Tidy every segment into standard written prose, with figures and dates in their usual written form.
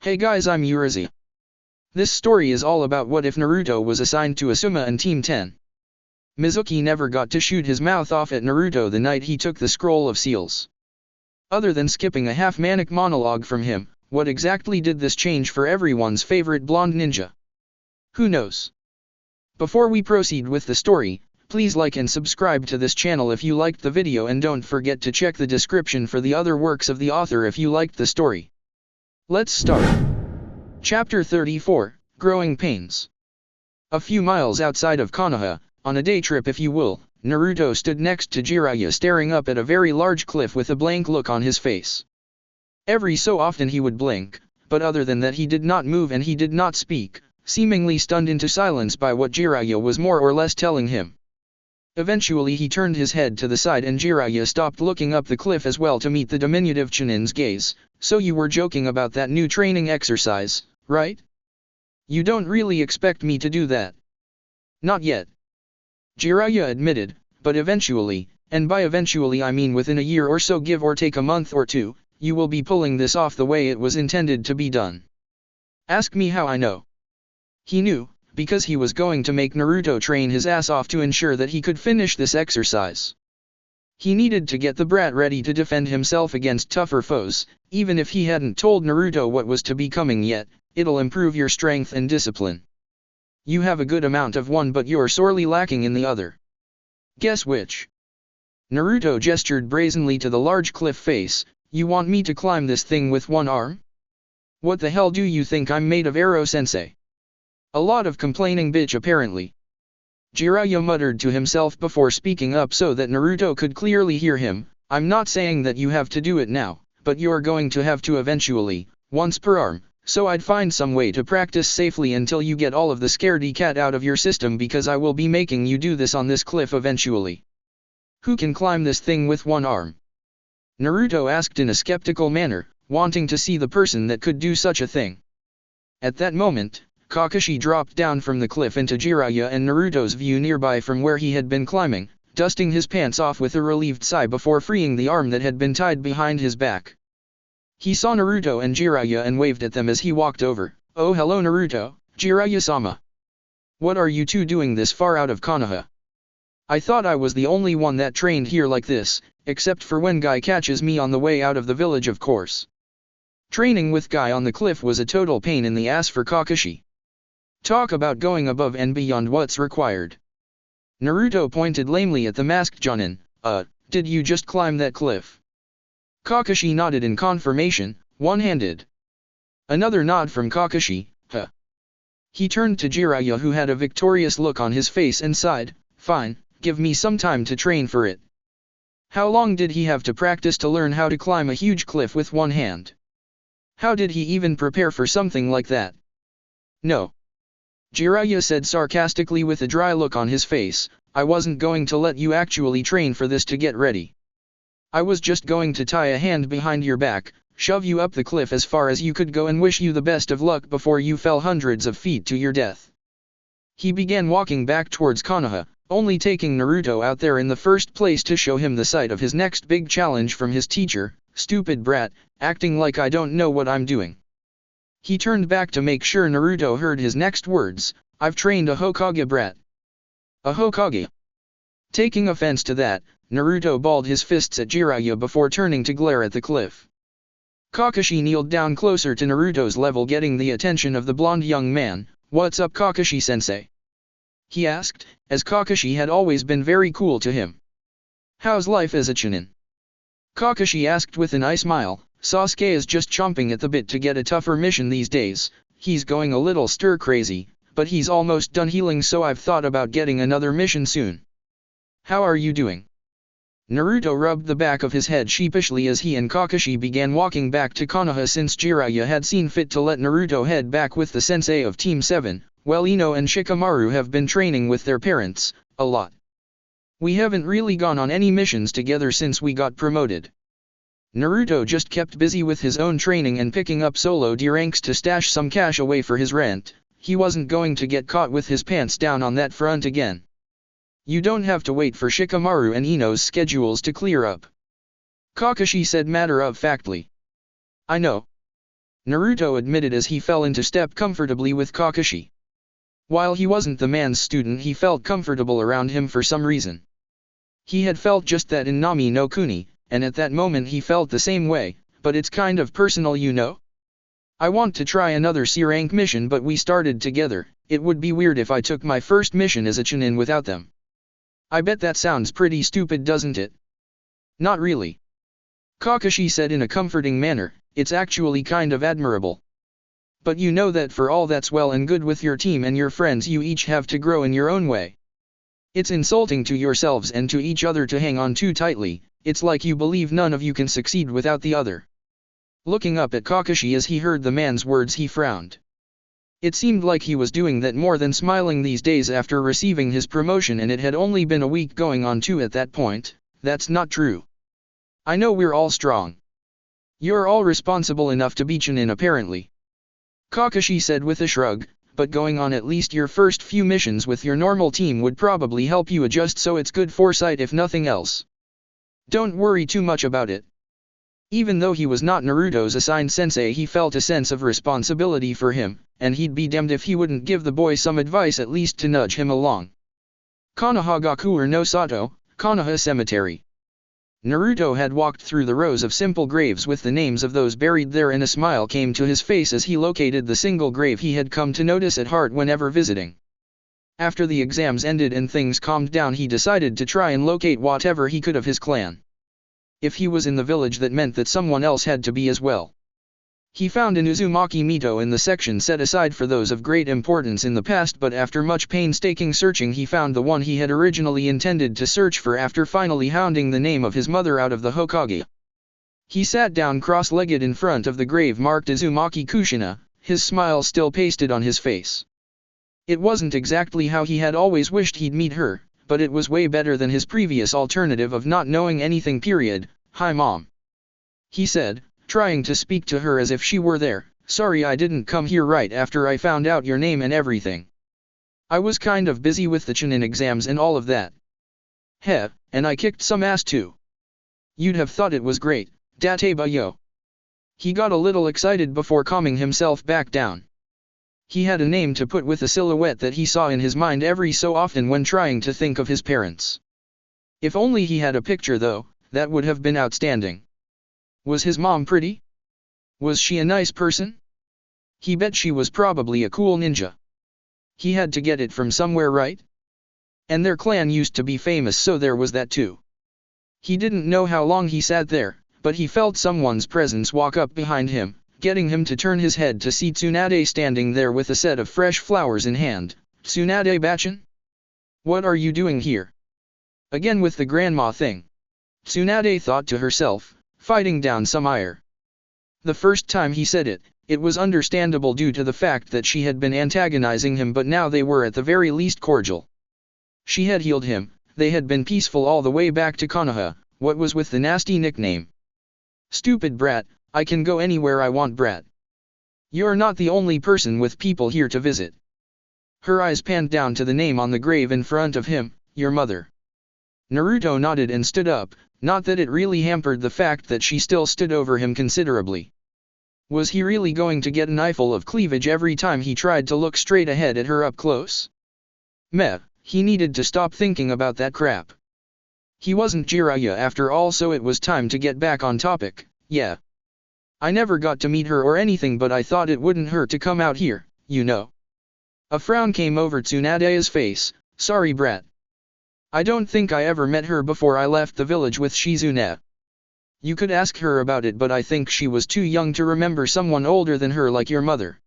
Hey guys, I'm Urizi. This story is all about what if Naruto was assigned to Asuma and Team 10. Mizuki never got to shoot his mouth off at Naruto the night he took the Scroll of Seals. Other than skipping a half-manic monologue from him, what exactly did this change for everyone's favorite blonde ninja? Who knows? Before we proceed with the story, please like and subscribe to this channel if you liked the video, and don't forget to check the description for the other works of the author if you liked the story. Let's start. Chapter 34, Growing Pains. A few miles outside of Konoha, on a day trip if you will, Naruto stood next to Jiraiya staring up at a very large cliff with a blank look on his face. Every so often he would blink, but other than that he did not move and he did not speak, seemingly stunned into silence by what Jiraiya was more or less telling him. Eventually he turned his head to the side and Jiraiya stopped looking up the cliff as well to meet the diminutive Chunin's gaze. So you were joking about that new training exercise, right? You don't really expect me to do that. Not yet. Jiraiya admitted, but eventually, and by eventually I mean within a year or so, give or take a month or two, you will be pulling this off the way it was intended to be done. Ask me how I know. He knew, because he was going to make Naruto train his ass off to ensure that he could finish this exercise. He needed to get the brat ready to defend himself against tougher foes. Even if he hadn't told Naruto what was to be coming yet, it'll improve your strength and discipline. You have a good amount of one but you're sorely lacking in the other. Guess which? Naruto gestured brazenly to the large cliff face. You want me to climb this thing with one arm? What the hell do you think I'm made of, Ero-sensei? A lot of complaining bitch apparently. Jiraiya muttered to himself before speaking up so that Naruto could clearly hear him. I'm not saying that you have to do it now, but you're going to have to eventually, once per arm, so I'd find some way to practice safely until you get all of the scaredy cat out of your system, because I will be making you do this on this cliff eventually. Who can climb this thing with one arm? Naruto asked in a skeptical manner, wanting to see the person that could do such a thing. At that moment, Kakashi dropped down from the cliff into Jiraiya and Naruto's view nearby from where he had been climbing, dusting his pants off with a relieved sigh before freeing the arm that had been tied behind his back. He saw Naruto and Jiraiya and waved at them as he walked over. Oh hello Naruto, Jiraiya-sama. What are you two doing this far out of Konoha? I thought I was the only one that trained here like this, except for when Guy catches me on the way out of the village, of course. Training with Guy on the cliff was a total pain in the ass for Kakashi. Talk about going above and beyond what's required. Naruto pointed lamely at the masked Jonin. Did you just climb that cliff? Kakashi nodded in confirmation, one-handed. Another nod from Kakashi. He turned to Jiraiya, who had a victorious look on his face, and sighed. Fine, give me some time to train for it. How long did he have to practice to learn how to climb a huge cliff with one hand? How did he even prepare for something like that? No. Jiraiya said sarcastically with a dry look on his face, I wasn't going to let you actually train for this to get ready. I was just going to tie a hand behind your back, shove you up the cliff as far as you could go, and wish you the best of luck before you fell hundreds of feet to your death. He began walking back towards Konoha, only taking Naruto out there in the first place to show him the sight of his next big challenge from his teacher. Stupid brat, acting like I don't know what I'm doing. He turned back to make sure Naruto heard his next words. I've trained a Hokage brat. A Hokage? Taking offense to that, Naruto balled his fists at Jiraiya before turning to glare at the cliff. Kakashi kneeled down closer to Naruto's level, getting the attention of the blonde young man. What's up, Kakashi-sensei? He asked, as Kakashi had always been very cool to him. How's life as a Chunin? Kakashi asked with an eye smile. Sasuke is just chomping at the bit to get a tougher mission these days. He's going a little stir-crazy, but he's almost done healing, so I've thought about getting another mission soon. How are you doing? Naruto rubbed the back of his head sheepishly as he and Kakashi began walking back to Konoha, since Jiraiya had seen fit to let Naruto head back with the sensei of Team 7, while Ino and Shikamaru have been training with their parents, a lot. We haven't really gone on any missions together since we got promoted. Naruto just kept busy with his own training and picking up solo D ranks to stash some cash away for his rent. He wasn't going to get caught with his pants down on that front again. You don't have to wait for Shikamaru and Ino's schedules to clear up. Kakashi said matter-of-factly. I know. Naruto admitted as he fell into step comfortably with Kakashi. While he wasn't the man's student, he felt comfortable around him for some reason. He had felt just that in Nami no Kuni, and at that moment he felt the same way, but it's kind of personal, you know? I want to try another C-rank mission, but we started together. It would be weird if I took my first mission as a Chunin without them. I bet that sounds pretty stupid, doesn't it? Not really. Kakashi said in a comforting manner, it's actually kind of admirable. But you know that for all that's well and good with your team and your friends, you each have to grow in your own way. It's insulting to yourselves and to each other to hang on too tightly. It's like you believe none of you can succeed without the other. Looking up at Kakashi as he heard the man's words, he frowned. It seemed like he was doing that more than smiling these days after receiving his promotion, and it had only been a week going on 2 at that point. That's not true. I know we're all strong. You're all responsible enough to be Chunin apparently. Kakashi said with a shrug, but going on at least your first few missions with your normal team would probably help you adjust, so it's good foresight if nothing else. Don't worry too much about it. Even though he was not Naruto's assigned sensei, he felt a sense of responsibility for him, and he'd be damned if he wouldn't give the boy some advice, at least to nudge him along. Konohagaku no Sato, Konoha Cemetery. Naruto had walked through the rows of simple graves with the names of those buried there, and a smile came to his face as he located the single grave he had come to notice at heart whenever visiting. After the exams ended and things calmed down, he decided to try and locate whatever he could of his clan. If he was in the village, that meant that someone else had to be as well. He found an Uzumaki Mito in the section set aside for those of great importance in the past, but after much painstaking searching he found the one he had originally intended to search for after finally hounding the name of his mother out of the Hokage. He sat down cross-legged in front of the grave marked Uzumaki Kushina, his smile still pasted on his face. It wasn't exactly how he had always wished he'd meet her, but it was way better than his previous alternative of not knowing anything. Hi Mom. He said, trying to speak to her as if she were there. Sorry I didn't come here right after I found out your name and everything. I was kind of busy with the Chunin exams and all of that. Heh, and I kicked some ass too. You'd have thought it was great, Dateba yo. He got a little excited before calming himself back down. He had a name to put with a silhouette that he saw in his mind every so often when trying to think of his parents. If only he had a picture though, that would have been outstanding. Was his mom pretty? Was she a nice person? He bet she was probably a cool ninja. He had to get it from somewhere, right? And their clan used to be famous, so there was that too. He didn't know how long he sat there, but he felt someone's presence walk up behind him, getting him to turn his head to see Tsunade standing there with a set of fresh flowers in hand. Tsunade Bachan? What are you doing here? Again with the grandma thing. Tsunade thought to herself, fighting down some ire. The first time he said it, it was understandable due to the fact that she had been antagonizing him, but now they were at the very least cordial. She had healed him, they had been peaceful all the way back to Konoha. What was with the nasty nickname? Stupid brat, I can go anywhere I want, brat. You're not the only person with people here to visit. Her eyes panned down to the name on the grave in front of him, your mother. Naruto nodded and stood up, not that it really hampered the fact that she still stood over him considerably. Was he really going to get an eyeful of cleavage every time he tried to look straight ahead at her up close? Meh, he needed to stop thinking about that crap. He wasn't Jiraiya after all, so it was time to get back on topic. Yeah. I never got to meet her or anything, but I thought it wouldn't hurt to come out here, you know. A frown came over Tsunade's face. Sorry brat. I don't think I ever met her before I left the village with Shizune. You could ask her about it, but I think she was too young to remember someone older than her like your mother.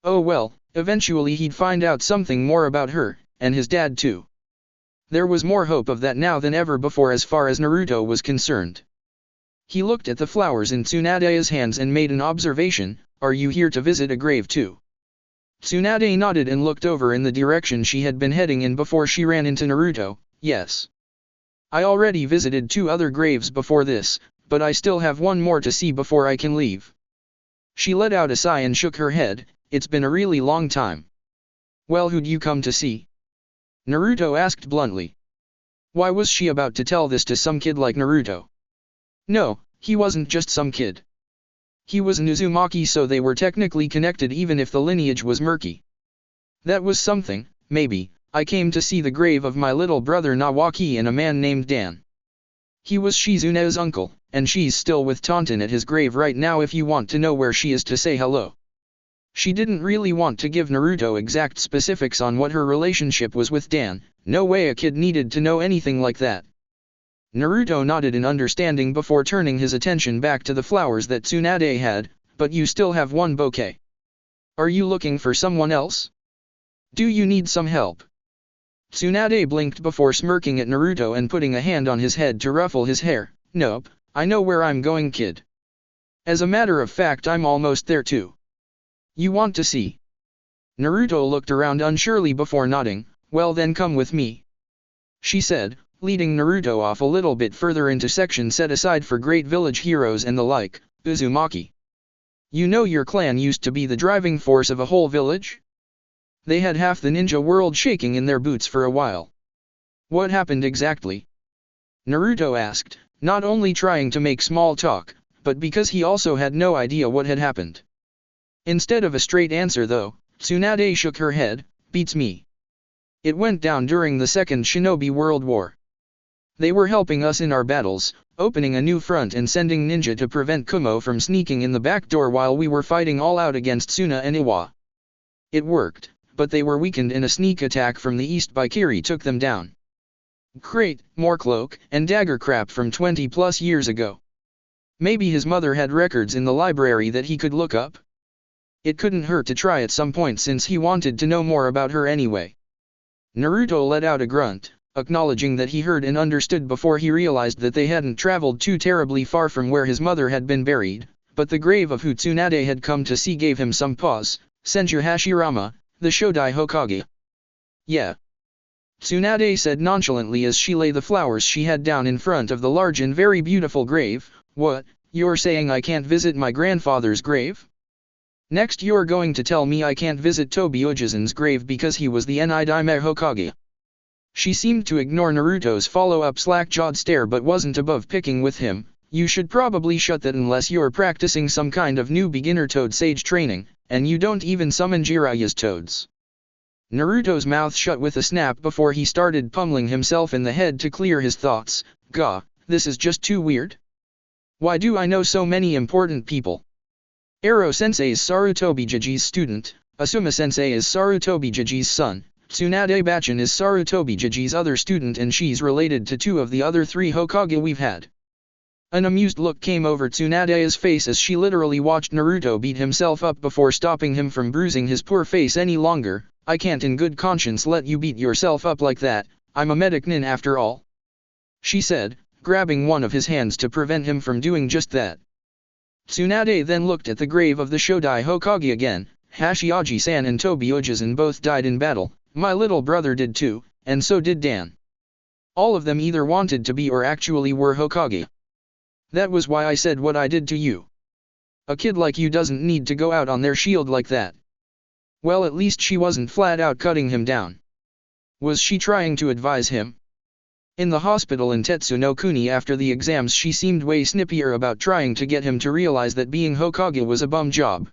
Oh well, eventually he'd find out something more about her, and his dad too. There was more hope of that now than ever before as far as Naruto was concerned. He looked at the flowers in Tsunade's hands and made an observation. Are you here to visit a grave too? Tsunade nodded and looked over in the direction she had been heading in before she ran into Naruto. Yes. I already visited 2 other graves before this, but I still have one more to see before I can leave. She let out a sigh and shook her head. It's been a really long time. Well, who'd you come to see? Naruto asked bluntly. Why was she about to tell this to some kid like Naruto? No, he wasn't just some kid. He was an Uzumaki, so they were technically connected even if the lineage was murky. That was something. Maybe. I came to see the grave of my little brother Nawaki and a man named Dan. He was Shizune's uncle, and she's still with Taunton at his grave right now if you want to know where she is to say hello. She didn't really want to give Naruto exact specifics on what her relationship was with Dan. No way a kid needed to know anything like that. Naruto nodded in understanding before turning his attention back to the flowers that Tsunade had, but you still have one bouquet. Are you looking for someone else? Do you need some help? Tsunade blinked before smirking at Naruto and putting a hand on his head to ruffle his hair. Nope, I know where I'm going, kid. As a matter of fact, I'm almost there too. You want to see? Naruto looked around unsurely before nodding. Well then come with me, she said, leading Naruto off a little bit further into section set aside for great village heroes and the like, Uzumaki. You know your clan used to be the driving force of a whole village? They had half the ninja world shaking in their boots for a while. What happened exactly? Naruto asked, not only trying to make small talk, but because he also had no idea what had happened. Instead of a straight answer though, Tsunade shook her head. Beats me. It went down during the Second Shinobi World War. They were helping us in our battles, opening a new front and sending ninja to prevent Kumo from sneaking in the back door while we were fighting all out against Suna and Iwa. It worked, but they were weakened in a sneak attack from the east by Kiri took them down. Great, more cloak and dagger crap from 20 plus years ago. Maybe his mother had records in the library that he could look up? It couldn't hurt to try at some point since he wanted to know more about her anyway. Naruto let out a grunt, acknowledging that he heard and understood before he realized that they hadn't traveled too terribly far from where his mother had been buried, but the grave of who Tsunade had come to see gave him some pause. Senju Hashirama, the Shodai Hokage. Yeah. Tsunade said nonchalantly as she lay the flowers she had down in front of the large and very beautiful grave. What, you're saying I can't visit my grandfather's grave? Next you're going to tell me I can't visit Tobi Ujizan's grave because he was the Daime Hokage. She seemed to ignore Naruto's follow-up slack-jawed stare but wasn't above picking with him. You should probably shut that unless you're practicing some kind of new beginner toad sage training, and you don't even summon Jiraiya's toads. Naruto's mouth shut with a snap before he started pummeling himself in the head to clear his thoughts. Gah, this is just too weird. Why do I know so many important people? Ero-sensei is Sarutobi Jiji's student, Asuma-sensei is Sarutobi Jiji's son, Tsunade Bachin is Sarutobi Jiji's other student and she's related to 2 of the other 3 Hokage we've had. An amused look came over Tsunade's face as she literally watched Naruto beat himself up before stopping him from bruising his poor face any longer. I can't in good conscience let you beat yourself up like that, I'm a medic nin after all, she said, grabbing one of his hands to prevent him from doing just that. Tsunade then looked at the grave of the Shodai Hokage again. Hashiaji-san and Tobi Ujizan both died in battle, my little brother did too, and so did Dan. All of them either wanted to be or actually were Hokage. That was why I said what I did to you. A kid like you doesn't need to go out on their shield like that. Well, at least she wasn't flat out cutting him down. Was she trying to advise him? In the hospital in Tetsu no Kuni after the exams she seemed way snippier about trying to get him to realize that being Hokage was a bum job.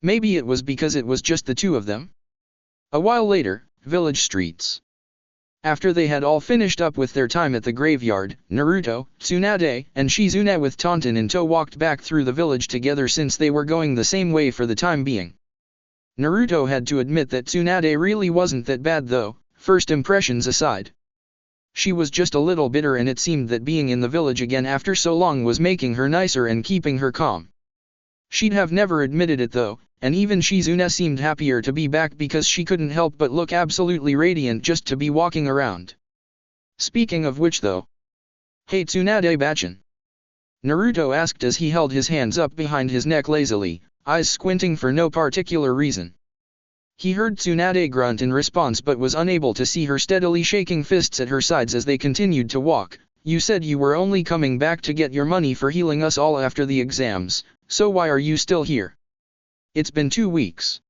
Maybe it was because it was just the 2 of them? A while later, village streets. After they had all finished up with their time at the graveyard, Naruto, Tsunade, and Shizune with Taunton in tow walked back through the village together since they were going the same way for the time being. Naruto had to admit that Tsunade really wasn't that bad though, first impressions aside. She was just a little bitter and it seemed that being in the village again after so long was making her nicer and keeping her calm. She'd have never admitted it though, and even Shizune seemed happier to be back because she couldn't help but look absolutely radiant just to be walking around. Speaking of which though. Hey Tsunade Bachin. Naruto asked as he held his hands up behind his neck lazily, eyes squinting for no particular reason. He heard Tsunade grunt in response but was unable to see her steadily shaking fists at her sides as they continued to walk. You said you were only coming back to get your money for healing us all after the exams, so why are you still here? It's been 2 weeks.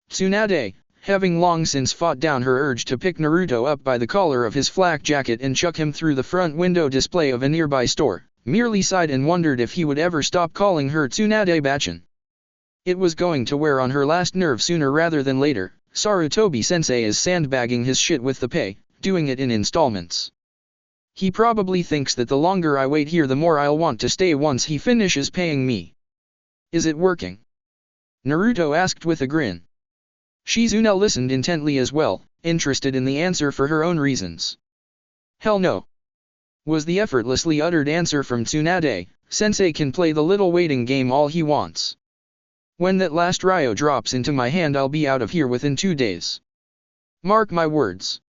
Tsunade, having long since fought down her urge to pick Naruto up by the collar of his flak jacket and chuck him through the front window display of a nearby store, merely sighed and wondered if he would ever stop calling her Tsunade-bachan. It was going to wear on her last nerve sooner rather than later. Sarutobi-sensei is sandbagging his shit with the pay, doing it in installments. He probably thinks that the longer I wait here the more I'll want to stay once he finishes paying me. Is it working? Naruto asked with a grin. Shizune listened intently as well, interested in the answer for her own reasons. Hell no, was the effortlessly uttered answer from Tsunade. Sensei can play the little waiting game all he wants. When that last Ryo drops into my hand I'll be out of here within 2 days. Mark my words.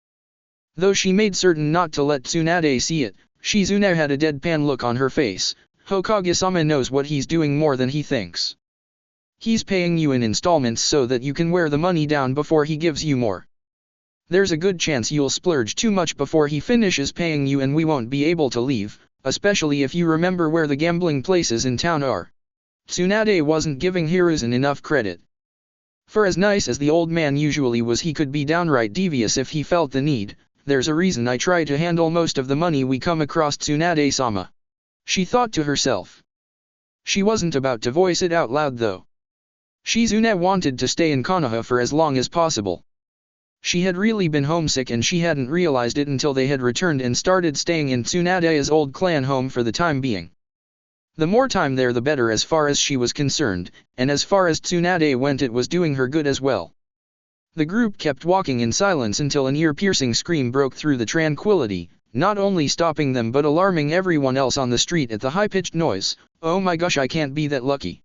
Though she made certain not to let Tsunade see it, Shizune had a deadpan look on her face. Hokage-sama knows what he's doing more than he thinks. He's paying you in installments so that you can wear the money down before he gives you more. There's a good chance you'll splurge too much before he finishes paying you and we won't be able to leave, especially if you remember where the gambling places in town are. Tsunade wasn't giving Hiruzen enough credit. For as nice as the old man usually was, he could be downright devious if he felt the need. There's a reason I try to handle most of the money we come across, Tsunade-sama. She thought to herself. She wasn't about to voice it out loud though. Shizune wanted to stay in Konoha for as long as possible. She had really been homesick and she hadn't realized it until they had returned and started staying in Tsunade's old clan home for the time being. The more time there the better as far as she was concerned, and as far as Tsunade went it was doing her good as well. The group kept walking in silence until an ear-piercing scream broke through the tranquility, not only stopping them but alarming everyone else on the street at the high-pitched noise. Oh my gosh, I can't be that lucky.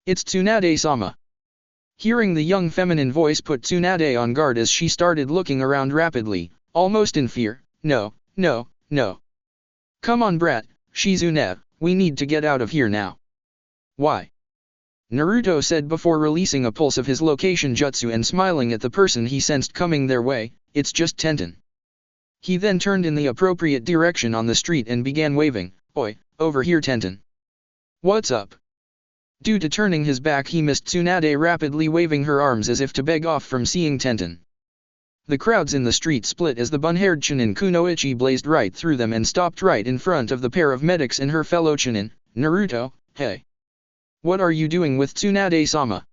It's Tsunade-sama. Hearing the young feminine voice put Tsunade on guard as she started looking around rapidly, almost in fear. No, no, no. Come on brat, Shizune, we need to get out of here now. Why? Naruto said before releasing a pulse of his location jutsu and smiling at the person he sensed coming their way. It's just Tenten. He then turned in the appropriate direction on the street and began waving. Oi, over here Tenten. What's up? Due to turning his back he missed Tsunade rapidly waving her arms as if to beg off from seeing Tenten. The crowds in the street split as the bun-haired Chunin Kunoichi blazed right through them and stopped right in front of the pair of medics and her fellow Chunin. Naruto, hey. What are you doing with Tsunade-sama?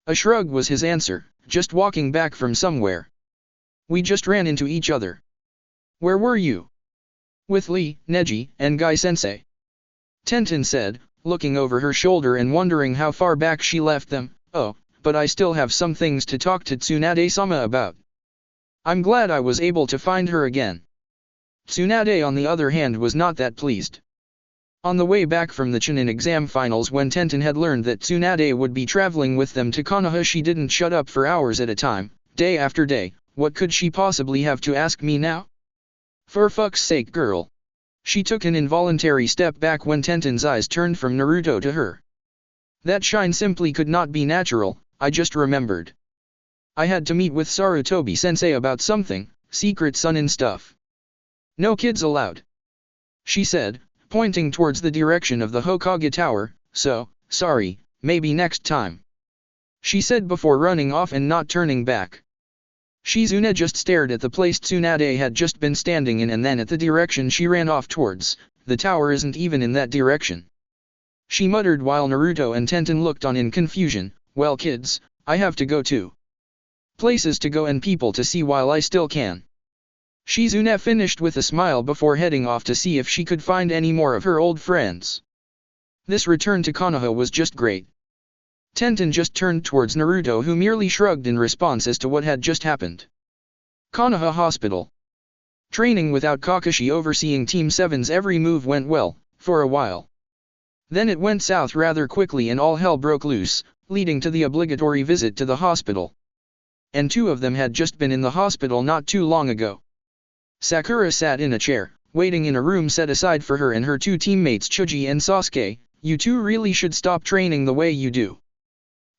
A shrug was his answer, just walking back from somewhere. We just ran into each other. Where were you? With Lee, Neji, and Gai-sensei. Tenten said, looking over her shoulder and wondering how far back she left them. Oh, but I still have some things to talk to Tsunade-sama about. I'm glad I was able to find her again. Tsunade on the other hand was not that pleased. On the way back from the Chunin exam finals when Tenten had learned that Tsunade would be traveling with them to Konoha she didn't shut up for hours at a time, day after day. What could she possibly have to ask me now? For fuck's sake girl. She took an involuntary step back when Tenten's eyes turned from Naruto to her. That shine simply could not be natural, I just remembered. I had to meet with Sarutobi-sensei about something, secret Sunin stuff. No kids allowed. She said, pointing towards the direction of the Hokage Tower, so, sorry, maybe next time. She said before running off and not turning back. Shizune just stared at the place Tsunade had just been standing in and then at the direction she ran off towards. The tower isn't even in that direction. She muttered while Naruto and Tenten looked on in confusion. Well kids, I have to go too. Places to go and people to see while I still can. Shizune finished with a smile before heading off to see if she could find any more of her old friends. This return to Konoha was just great. Tenten just turned towards Naruto who merely shrugged in response as to what had just happened. Konoha Hospital. Training without Kakashi overseeing Team 7's every move went well, for a while. Then it went south rather quickly and all hell broke loose, leading to the obligatory visit to the hospital. And two of them had just been in the hospital not too long ago. Sakura sat in a chair, waiting in a room set aside for her and her two teammates Chuji and Sasuke. You two really should stop training the way you do.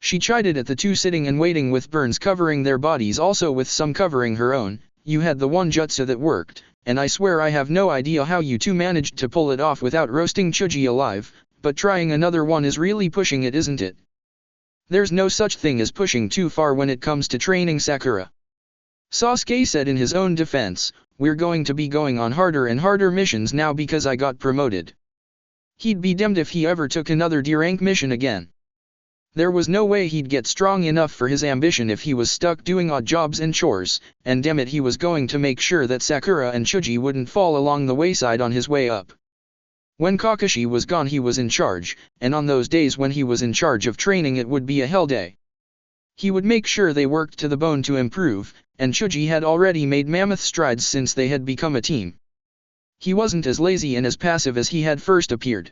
She chided at the two sitting and waiting with burns covering their bodies, also with some covering her own. You had the one jutsu that worked, and I swear I have no idea how you two managed to pull it off without roasting Chuji alive, but trying another one is really pushing it, isn't it? There's no such thing as pushing too far when it comes to training, Sakura. Sasuke said in his own defense, we're going to be going on harder and harder missions now because I got promoted. He'd be damned if he ever took another D-rank mission again. There was no way he'd get strong enough for his ambition if he was stuck doing odd jobs and chores, and damn it, he was going to make sure that Sakura and Chuji wouldn't fall along the wayside on his way up. When Kakashi was gone he was in charge, and on those days when he was in charge of training it would be a hell day. He would make sure they worked to the bone to improve, and Chuji had already made mammoth strides since they had become a team. He wasn't as lazy and as passive as he had first appeared.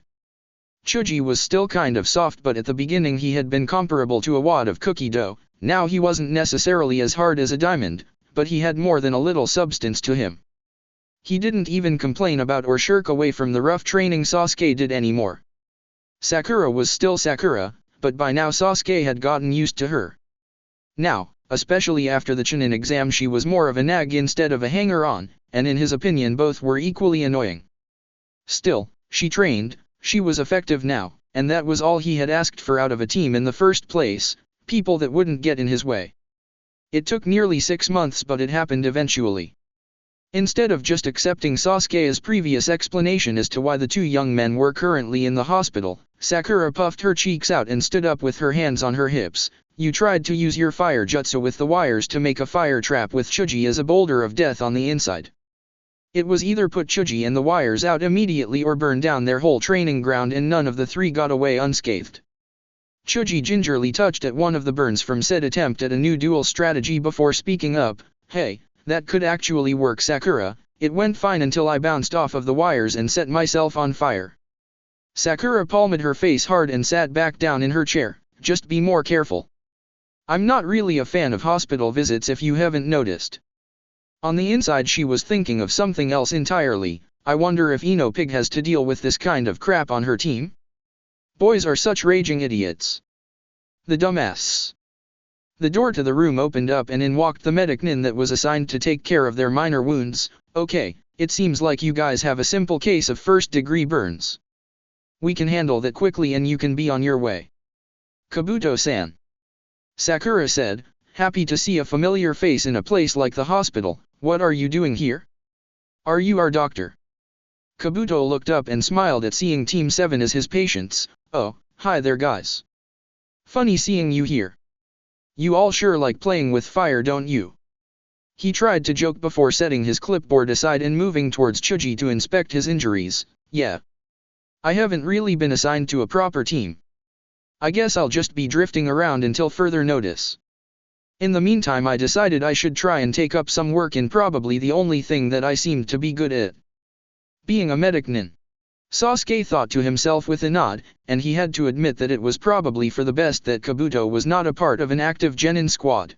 Chuji was still kind of soft, but at the beginning he had been comparable to a wad of cookie dough. Now he wasn't necessarily as hard as a diamond, but he had more than a little substance to him. He didn't even complain about or shirk away from the rough training Sasuke did anymore. Sakura was still Sakura, but by now Sasuke had gotten used to her. Now, especially after the Chunin exam, she was more of a nag instead of a hanger-on, and in his opinion both were equally annoying. Still, she trained, she was effective now, and that was all he had asked for out of a team in the first place, people that wouldn't get in his way. It took nearly 6 months, but it happened eventually. Instead of just accepting Sasuke's previous explanation as to why the two young men were currently in the hospital, Sakura puffed her cheeks out and stood up with her hands on her hips. You tried to use your fire jutsu with the wires to make a fire trap with Chuji as a boulder of death on the inside. It was either put Chuji and the wires out immediately or burn down their whole training ground, and none of the three got away unscathed. Chuji gingerly touched at one of the burns from said attempt at a new duel strategy before speaking up. Hey, that could actually work, Sakura. It went fine until I bounced off of the wires and set myself on fire. Sakura palmed her face hard and sat back down in her chair. Just be more careful. I'm not really a fan of hospital visits, if you haven't noticed. On the inside she was thinking of something else entirely. I wonder if Ino Pig has to deal with this kind of crap on her team? Boys are such raging idiots. The dumbass. The door to the room opened up and in walked the medic nin that was assigned to take care of their minor wounds. Okay, it seems like you guys have a simple case of first-degree burns. We can handle that quickly and you can be on your way. Kabuto-san. Sakura said, happy to see a familiar face in a place like the hospital. What are you doing here? Are you our doctor? Kabuto looked up and smiled at seeing Team 7 as his patients. Oh, hi there guys. Funny seeing you here. You all sure like playing with fire, don't you? He tried to joke before setting his clipboard aside and moving towards Chuji to inspect his injuries. Yeah. I haven't really been assigned to a proper team. I guess I'll just be drifting around until further notice. In the meantime I decided I should try and take up some work in probably the only thing that I seemed to be good at. Being a medic nin. Sasuke thought to himself with a nod, and he had to admit that it was probably for the best that Kabuto was not a part of an active genin squad.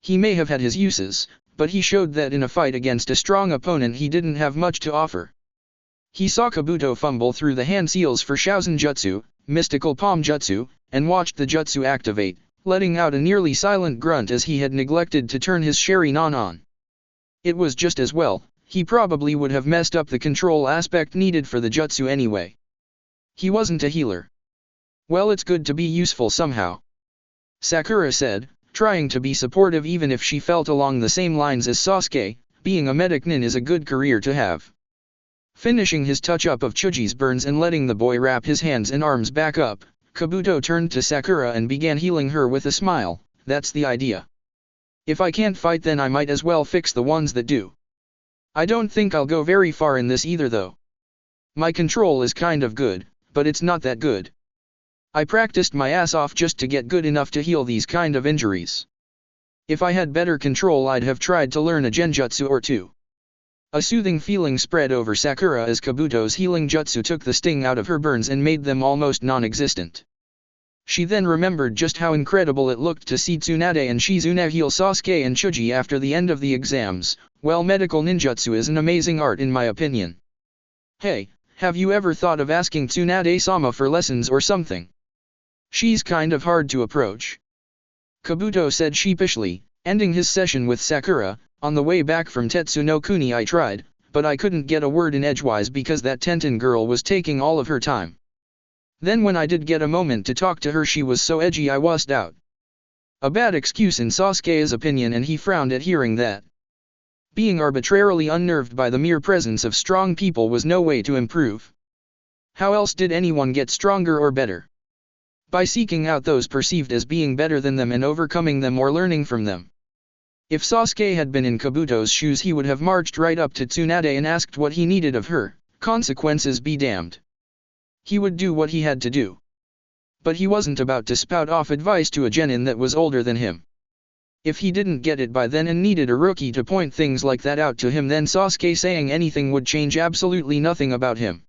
He may have had his uses, but he showed that in a fight against a strong opponent he didn't have much to offer. He saw Kabuto fumble through the hand seals for Shaozen Jutsu, Mystical Palm Jutsu, and watched the jutsu activate, letting out a nearly silent grunt as he had neglected to turn his Sharingan on. It was just as well, he probably would have messed up the control aspect needed for the jutsu anyway. He wasn't a healer. Well, it's good to be useful somehow. Sakura said, trying to be supportive even if she felt along the same lines as Sasuke. Being a medic nin is a good career to have. Finishing his touch-up of Chuji's burns and letting the boy wrap his hands and arms back up, Kabuto turned to Sakura and began healing her with a smile. That's the idea. If I can't fight, then I might as well fix the ones that do. I don't think I'll go very far in this either though. My control is kind of good, but it's not that good. I practiced my ass off just to get good enough to heal these kind of injuries. If I had better control I'd have tried to learn a genjutsu or two. A soothing feeling spread over Sakura as Kabuto's healing jutsu took the sting out of her burns and made them almost non-existent. She then remembered just how incredible it looked to see Tsunade and Shizune heal Sasuke and Chuji after the end of the exams. Well, medical ninjutsu is an amazing art in my opinion. Hey, have you ever thought of asking Tsunade-sama for lessons or something? She's kind of hard to approach. Kabuto said sheepishly, ending his session with Sakura. On the way back from Tetsu no Kuni I tried, but I couldn't get a word in edgewise because that Tenten girl was taking all of her time. Then when I did get a moment to talk to her she was so edgy I wussed out. A bad excuse in Sasuke's opinion, and he frowned at hearing that. Being arbitrarily unnerved by the mere presence of strong people was no way to improve. How else did anyone get stronger or better? By seeking out those perceived as being better than them and overcoming them or learning from them. If Sasuke had been in Kabuto's shoes, he would have marched right up to Tsunade and asked what he needed of her, consequences be damned. He would do what he had to do. But he wasn't about to spout off advice to a genin that was older than him. If he didn't get it by then and needed a rookie to point things like that out to him, then Sasuke saying anything would change absolutely nothing about him.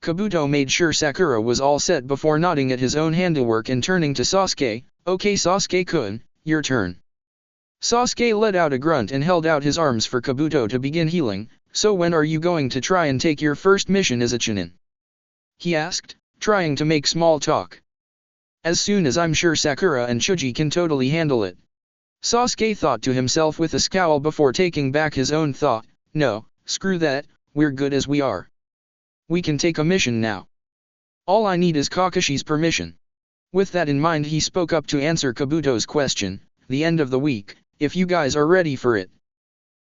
Kabuto made sure Sakura was all set before nodding at his own handiwork and turning to Sasuke. Okay Sasuke-kun, your turn. Sasuke let out a grunt and held out his arms for Kabuto to begin healing. So when are you going to try and take your first mission as a Chunin? He asked, trying to make small talk. As soon as I'm sure Sakura and Chuji can totally handle it. Sasuke thought to himself with a scowl before taking back his own thought. No, screw that, we're good as we are. We can take a mission now. All I need is Kakashi's permission. With that in mind, he spoke up to answer Kabuto's question. The end of the week, if you guys are ready for it.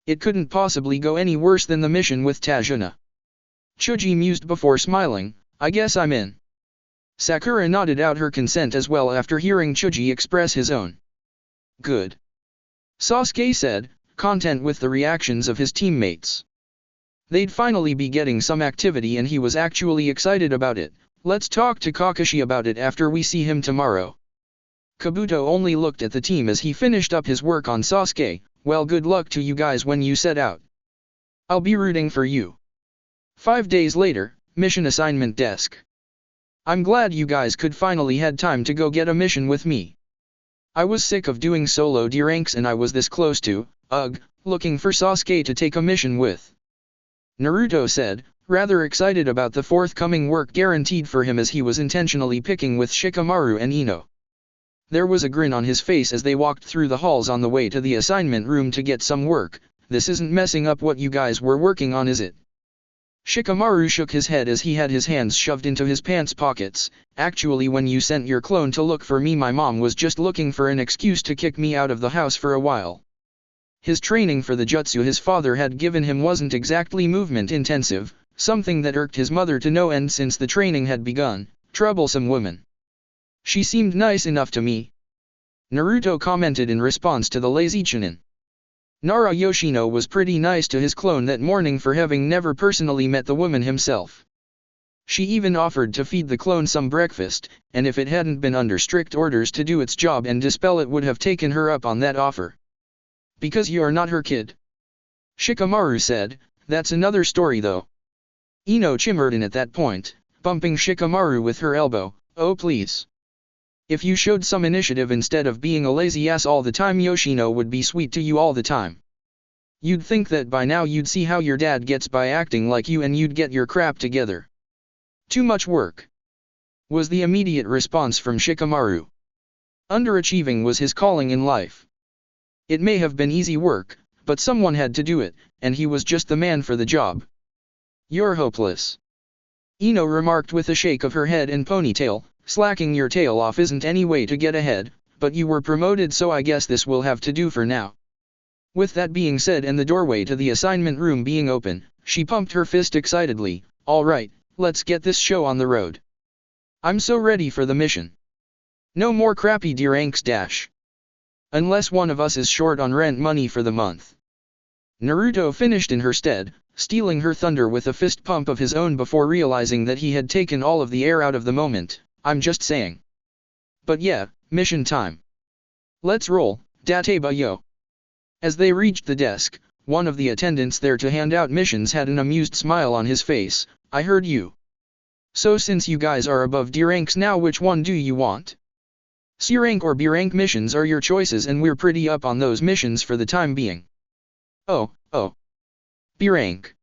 It couldn't possibly go any worse than the mission with Tajuna. Chuji mused before smiling. I guess I'm in. Sakura nodded out her consent as well after hearing Chuji express his own. Good. Sasuke said, content with the reactions of his teammates. They'd finally be getting some activity and he was actually excited about it. Let's talk to Kakashi about it after we see him tomorrow. Kabuto only looked at the team as he finished up his work on Sasuke. Well, good luck to you guys when you set out. I'll be rooting for you. 5 days later, mission assignment desk. I'm glad you guys could finally had time to go get a mission with me. I was sick of doing solo D ranks and I was this close to, looking for Sasuke to take a mission with. Naruto said, rather excited about the forthcoming work guaranteed for him as he was intentionally picking with Shikamaru and Ino. There was a grin on his face as they walked through the halls on the way to the assignment room to get some work. This isn't messing up what you guys were working on, is it? Shikamaru shook his head as he had his hands shoved into his pants pockets. Actually, when you sent your clone to look for me, my mom was just looking for an excuse to kick me out of the house for a while. His training for the jutsu his father had given him wasn't exactly movement intensive, something that irked his mother to no end since the training had begun. Troublesome woman. She seemed nice enough to me. Naruto commented in response to the lazy Chunin. Nara Yoshino was pretty nice to his clone that morning for having never personally met the woman himself. She even offered to feed the clone some breakfast, and if it hadn't been under strict orders to do its job and dispel it, would have taken her up on that offer. Because you're not her kid. Shikamaru said, that's another story though. Ino chimed in at that point, bumping Shikamaru with her elbow. Oh please. If you showed some initiative instead of being a lazy ass all the time, Yoshino would be sweet to you all the time. You'd think that by now you'd see how your dad gets by acting like you and you'd get your crap together. Too much work. Was the immediate response from Shikamaru. Underachieving was his calling in life. It may have been easy work, but someone had to do it, and he was just the man for the job. You're hopeless. Ino remarked with a shake of her head and ponytail. Slacking your tail off isn't any way to get ahead, but you were promoted, so I guess this will have to do for now. With that being said and the doorway to the assignment room being open, she pumped her fist excitedly. Alright, let's get this show on the road. I'm so ready for the mission. No more crappy D ranks dash. Unless one of us is short on rent money for the month. Naruto finished in her stead, stealing her thunder with a fist pump of his own before realizing that he had taken all of the air out of the moment. I'm just saying. But yeah, mission time. Let's roll, Dateba yo. As they reached the desk, one of the attendants there to hand out missions had an amused smile on his face. I heard you. So since you guys are above D ranks now, which one do you want? C rank or B rank missions are your choices, and we're pretty up on those missions for the time being. Oh. B rank.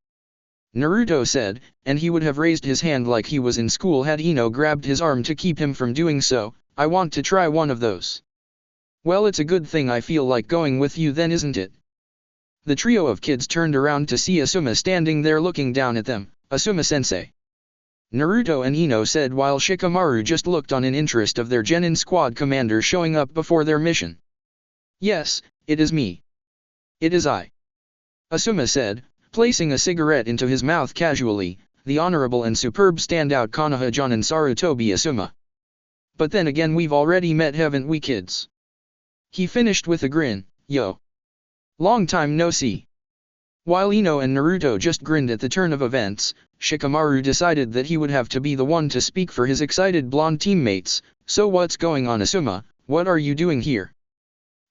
Naruto said, and he would have raised his hand like he was in school had Ino grabbed his arm to keep him from doing so. I want to try one of those. Well, it's a good thing I feel like going with you then, isn't it? The trio of kids turned around to see Asuma standing there looking down at them. Asuma-sensei. Naruto and Ino said while Shikamaru just looked on in interest of their genin squad commander showing up before their mission. Yes, it is me. It is I. Asuma said, placing a cigarette into his mouth casually. the honorable and superb standout Konoha-Jon and Sarutobi Asuma. But then again, we've already met, haven't we, kids? He finished with a grin. Yo. Long time no see. While Ino and Naruto just grinned at the turn of events, Shikamaru decided that he would have to be the one to speak for his excited blonde teammates. So what's going on, Asuma? What are you doing here?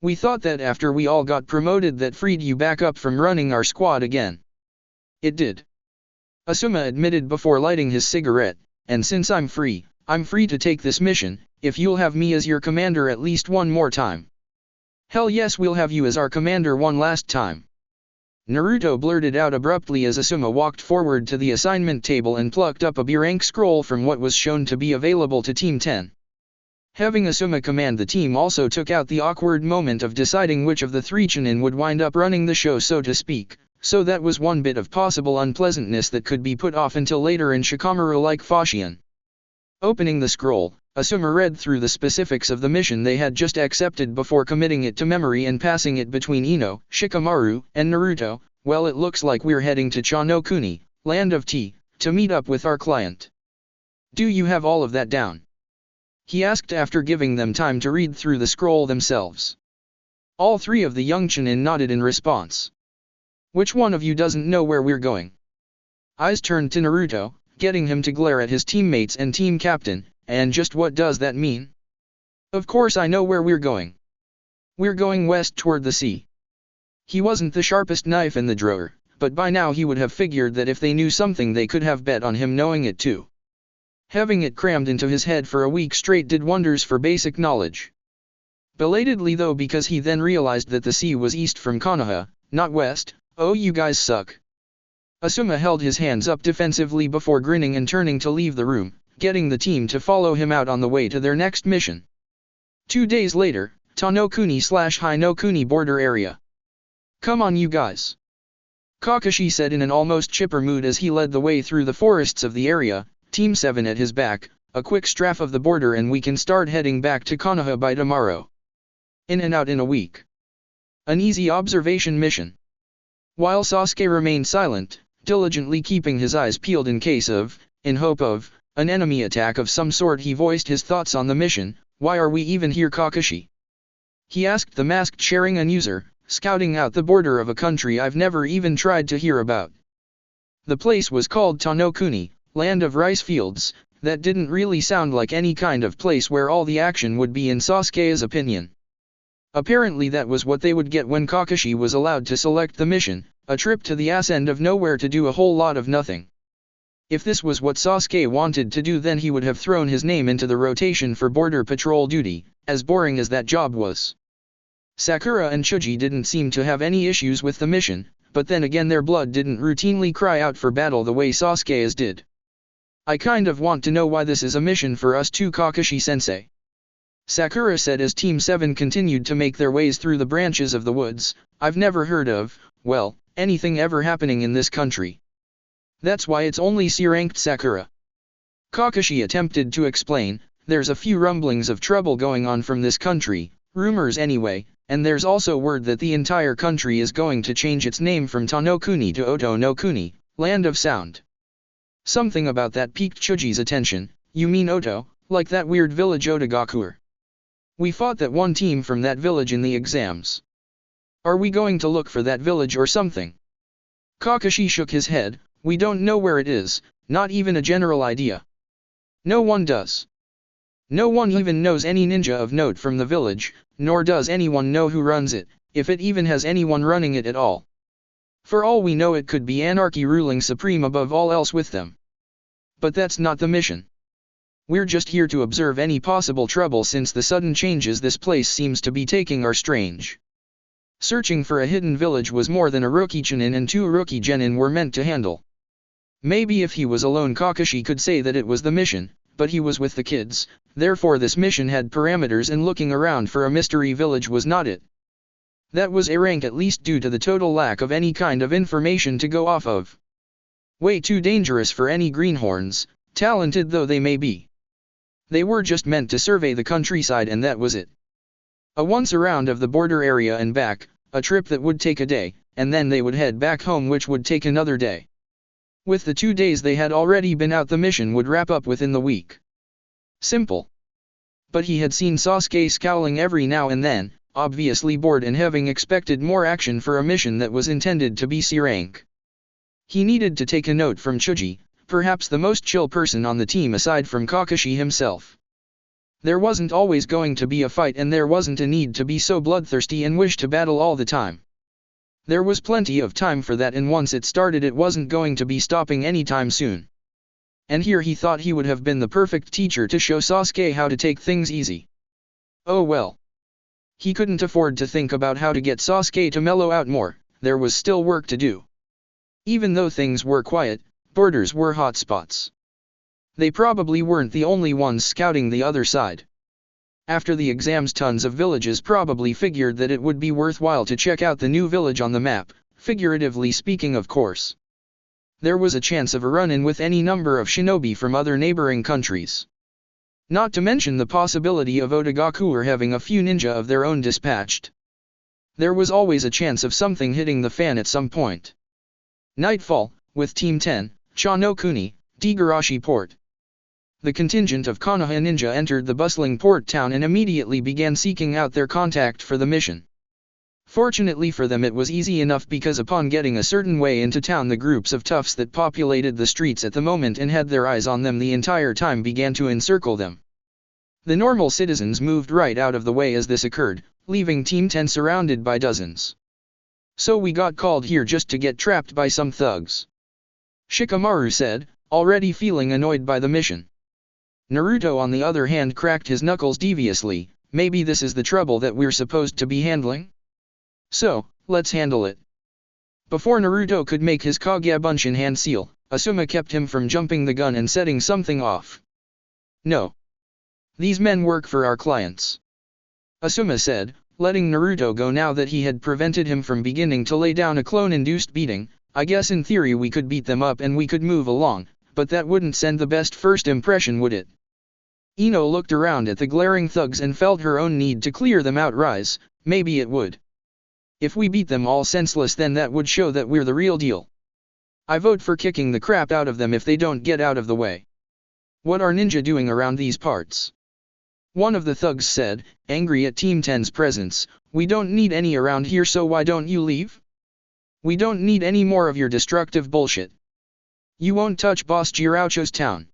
We thought that after we all got promoted that freed you back up from running our squad again. It did. Asuma admitted before lighting his cigarette, and since I'm free to take this mission, if you'll have me as your commander at least one more time. Hell yes, we'll have you as our commander one last time. Naruto blurted out abruptly as Asuma walked forward to the assignment table and plucked up a B-rank scroll from what was shown to be available to Team 10. Having Asuma command the team also took out the awkward moment of deciding which of the three Chunin would wind up running the show, so to speak, so that was one bit of possible unpleasantness that could be put off until later in Shikamaru-like fashion. Opening the scroll, Asuma read through the specifics of the mission they had just accepted before committing it to memory and passing it between Ino, Shikamaru, and Naruto. Well, it looks like we're heading to Chanokuni, Land of Tea, to meet up with our client. Do you have all of that down? He asked after giving them time to read through the scroll themselves. All three of the young Chunin nodded in response. Which one of you doesn't know where we're going? Eyes turned to Naruto, getting him to glare at his teammates and team captain. And just what does that mean? Of course I know where we're going. We're going west toward the sea. He wasn't the sharpest knife in the drawer, but by now he would have figured that if they knew something they could have bet on him knowing it too. Having it crammed into his head for a week straight did wonders for basic knowledge. Belatedly though, because he then realized that the sea was east from Konoha, not west. Oh, you guys suck. Asuma held his hands up defensively before grinning and turning to leave the room, getting the team to follow him out on the way to their next mission. 2 days later, Tanokuni/Hinokuni border area. Come on you guys. Kakashi said in an almost chipper mood as he led the way through the forests of the area, Team 7 at his back, a quick strafe of the border and we can start heading back to Konoha by tomorrow. In and out in a week. An easy observation mission. While Sasuke remained silent, diligently keeping his eyes peeled in hope of, an enemy attack of some sort, he voiced his thoughts on the mission. Why are we even here, Kakashi? He asked the masked Sharingan user, scouting out the border of a country I've never even tried to hear about. The place was called Tanokuni, Land of Rice Fields. That didn't really sound like any kind of place where all the action would be in Sasuke's opinion. Apparently that was what they would get when Kakashi was allowed to select the mission, a trip to the ass end of nowhere to do a whole lot of nothing. If this was what Sasuke wanted to do, then he would have thrown his name into the rotation for border patrol duty, as boring as that job was. Sakura and Chuji didn't seem to have any issues with the mission, but then again their blood didn't routinely cry out for battle the way Sasuke's did. I kind of want to know why this is a mission for us too, Kakashi-sensei. Sakura said as Team 7 continued to make their ways through the branches of the woods. I've never heard of, well, anything ever happening in this country. That's why it's only C-ranked, Sakura. Kakashi attempted to explain. There's a few rumblings of trouble going on from this country, rumors anyway, and there's also word that the entire country is going to change its name from Tanokuni to Oto no Kuni, Land of Sound. Something about that piqued Chuji's attention. You mean Oto, like that weird village Otogakure? We fought that one team from that village in the exams. Are we going to look for that village or something? Kakashi shook his head. We don't know where it is, not even a general idea. No one does. No one even knows any ninja of note from the village, nor does anyone know who runs it, if it even has anyone running it at all. For all we know, it could be anarchy ruling supreme above all else with them. But that's not the mission. We're just here to observe any possible trouble, since the sudden changes this place seems to be taking are strange. Searching for a hidden village was more than a rookie Chunin and 2 rookie genin were meant to handle. Maybe if he was alone, Kakashi could say that it was the mission, but he was with the kids, therefore this mission had parameters, and looking around for a mystery village was not it. That was A rank, at least due to the total lack of any kind of information to go off of. Way too dangerous for any greenhorns, talented though they may be. They were just meant to survey the countryside, and that was it. A once around of the border area and back, a trip that would take a day, and then they would head back home, which would take another day. With the 2 days they had already been out, the mission would wrap up within the week. Simple. But he had seen Sasuke scowling every now and then, obviously bored and having expected more action for a mission that was intended to be C rank. He needed to take a note from Chuji, perhaps the most chill person on the team aside from Kakashi himself. There wasn't always going to be a fight, and there wasn't a need to be so bloodthirsty and wish to battle all the time. There was plenty of time for that, and once it started it wasn't going to be stopping anytime soon. And here he thought he would have been the perfect teacher to show Sasuke how to take things easy. Oh well. He couldn't afford to think about how to get Sasuke to mellow out more, there was still work to do. Even though things were quiet, borders were hot spots. They probably weren't the only ones scouting the other side. After the exams, tons of villages probably figured that it would be worthwhile to check out the new village on the map, figuratively speaking of course. There was a chance of a run-in with any number of shinobi from other neighboring countries. Not to mention the possibility of Otagaku or having a few ninja of their own dispatched. There was always a chance of something hitting the fan at some point. Nightfall, with Team 10, Chanokuni, Digarashi Port. The contingent of Konoha ninja entered the bustling port town and immediately began seeking out their contact for the mission. Fortunately for them it was easy enough, because upon getting a certain way into town the groups of toughs that populated the streets at the moment and had their eyes on them the entire time began to encircle them. The normal citizens moved right out of the way as this occurred, leaving Team 10 surrounded by dozens. So we got called here just to get trapped by some thugs, Shikamaru said, already feeling annoyed by the mission. Naruto on the other hand cracked his knuckles deviously. Maybe this is the trouble that we're supposed to be handling? So, let's handle it. Before Naruto could make his Kage Bunshin hand seal, Asuma kept him from jumping the gun and setting something off. No. These men work for our clients, Asuma said, letting Naruto go now that he had prevented him from beginning to lay down a clone-induced beating. I guess in theory we could beat them up and we could move along, but that wouldn't send the best first impression, would it? Ino looked around at the glaring thugs and felt her own need to clear them out rise. Maybe it would. If we beat them all senseless, then that would show that we're the real deal. I vote for kicking the crap out of them if they don't get out of the way. What are ninja doing around these parts? One of the thugs said, angry at Team 10's presence. We don't need any around here, so why don't you leave? We don't need any more of your destructive bullshit. You won't touch Boss Jiraucho's town.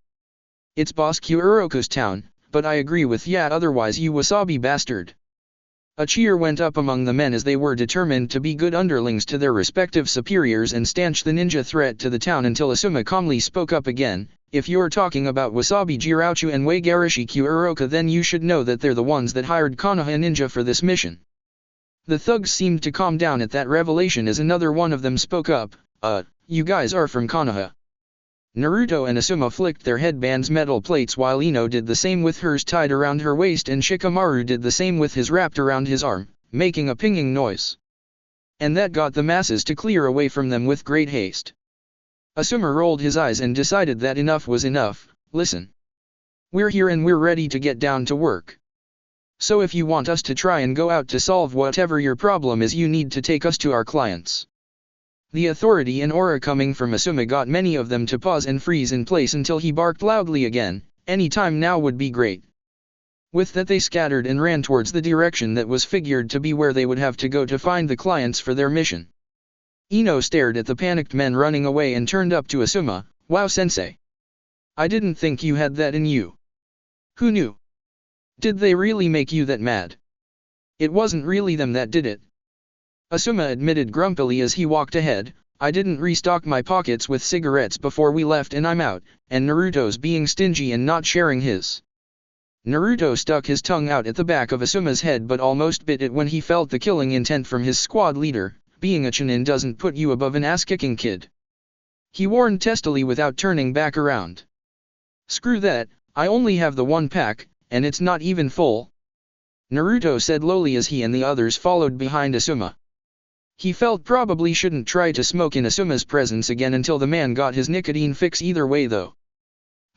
It's Boss Kyuuroko's town, but I agree with ya otherwise, you wasabi bastard. A cheer went up among the men as they were determined to be good underlings to their respective superiors and stanch the ninja threat to the town until Asuma calmly spoke up again. If you're talking about Wasabi Jiraucho and Wagarashi Kyuuroka, then you should know that they're the ones that hired Konoha ninja for this mission. The thugs seemed to calm down at that revelation as another one of them spoke up, you guys are from Konoha. Naruto and Asuma flicked their headbands' metal plates while Ino did the same with hers tied around her waist and Shikamaru did the same with his wrapped around his arm, making a pinging noise. And that got the masses to clear away from them with great haste. Asuma rolled his eyes and decided that enough was enough. Listen. We're here and we're ready to get down to work. So if you want us to try and go out to solve whatever your problem is, you need to take us to our clients. The authority and aura coming from Asuma got many of them to pause and freeze in place until he barked loudly again. Any time now would be great. With that they scattered and ran towards the direction that was figured to be where they would have to go to find the clients for their mission. Ino stared at the panicked men running away and turned up to Asuma. Wow, sensei. I didn't think you had that in you. Who knew? Did they really make you that mad? It wasn't really them that did it. Asuma admitted grumpily as he walked ahead. I didn't restock my pockets with cigarettes before we left and I'm out, and Naruto's being stingy and not sharing his. Naruto stuck his tongue out at the back of Asuma's head but almost bit it when he felt the killing intent from his squad leader. Being a Chunin doesn't put you above an ass-kicking kid, he warned testily without turning back around. Screw that, I only have the one pack, and it's not even full, Naruto said lowly as he and the others followed behind Asuma. He felt probably shouldn't try to smoke in Asuma's presence again until the man got his nicotine fix either way though.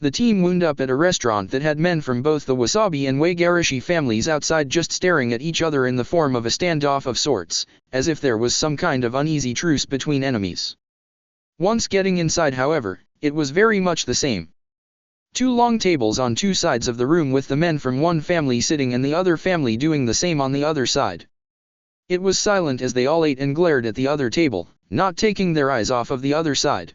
The team wound up at a restaurant that had men from both the Wasabi and Wagarashi families outside just staring at each other in the form of a standoff of sorts, as if there was some kind of uneasy truce between enemies. Once getting inside, however, it was very much the same. Two long tables on two sides of the room with the men from one family sitting and the other family doing the same on the other side. It was silent as they all ate and glared at the other table, not taking their eyes off of the other side.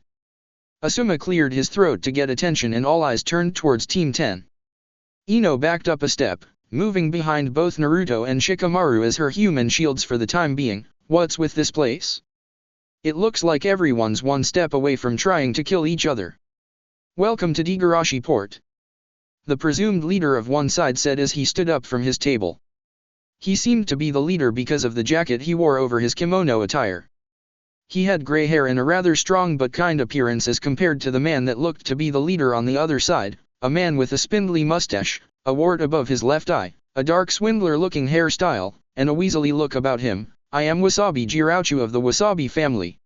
Asuma cleared his throat to get attention and all eyes turned towards Team 10. Ino backed up a step, moving behind both Naruto and Shikamaru as her human shields for the time being. What's with this place? It looks like everyone's one step away from trying to kill each other. Welcome to Degarashi Port. The presumed leader of one side said as he stood up from his table. He seemed to be the leader because of the jacket he wore over his kimono attire. He had gray hair and a rather strong but kind appearance as compared to the man that looked to be the leader on the other side, a man with a spindly mustache, a wart above his left eye, a dark swindler-looking hairstyle, and a weaselly look about him. I am Wasabi Jirauchu of the Wasabi family.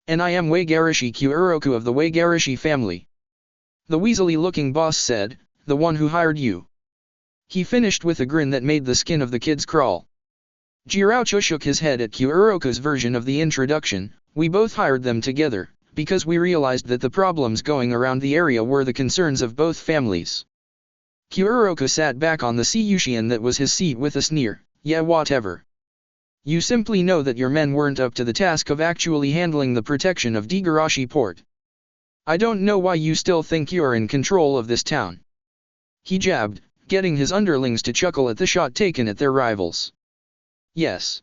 And I am Waigarashi Kyuuroku of the Waigarashi family. The weaselly-looking boss said, the one who hired you. He finished with a grin that made the skin of the kids crawl. Jirauchu shook his head at Kyuuroku's version of the introduction. We both hired them together, because we realized that the problems going around the area were the concerns of both families. Kyuuroku sat back on the Seiyushian that was his seat with a sneer. Yeah, whatever. You simply know that your men weren't up to the task of actually handling the protection of Degarashi Port. I don't know why you still think you're in control of this town. He jabbed, getting his underlings to chuckle at the shot taken at their rivals. Yes.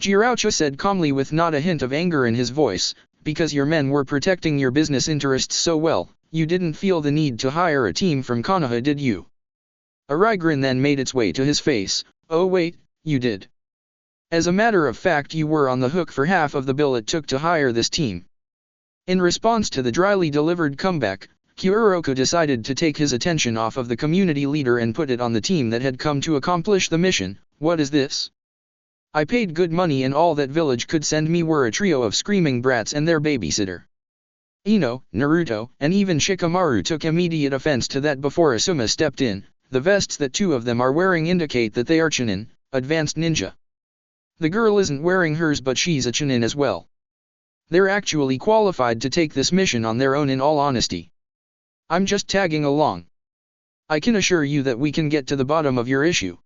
Jirauchu said calmly with not a hint of anger in his voice, because your men were protecting your business interests so well, you didn't feel the need to hire a team from Konoha, did you? A wry grin then made its way to his face. Oh wait, you did. As a matter of fact, you were on the hook for half of the bill it took to hire this team. In response to the dryly delivered comeback, Kyuuroku decided to take his attention off of the community leader and put it on the team that had come to accomplish the mission. What is this? I paid good money and all that village could send me were a trio of screaming brats and their babysitter. Ino, Naruto, and even Shikamaru took immediate offense to that before Asuma stepped in. The vests that two of them are wearing indicate that they are Chunin, advanced ninja. The girl isn't wearing hers, but she's a Chunin as well. They're actually qualified to take this mission on their own, in all honesty. I'm just tagging along. I can assure you that we can get to the bottom of your issue.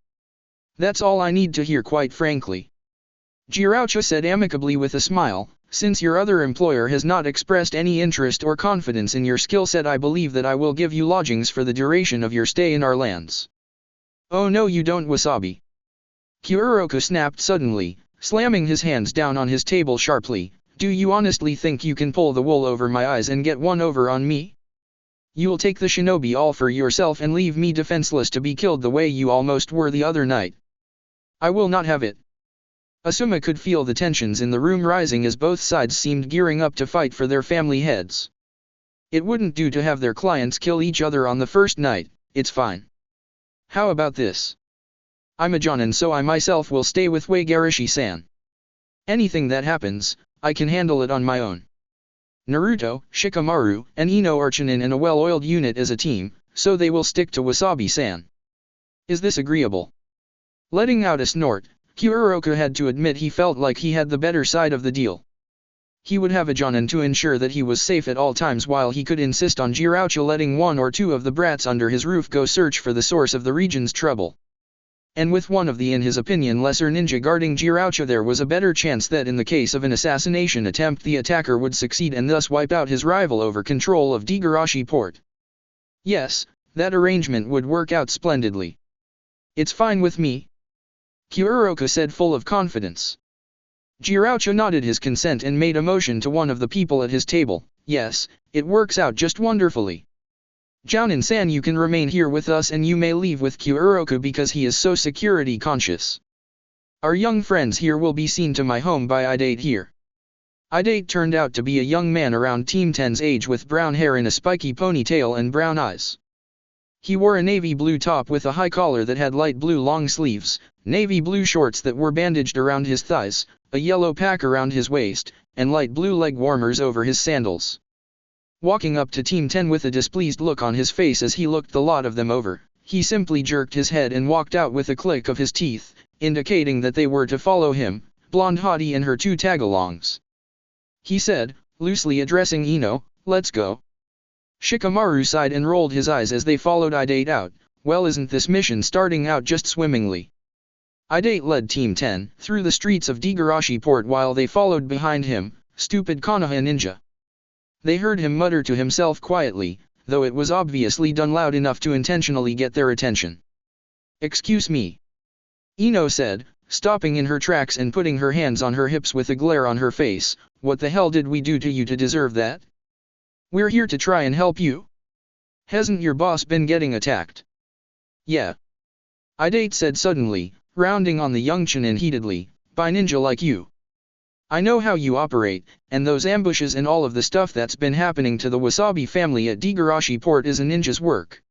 That's all I need to hear, quite frankly. Jirauchu said amicably with a smile. Since your other employer has not expressed any interest or confidence in your skill set, I believe that I will give you lodgings for the duration of your stay in our lands. Oh no, you don't, Wasabi. Kyuuroku snapped suddenly, slamming his hands down on his table sharply. Do you honestly think you can pull the wool over my eyes and get one over on me? You'll take the shinobi all for yourself and leave me defenseless to be killed the way you almost were the other night. I will not have it. Asuma could feel the tensions in the room rising as both sides seemed gearing up to fight for their family heads. It wouldn't do to have their clients kill each other on the first night. It's fine. How about this? I'm a Jonin, so I myself will stay with Waigarashi-san. Anything that happens, I can handle it on my own. Naruto, Shikamaru, and Ino are Chunin in a well-oiled unit as a team, so they will stick to Wasabi-san. Is this agreeable? Letting out a snort, Kyuuroku had to admit he felt like he had the better side of the deal. He would have a Jonin to ensure that he was safe at all times, while he could insist on Jirauchu letting one or two of the brats under his roof go search for the source of the region's trouble. And with one of the, in his opinion, lesser ninja guarding Jirauchu, there was a better chance that in the case of an assassination attempt the attacker would succeed and thus wipe out his rival over control of Degarashi Port. Yes, that arrangement would work out splendidly. It's fine with me, Kyuuroku said, full of confidence. Jirauchu nodded his consent and made a motion to one of the people at his table. Yes, it works out just wonderfully. Jounin-san, you can remain here with us and you may leave with Kyuuroku because he is so security conscious. Our young friends here will be seen to my home by Idate here. Idate turned out to be a young man around Team 10's age with brown hair in a spiky ponytail and brown eyes. He wore a navy blue top with a high collar that had light blue long sleeves, navy blue shorts that were bandaged around his thighs, a yellow pack around his waist, and light blue leg warmers over his sandals. Walking up to Team 10 with a displeased look on his face as he looked the lot of them over, he simply jerked his head and walked out with a click of his teeth, indicating that they were to follow him, Blonde Hottie and her two tagalongs. He said, loosely addressing Ino, "Let's go." Shikamaru sighed and rolled his eyes as they followed Idate out. Well, isn't this mission starting out just swimmingly? Idate led Team 10 through the streets of Digarashi Port while they followed behind him, stupid Konoha ninja. They heard him mutter to himself quietly, though it was obviously done loud enough to intentionally get their attention. "Excuse me," Ino said, stopping in her tracks and putting her hands on her hips with a glare on her face. "What the hell did we do to you to deserve that? We're here to try and help you. Hasn't your boss been getting attacked?" "Yeah," Idate said suddenly, rounding on the young Chunin heatedly, "by ninja like you. I know how you operate, and those ambushes and all of the stuff that's been happening to the Wasabi family at Digarashi Port is a ninja's work."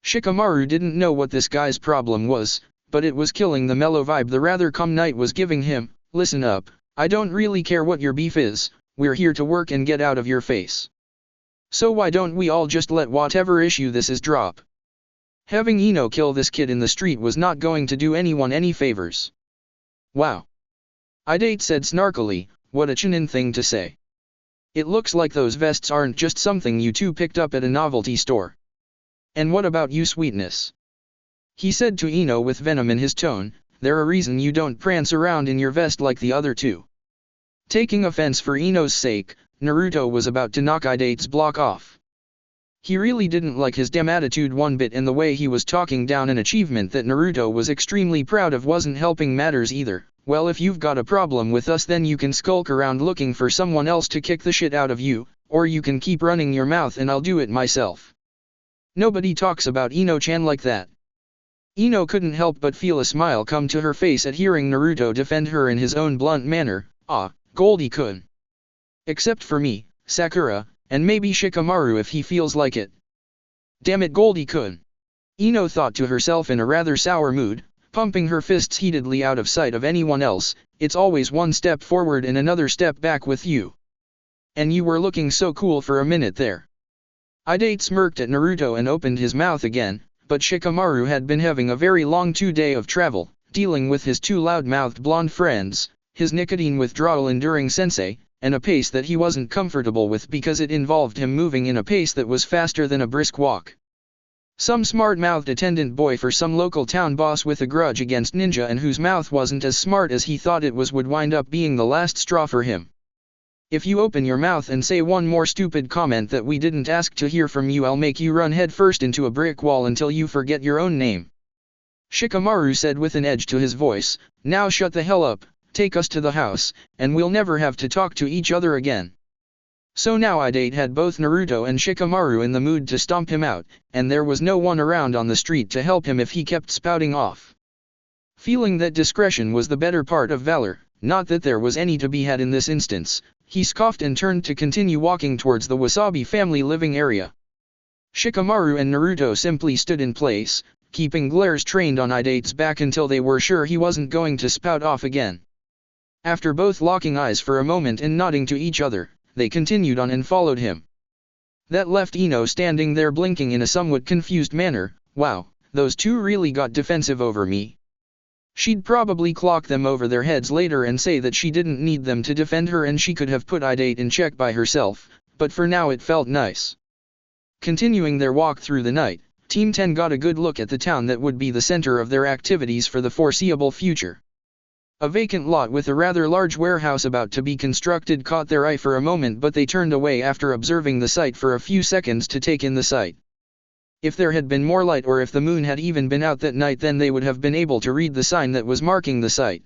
Shikamaru didn't know what this guy's problem was, but it was killing the mellow vibe the rather calm night was giving him. "Listen up, I don't really care what your beef is, we're here to work and get out of your face. So why don't we all just let whatever issue this is drop?" Having Ino kill this kid in the street was not going to do anyone any favors. "Wow," Idate said snarkily, "what a Chunin thing to say. It looks like those vests aren't just something you two picked up at a novelty store. And what about you, sweetness?" He said to Ino with venom in his tone, "There's a reason you don't prance around in your vest like the other two." Taking offense for Ino's sake, Naruto was about to knock Idate's block off. He really didn't like his damn attitude one bit, and the way he was talking down an achievement that Naruto was extremely proud of wasn't helping matters either. "Well, if you've got a problem with us, then you can skulk around looking for someone else to kick the shit out of you, or you can keep running your mouth and I'll do it myself. Nobody talks about Ino-chan like that." Ino couldn't help but feel a smile come to her face at hearing Naruto defend her in his own blunt manner. "Ah, Goldie-kun. Except for me, Sakura, and maybe Shikamaru if he feels like it." "Damn it, Goldie-kun," Ino thought to herself in a rather sour mood, pumping her fists heatedly out of sight of anyone else. "It's always one step forward and another step back with you. And you were looking so cool for a minute there." Idate smirked at Naruto and opened his mouth again, but Shikamaru had been having a very long 2-day of travel, dealing with his two loud-mouthed blonde friends, his nicotine withdrawal enduring sensei, and a pace that he wasn't comfortable with because it involved him moving in a pace that was faster than a brisk walk. Some smart-mouthed attendant boy for some local town boss with a grudge against ninja and whose mouth wasn't as smart as he thought it was would wind up being the last straw for him. "If you open your mouth and say one more stupid comment that we didn't ask to hear from you, I'll make you run headfirst into a brick wall until you forget your own name," Shikamaru said with an edge to his voice. "Now shut the hell up, take us to the house, and we'll never have to talk to each other again." So now Idate had both Naruto and Shikamaru in the mood to stomp him out, and there was no one around on the street to help him if he kept spouting off. Feeling that discretion was the better part of valor, not that there was any to be had in this instance, he scoffed and turned to continue walking towards the Wasabi family living area. Shikamaru and Naruto simply stood in place, keeping glares trained on Idate's back until they were sure he wasn't going to spout off again. After both locking eyes for a moment and nodding to each other, they continued on and followed him. That left Ino standing there blinking in a somewhat confused manner. "Wow, those two really got defensive over me." She'd probably clock them over their heads later and say that she didn't need them to defend her and she could have put Idate in check by herself, but for now it felt nice. Continuing their walk through the night, Team 10 got a good look at the town that would be the center of their activities for the foreseeable future. A vacant lot with a rather large warehouse about to be constructed caught their eye for a moment, but they turned away after observing the site for a few seconds to take in the sight. If there had been more light or if the moon had even been out that night, then they would have been able to read the sign that was marking the site.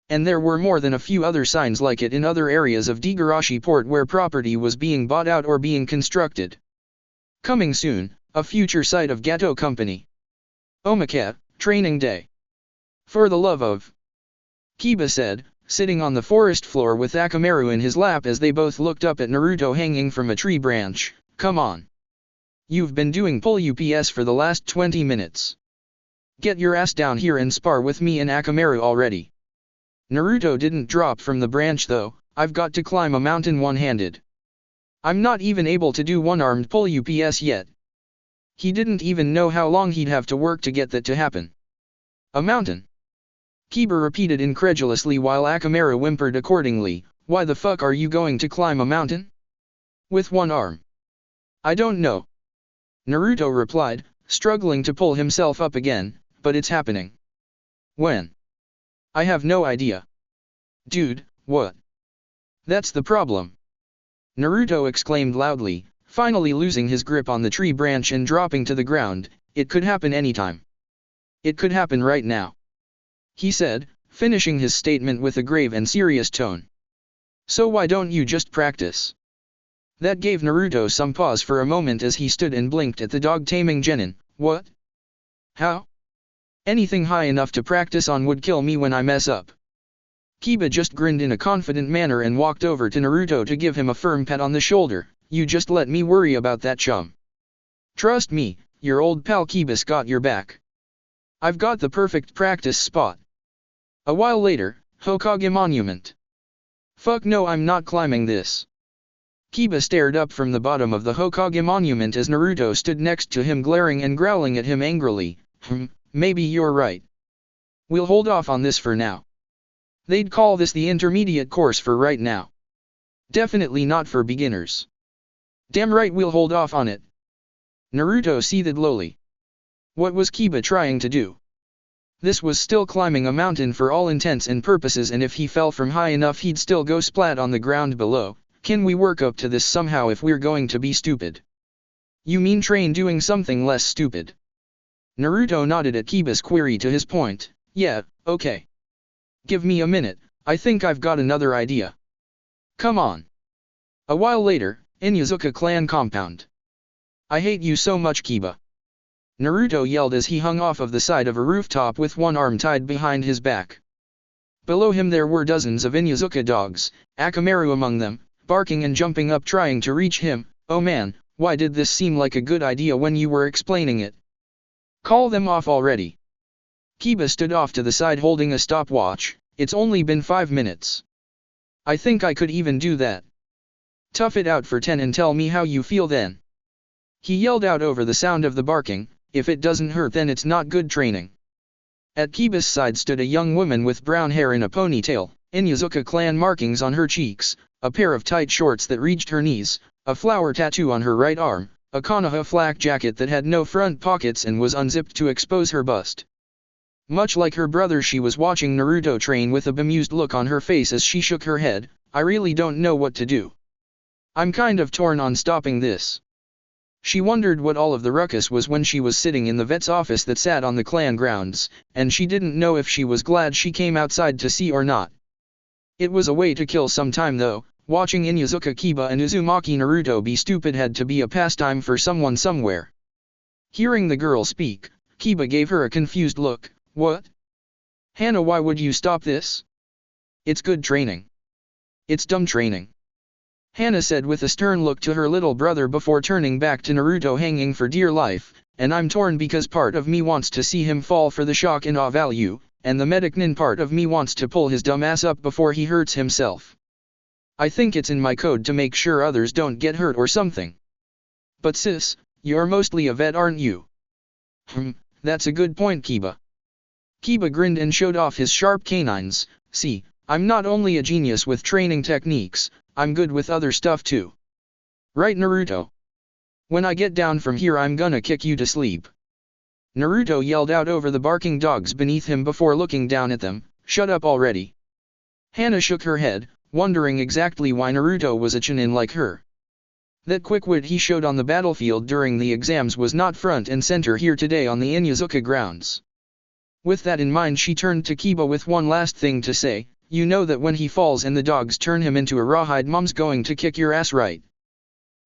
And there were more than a few other signs like it in other areas of Digarashi Port where property was being bought out or being constructed. Coming soon, a future site of Gato Company. Omaka, training day. For the love of... Kiba said, sitting on the forest floor with Akamaru in his lap as they both looked up at Naruto hanging from a tree branch. "Come on. You've been doing pull UPS for the last 20 minutes. Get your ass down here and spar with me and Akamaru already." Naruto didn't drop from the branch though. "I've got to climb a mountain one-handed. I'm not even able to do one-armed pull UPS yet." He didn't even know how long he'd have to work to get that to happen. "A mountain?" Kiba repeated incredulously while Akamaru whimpered accordingly. Why the fuck are you going to climb a mountain? With one arm. I don't know. Naruto replied, struggling to pull himself up again, but it's happening. When? I have no idea. Dude, what? That's the problem. Naruto exclaimed loudly, finally losing his grip on the tree branch and dropping to the ground. It could happen anytime. It could happen right now. He said, finishing his statement with a grave and serious tone. So why don't you just practice? That gave Naruto some pause for a moment as he stood and blinked at the dog taming genin. What? How? Anything high enough to practice on would kill me when I mess up. Kiba just grinned in a confident manner and walked over to Naruto to give him a firm pat on the shoulder. You just let me worry about that, chum. Trust me, your old pal Kiba's got your back. I've got the perfect practice spot. A while later, Hokage Monument. Fuck no, I'm not climbing this. Kiba stared up from the bottom of the Hokage Monument as Naruto stood next to him, glaring and growling at him angrily. Maybe you're right. We'll hold off on this for now. They'd call this the intermediate course for right now. Definitely not for beginners. Damn right we'll hold off on it. Naruto seethed lowly. What was Kiba trying to do? This was still climbing a mountain for all intents and purposes, and if he fell from high enough he'd still go splat on the ground below. Can we work up to this somehow if we're going to be stupid? You mean train doing something less stupid? Naruto nodded at Kiba's query to his point. Yeah, okay. Give me a minute, I think I've got another idea. Come on. A while later, in Yazuka clan compound. I hate you so much, Kiba. Naruto yelled as he hung off of the side of a rooftop with one arm tied behind his back. Below him there were dozens of Inyazuka dogs, Akamaru among them, barking and jumping up trying to reach him. Oh man, why did this seem like a good idea when you were explaining it? Call them off already. Kiba stood off to the side holding a stopwatch. It's only been 5 minutes. I think I could even do that. Tough it out for 10 and tell me how you feel then. He yelled out over the sound of the barking. If it doesn't hurt then it's not good training. At Kiba's side stood a young woman with brown hair in a ponytail, Inyazuka clan markings on her cheeks, a pair of tight shorts that reached her knees, a flower tattoo on her right arm, a Konoha flak jacket that had no front pockets and was unzipped to expose her bust. Much like her brother, she was watching Naruto train with a bemused look on her face as she shook her head. I really don't know what to do. I'm kind of torn on stopping this. She wondered what all of the ruckus was when she was sitting in the vet's office that sat on the clan grounds, and she didn't know if she was glad she came outside to see or not. It was a way to kill some time though. Watching Inyazuka Kiba and Uzumaki Naruto be stupid had to be a pastime for someone somewhere. Hearing the girl speak, Kiba gave her a confused look. What? Hana, why would you stop this? It's good training. It's dumb training. Hana said with a stern look to her little brother before turning back to Naruto hanging for dear life, and I'm torn because part of me wants to see him fall for the shock and awe value, and the medicnin part of me wants to pull his dumb ass up before he hurts himself. I think it's in my code to make sure others don't get hurt or something. But sis, you're mostly a vet, aren't you? That's a good point, Kiba. Kiba grinned and showed off his sharp canines. See, I'm not only a genius with training techniques, I'm good with other stuff too. Right, Naruto? When I get down from here I'm gonna kick you to sleep. Naruto yelled out over the barking dogs beneath him before looking down at them. Shut up already. Hana shook her head, wondering exactly why Naruto was a chunin like her. That quick wit he showed on the battlefield during the exams was not front and center here today on the Inyazuka grounds. With that in mind, she turned to Kiba with one last thing to say. You know that when he falls and the dogs turn him into a rawhide, mom's going to kick your ass, right?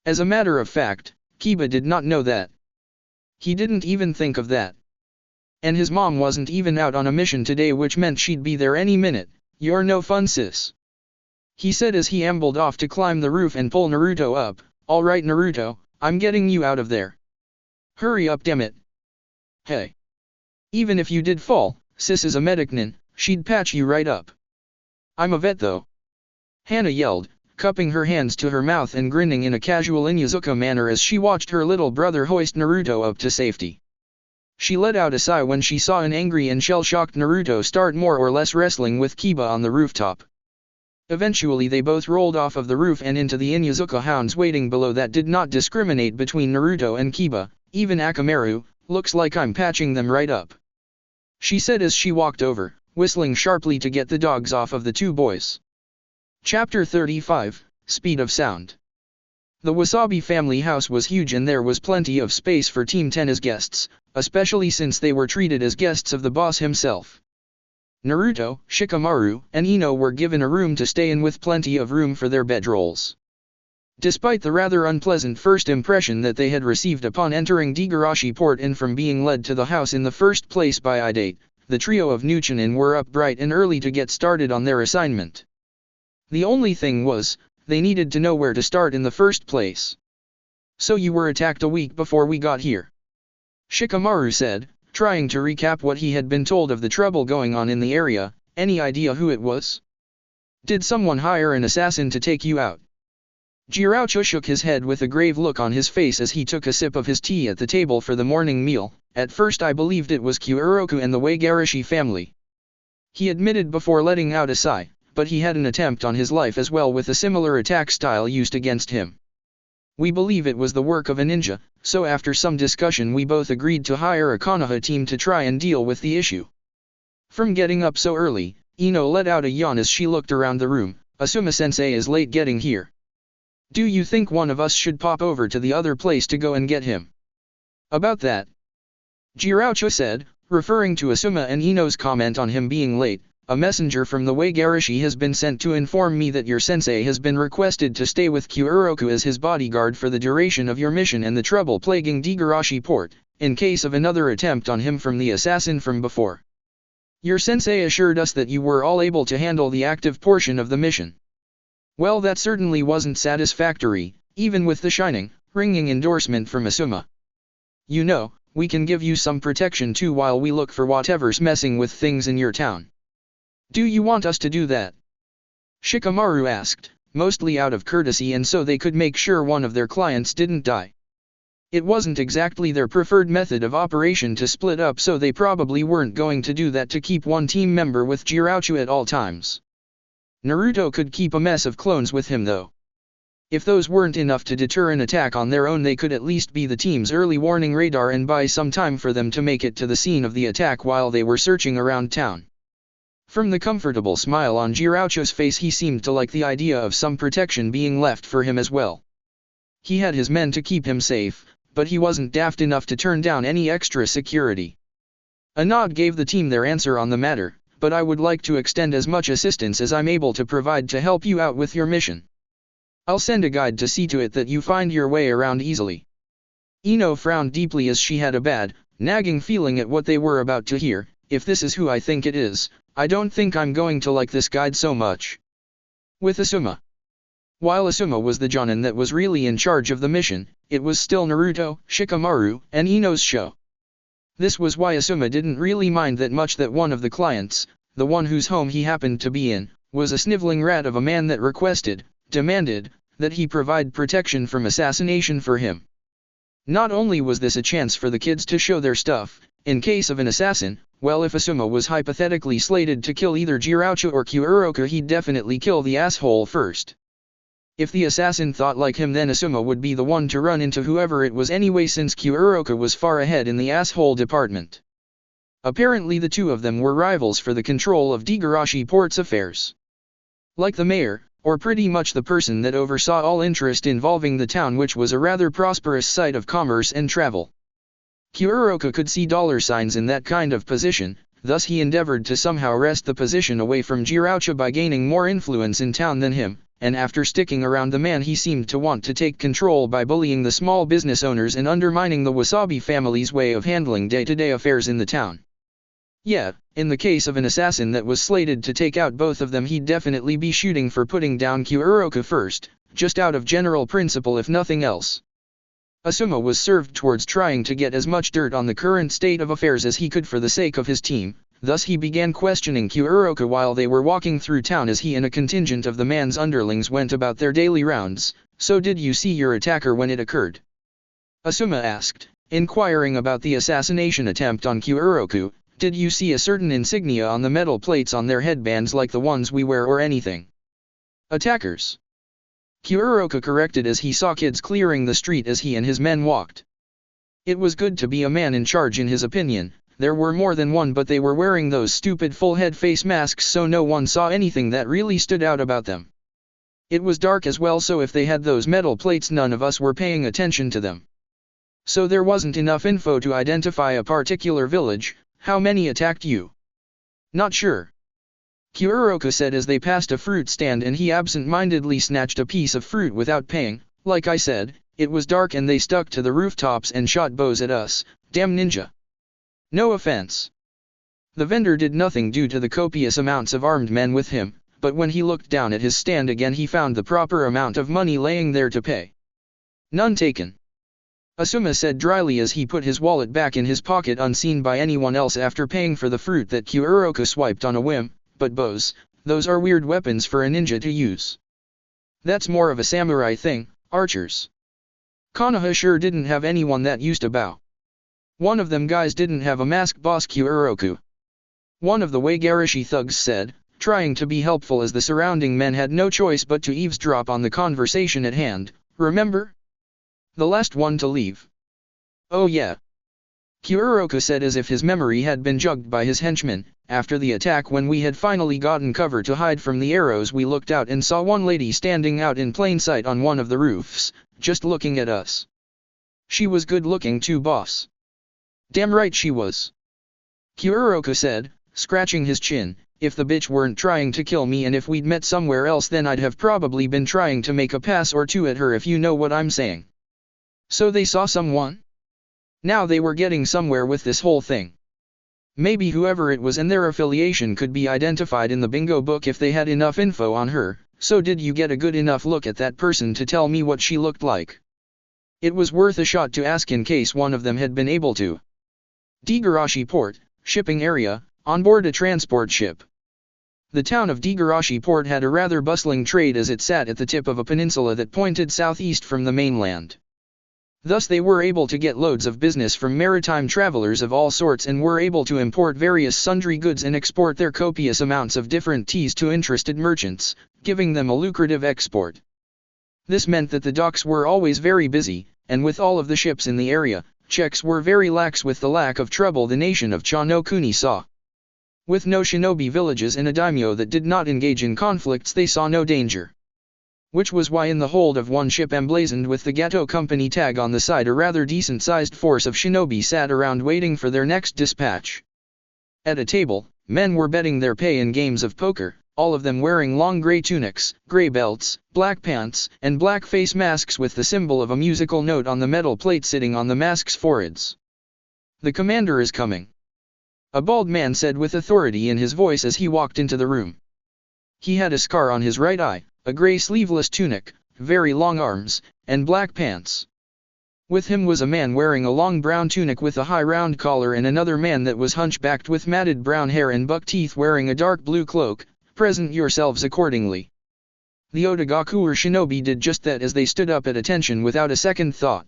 As a matter of fact, Kiba did not know that. He didn't even think of that. And his mom wasn't even out on a mission today, which meant she'd be there any minute. You're no fun, sis. He said as he ambled off to climb the roof and pull Naruto up. All right, Naruto, I'm getting you out of there. Hurry up, dammit. Hey. Even if you did fall, sis is a medicnin, she'd patch you right up. I'm a vet though. Hana yelled, cupping her hands to her mouth and grinning in a casual Inyazuka manner as she watched her little brother hoist Naruto up to safety. She let out a sigh when she saw an angry and shell-shocked Naruto start more or less wrestling with Kiba on the rooftop. Eventually they both rolled off of the roof and into the Inuzuka hounds waiting below that did not discriminate between Naruto and Kiba, even Akamaru. Looks like I'm patching them right up, she said as she walked over, whistling sharply to get the dogs off of the two boys. Chapter 35, Speed of Sound. The Wasabi family house was huge and there was plenty of space for Team 10 as guests, especially since they were treated as guests of the boss himself. Naruto, Shikamaru, and Ino were given a room to stay in with plenty of room for their bedrolls. Despite the rather unpleasant first impression that they had received upon entering Degarashi Port and from being led to the house in the first place by Idate, the trio of Nuchinin were up bright and early to get started on their assignment. The only thing was, they needed to know where to start in the first place. So you were attacked a week before we got here, Shikamaru said, trying to recap what he had been told of the trouble going on in the area. Any idea who it was? Did someone hire an assassin to take you out? Jiraiya shook his head with a grave look on his face as he took a sip of his tea at the table for the morning meal. At first I believed it was Kyoiroku and the Wagarashi family, he admitted before letting out a sigh, but he had an attempt on his life as well with a similar attack style used against him. We believe it was the work of a ninja, so after some discussion we both agreed to hire a Konoha team to try and deal with the issue. From getting up so early, Ino let out a yawn as she looked around the room. Asuma-sensei is late getting here. Do you think one of us should pop over to the other place to go and get him? About that, Jiraiya said, referring to Asuma and Ino's comment on him being late. A messenger from the Wagarashi has been sent to inform me that your sensei has been requested to stay with Kyoiroku as his bodyguard for the duration of your mission and the trouble plaguing Degarashi Port, in case of another attempt on him from the assassin from before. Your sensei assured us that you were all able to handle the active portion of the mission. Well, that certainly wasn't satisfactory, even with the shining, ringing endorsement from Asuma. You know, we can give you some protection too while we look for whatever's messing with things in your town. Do you want us to do that? Shikamaru asked, mostly out of courtesy and so they could make sure one of their clients didn't die. It wasn't exactly their preferred method of operation to split up, so they probably weren't going to do that to keep one team member with Jiraiya at all times. Naruto could keep a mess of clones with him though. If those weren't enough to deter an attack on their own, they could at least be the team's early warning radar and buy some time for them to make it to the scene of the attack while they were searching around town. From the comfortable smile on Jiraiya's face, he seemed to like the idea of some protection being left for him as well. He had his men to keep him safe, but he wasn't daft enough to turn down any extra security. A nod gave the team their answer on the matter, but I would like to extend as much assistance as I'm able to provide to help you out with your mission. I'll send a guide to see to it that you find your way around easily. Ino frowned deeply as she had a bad, nagging feeling at what they were about to hear. If this is who I think it is, I don't think I'm going to like this guide so much. With Asuma. While Asuma was the Jonin that was really in charge of the mission, it was still Naruto, Shikamaru, and Ino's show. This was why Asuma didn't really mind that much that one of the clients, the one whose home he happened to be in, was a sniveling rat of a man that demanded, that he provide protection from assassination for him. Not only was this a chance for the kids to show their stuff, in case of an assassin, well, if Asuma was hypothetically slated to kill either Jiraiya or Kyoiroku, he'd definitely kill the asshole first. If the assassin thought like him, then Asuma would be the one to run into whoever it was anyway, since Kyoiroku was far ahead in the asshole department. Apparently the two of them were rivals for the control of Degarashi Port's affairs. Like the mayor, or pretty much the person that oversaw all interest involving the town, which was a rather prosperous site of commerce and travel. Kyoiroku could see dollar signs in that kind of position, thus he endeavored to somehow wrest the position away from Jiraiya by gaining more influence in town than him, and after sticking around the man, he seemed to want to take control by bullying the small business owners and undermining the Wasabi family's way of handling day-to-day affairs in the town. Yeah, in the case of an assassin that was slated to take out both of them, he'd definitely be shooting for putting down Kyoiroku first, just out of general principle if nothing else. Asuma was served towards trying to get as much dirt on the current state of affairs as he could for the sake of his team, thus he began questioning Kyoiroku while they were walking through town as he and a contingent of the man's underlings went about their daily rounds. So did you see your attacker when it occurred? Asuma asked, inquiring about the assassination attempt on Kyoiroku. Did you see a certain insignia on the metal plates on their headbands like the ones we wear or anything? Attackers. Kuroka corrected as he saw kids clearing the street as he and his men walked. It was good to be a man in charge in his opinion. There were more than one, but they were wearing those stupid full-head face masks so no one saw anything that really stood out about them. It was dark as well, so if they had those metal plates none of us were paying attention to them. So there wasn't enough info to identify a particular village. How many attacked you? Not sure. Kuroka said as they passed a fruit stand and he absent-mindedly snatched a piece of fruit without paying. Like I said, it was dark and they stuck to the rooftops and shot bows at us. Damn ninja. No offense. The vendor did nothing due to the copious amounts of armed men with him, but when he looked down at his stand again he found the proper amount of money laying there to pay. None taken. Asuma said dryly as he put his wallet back in his pocket unseen by anyone else after paying for the fruit that Kuroka swiped on a whim. But bows, those are weird weapons for a ninja to use. That's more of a samurai thing, archers. Konoha sure didn't have anyone that used a bow. One of them guys didn't have a mask, boss Kuroku. One of the Waigarashi thugs said, trying to be helpful as the surrounding men had no choice but to eavesdrop on the conversation at hand. Remember? The last one to leave. Oh yeah. Kuroka said as if his memory had been jugged by his henchmen. After the attack, when we had finally gotten cover to hide from the arrows, we looked out and saw one lady standing out in plain sight on one of the roofs, just looking at us. She was good looking too, boss. Damn right she was. Kuroka said, scratching his chin. If the bitch weren't trying to kill me and if we'd met somewhere else, then I'd have probably been trying to make a pass or two at her, if you know what I'm saying. So they saw someone? Now they were getting somewhere with this whole thing. Maybe whoever it was and their affiliation could be identified in the bingo book if they had enough info on her. So did you get a good enough look at that person to tell me what she looked like? It was worth a shot to ask in case one of them had been able to. Digarashi Port, shipping area, on board a transport ship. The town of Digarashi Port had a rather bustling trade as it sat at the tip of a peninsula that pointed southeast from the mainland. Thus they were able to get loads of business from maritime travelers of all sorts and were able to import various sundry goods and export their copious amounts of different teas to interested merchants, giving them a lucrative export. This meant that the docks were always very busy, and with all of the ships in the area, checks were very lax with the lack of trouble the nation of Chanokuni saw. With no shinobi villages and a daimyo that did not engage in conflicts, they saw no danger. Which was why in the hold of one ship emblazoned with the Gato Company tag on the side a rather decent-sized force of shinobi sat around waiting for their next dispatch. At a table, men were betting their pay in games of poker, all of them wearing long grey tunics, grey belts, black pants, and black face masks with the symbol of a musical note on the metal plate sitting on the masks' foreheads. The commander is coming. A bald man said with authority in his voice as he walked into the room. He had a scar on his right eye, a grey sleeveless tunic, very long arms, and black pants. With him was a man wearing a long brown tunic with a high round collar and another man that was hunchbacked with matted brown hair and buck teeth wearing a dark blue cloak. Present yourselves accordingly. The Otogaku or shinobi did just that as they stood up at attention without a second thought.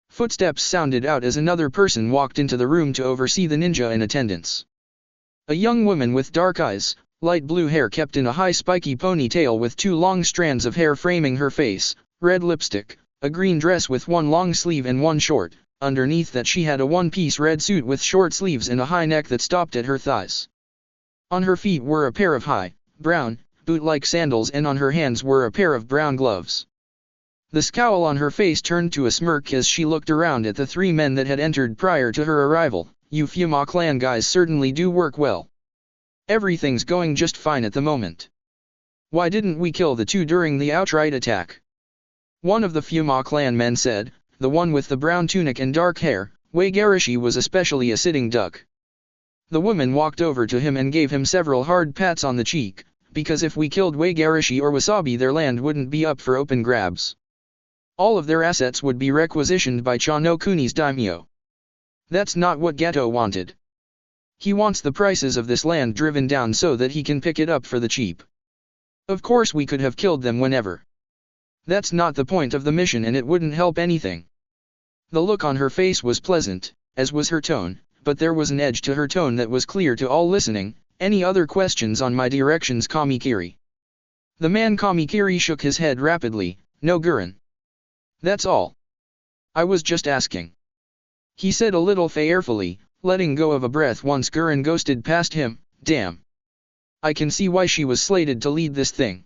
Footsteps sounded out as another person walked into the room to oversee the ninja in attendance. A young woman with dark eyes, light blue hair kept in a high spiky ponytail with two long strands of hair framing her face, red lipstick, a green dress with one long sleeve and one short, underneath that she had a one-piece red suit with short sleeves and a high neck that stopped at her thighs. On her feet were a pair of high, brown, boot-like sandals and on her hands were a pair of brown gloves. The scowl on her face turned to a smirk as she looked around at the three men that had entered prior to her arrival. You Fuma clan guys certainly do work well. Everything's going just fine at the moment. Why didn't we kill the two during the outright attack? One of the Fuma clan men said, the one with the brown tunic and dark hair. Waigarashi was especially a sitting duck. The woman walked over to him and gave him several hard pats on the cheek, because if we killed Waigarashi or Wasabi their land wouldn't be up for open grabs. All of their assets would be requisitioned by Chanokuni's daimyo. That's not what Gato wanted. He wants the prices of this land driven down so that he can pick it up for the cheap. Of course we could have killed them whenever. That's not the point of the mission and it wouldn't help anything. The look on her face was pleasant, as was her tone. But there was an edge to her tone that was clear to all listening. Any other questions on my directions, Kamikiri? The man Kamikiri shook his head rapidly. No Gurren. That's all. I was just asking. He said a little fearfully, letting go of a breath once Gurren ghosted past him. Damn. I can see why she was slated to lead this thing.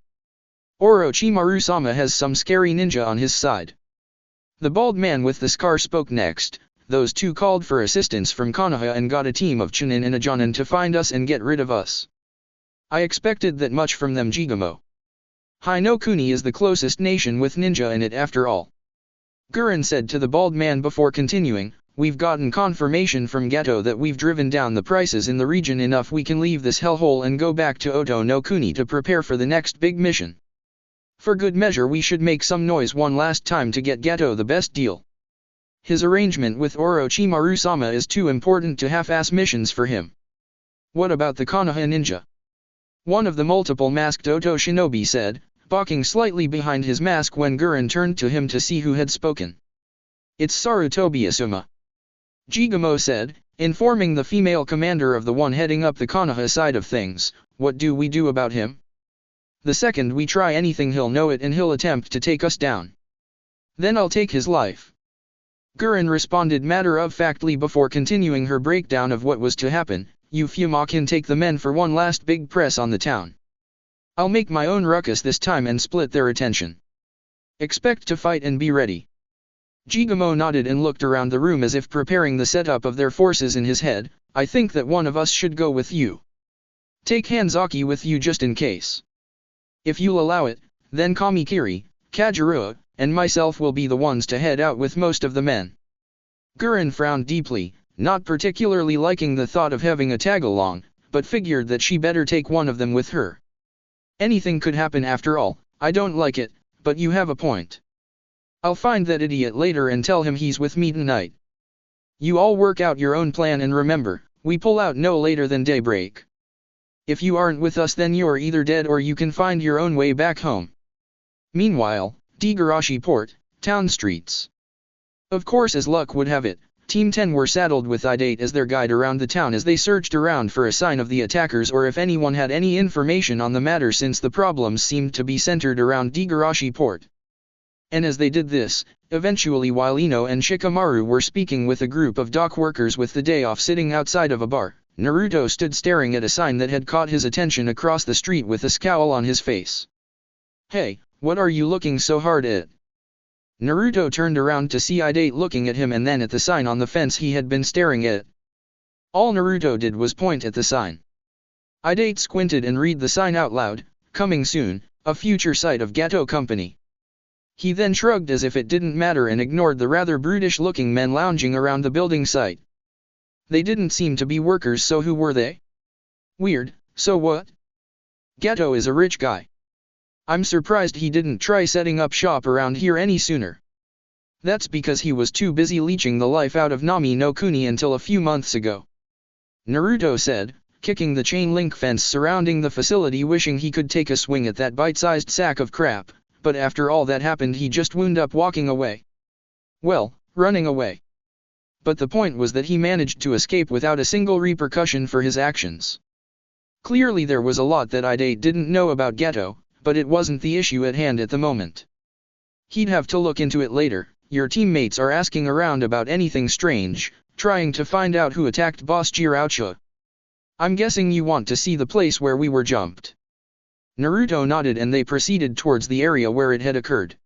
Orochimaru-sama has some scary ninja on his side. The bald man with the scar spoke next. Those two called for assistance from Konoha and got a team of Chunin and a Jonin to find us and get rid of us. I expected that much from them. Jigamo. Hinokuni is the closest nation with ninja in it after all. Gurren said to the bald man before continuing, we've gotten confirmation from Gato that we've driven down the prices in the region enough we can leave this hellhole and go back to Oto no Kuni to prepare for the next big mission. For good measure we should make some noise one last time to get Gato the best deal. His arrangement with Orochimaru-sama is too important to half-ass missions for him. What about the Konoha ninja? One of the multiple masked Oto shinobi said, balking slightly behind his mask when Gurren turned to him to see who had spoken. It's Sarutobi Asuma. Jigamo said, informing the female commander of the one heading up the Konoha side of things. What do we do about him? The second we try anything he'll know it and he'll attempt to take us down. Then I'll take his life. Gurren responded matter-of-factly before continuing her breakdown of what was to happen. You Fuma can take the men for one last big press on the town. I'll make my own ruckus this time and split their attention. Expect to fight and be ready. Jigamo nodded and looked around the room as if preparing the setup of their forces in his head. I think that one of us should go with you. Take Hanzaki with you just in case. If you'll allow it, then Kamikiri, Kajirua, and myself will be the ones to head out with most of the men. Gurren frowned deeply, not particularly liking the thought of having a tag-along, but figured that she better take one of them with her. Anything could happen after all. I don't like it, but you have a point. I'll find that idiot later and tell him he's with me tonight. You all work out your own plan and remember, we pull out no later than daybreak. If you aren't with us then you're either dead or you can find your own way back home. Meanwhile, Digarashi Port, town streets. Of course, as luck would have it, Team 10 were saddled with I-8 as their guide around the town as they searched around for a sign of the attackers or if anyone had any information on the matter since the problems seemed to be centered around Digarashi Port. And as they did this, eventually while Ino and Shikamaru were speaking with a group of dock workers with the day off sitting outside of a bar, Naruto stood staring at a sign that had caught his attention across the street with a scowl on his face. Hey, what are you looking so hard at? Naruto turned around to see I-8 looking at him and then at the sign on the fence he had been staring at. All Naruto did was point at the sign. I-8 squinted and read the sign out loud, coming soon, a future site of Gato Company. He then shrugged as if it didn't matter and ignored the rather brutish-looking men lounging around the building site. They didn't seem to be workers, so who were they? Weird, so what? Gato is a rich guy. I'm surprised he didn't try setting up shop around here any sooner. That's because he was too busy leeching the life out of Nami no Kuni until a few months ago. Naruto said, kicking the chain link fence surrounding the facility, wishing he could take a swing at that bite-sized sack of crap, but after all that happened he just wound up walking away. Well, running away. But the point was that he managed to escape without a single repercussion for his actions. Clearly there was a lot that I-8 didn't know about Gato, but it wasn't the issue at hand at the moment. He'd have to look into it later. Your teammates are asking around about anything strange, trying to find out who attacked Boss Jiraiya. I'm guessing you want to see the place where we were jumped. Naruto nodded and they proceeded towards the area where it had occurred.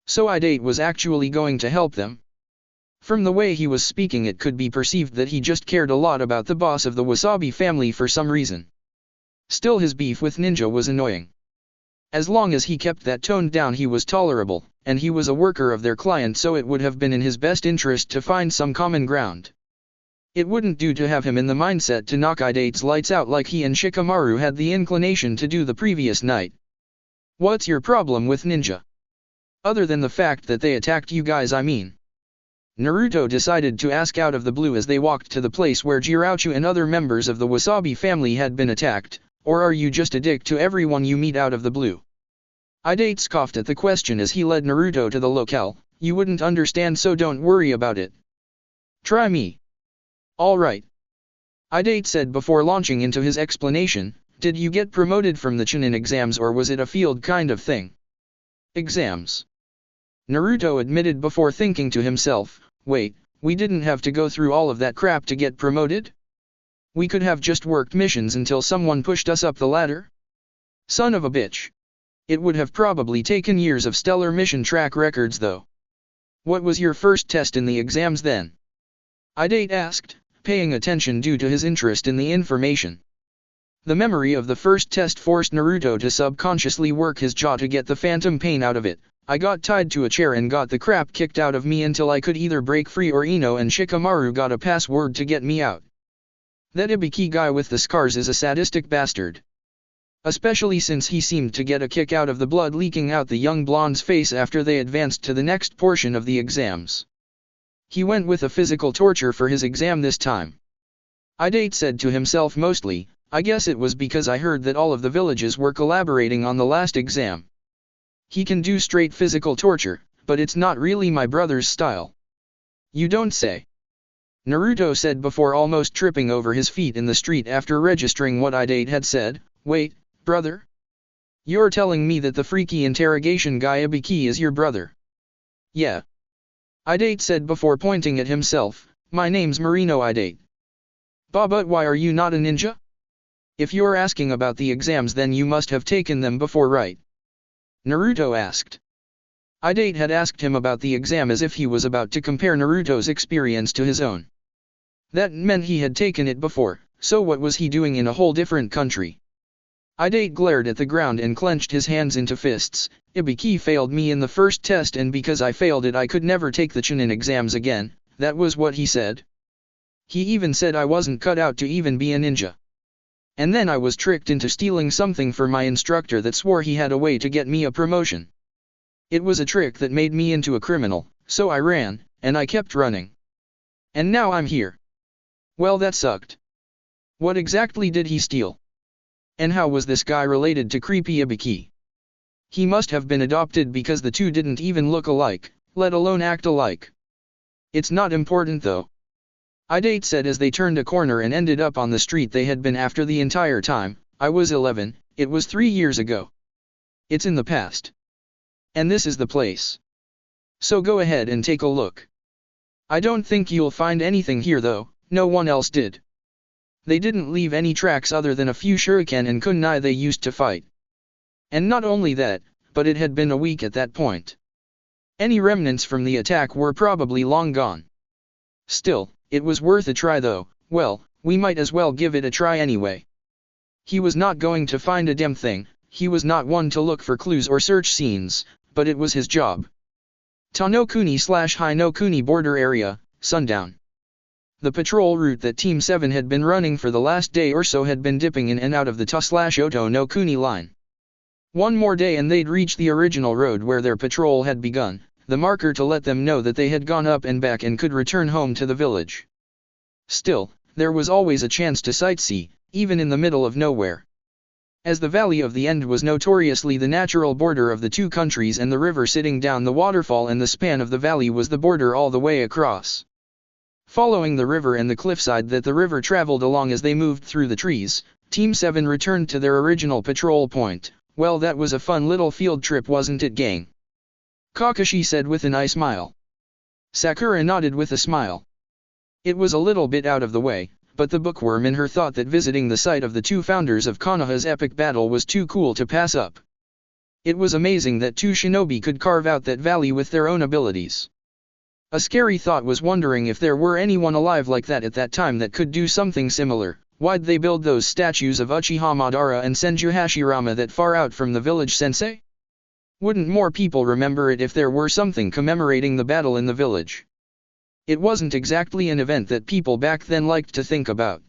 So I-8 was actually going to help them? From the way he was speaking it could be perceived that he just cared a lot about the boss of the Wasabi family for some reason. Still, his beef with Ninja was annoying. As long as he kept that toned down he was tolerable, and he was a worker of their client, so it would have been in his best interest to find some common ground. It wouldn't do to have him in the mindset to knock I-8's lights out like he and Shikamaru had the inclination to do the previous night. What's your problem with Ninja? Other than the fact that they attacked you guys, I mean. Naruto decided to ask out of the blue as they walked to the place where Jiraiya and other members of the Wasabi family had been attacked. Or are you just a dick to everyone you meet out of the blue? I-8 scoffed at the question as he led Naruto to the locale. You wouldn't understand, so don't worry about it. Try me. Alright. I-8 said before launching into his explanation. Did you get promoted from the Chunin exams or was it a field kind of thing? Exams. Naruto admitted before thinking to himself, wait, we didn't have to go through all of that crap to get promoted? We could have just worked missions until someone pushed us up the ladder? Son of a bitch. It would have probably taken years of stellar mission track records though. What was your first test in the exams then? Idate asked, paying attention due to his interest in the information. The memory of the first test forced Naruto to subconsciously work his jaw to get the phantom pain out of it. I got tied to a chair and got the crap kicked out of me until I could either break free or Ino and Shikamaru got a password to get me out. That Ibiki guy with the scars is a sadistic bastard. Especially since he seemed to get a kick out of the blood leaking out the young blonde's face after they advanced to the next portion of the exams. He went with a physical torture for his exam this time. Idate said to himself mostly, I guess it was because I heard that all of the villages were collaborating on the last exam. He can do straight physical torture, but it's not really my brother's style. You don't say. Naruto said before almost tripping over his feet in the street after registering what Idate had said. Wait, brother? You're telling me that the freaky interrogation guy Ibiki is your brother? Yeah. Idate said before pointing at himself, my name's Marino Idate. But why are you not a ninja? If you're asking about the exams then you must have taken them before, right? Naruto asked. Idate had asked him about the exam as if he was about to compare Naruto's experience to his own. That meant he had taken it before, so what was he doing in a whole different country? Idate glared at the ground and clenched his hands into fists. Ibiki failed me in the first test and because I failed it I could never take the Chunin exams again, that was what he said. He even said I wasn't cut out to even be a ninja. And then I was tricked into stealing something for my instructor that swore he had a way to get me a promotion. It was a trick that made me into a criminal, so I ran, and I kept running. And now I'm here. Well, that sucked. What exactly did he steal? And how was this guy related to creepy Ibiki? He must have been adopted because the two didn't even look alike, let alone act alike. It's not important though. Idate said as they turned a corner and ended up on the street they had been after the entire time. I was 11, it was 3 years ago. It's in the past. And this is the place. So go ahead and take a look. I don't think you'll find anything here though, no one else did. They didn't leave any tracks other than a few shuriken and kunai they used to fight. And not only that, but it had been a week at that point. Any remnants from the attack were probably long gone. Still, it was worth a try though. Well, we might as well give it a try anyway. He was not going to find a damn thing, he was not one to look for clues or search scenes, but it was his job. Ta-no-kuni/Hi-no-kuni border area, sundown. The patrol route that Team 7 had been running for the last day or so had been dipping in and out of the Ta/Oto-no-kuni line. One more day and they'd reach the original road where their patrol had begun, the marker to let them know that they had gone up and back and could return home to the village. Still, there was always a chance to sightsee, even in the middle of nowhere. As the Valley of the End was notoriously the natural border of the two countries and the river sitting down the waterfall and the span of the valley was the border all the way across. Following the river and the cliffside that the river traveled along as they moved through the trees, Team 7 returned to their original patrol point. Well, that was a fun little field trip, wasn't it, gang? Kakashi said with an eye smile. Sakura nodded with a smile. It was a little bit out of the way, but the bookworm in her thought that visiting the site of the two founders of Konoha's epic battle was too cool to pass up. It was amazing that two shinobi could carve out that valley with their own abilities. A scary thought was wondering if there were anyone alive like that at that time that could do something similar. Why'd they build those statues of Uchiha Madara and Senju Hashirama that far out from the village, sensei? Wouldn't more people remember it if there were something commemorating the battle in the village? It wasn't exactly an event that people back then liked to think about.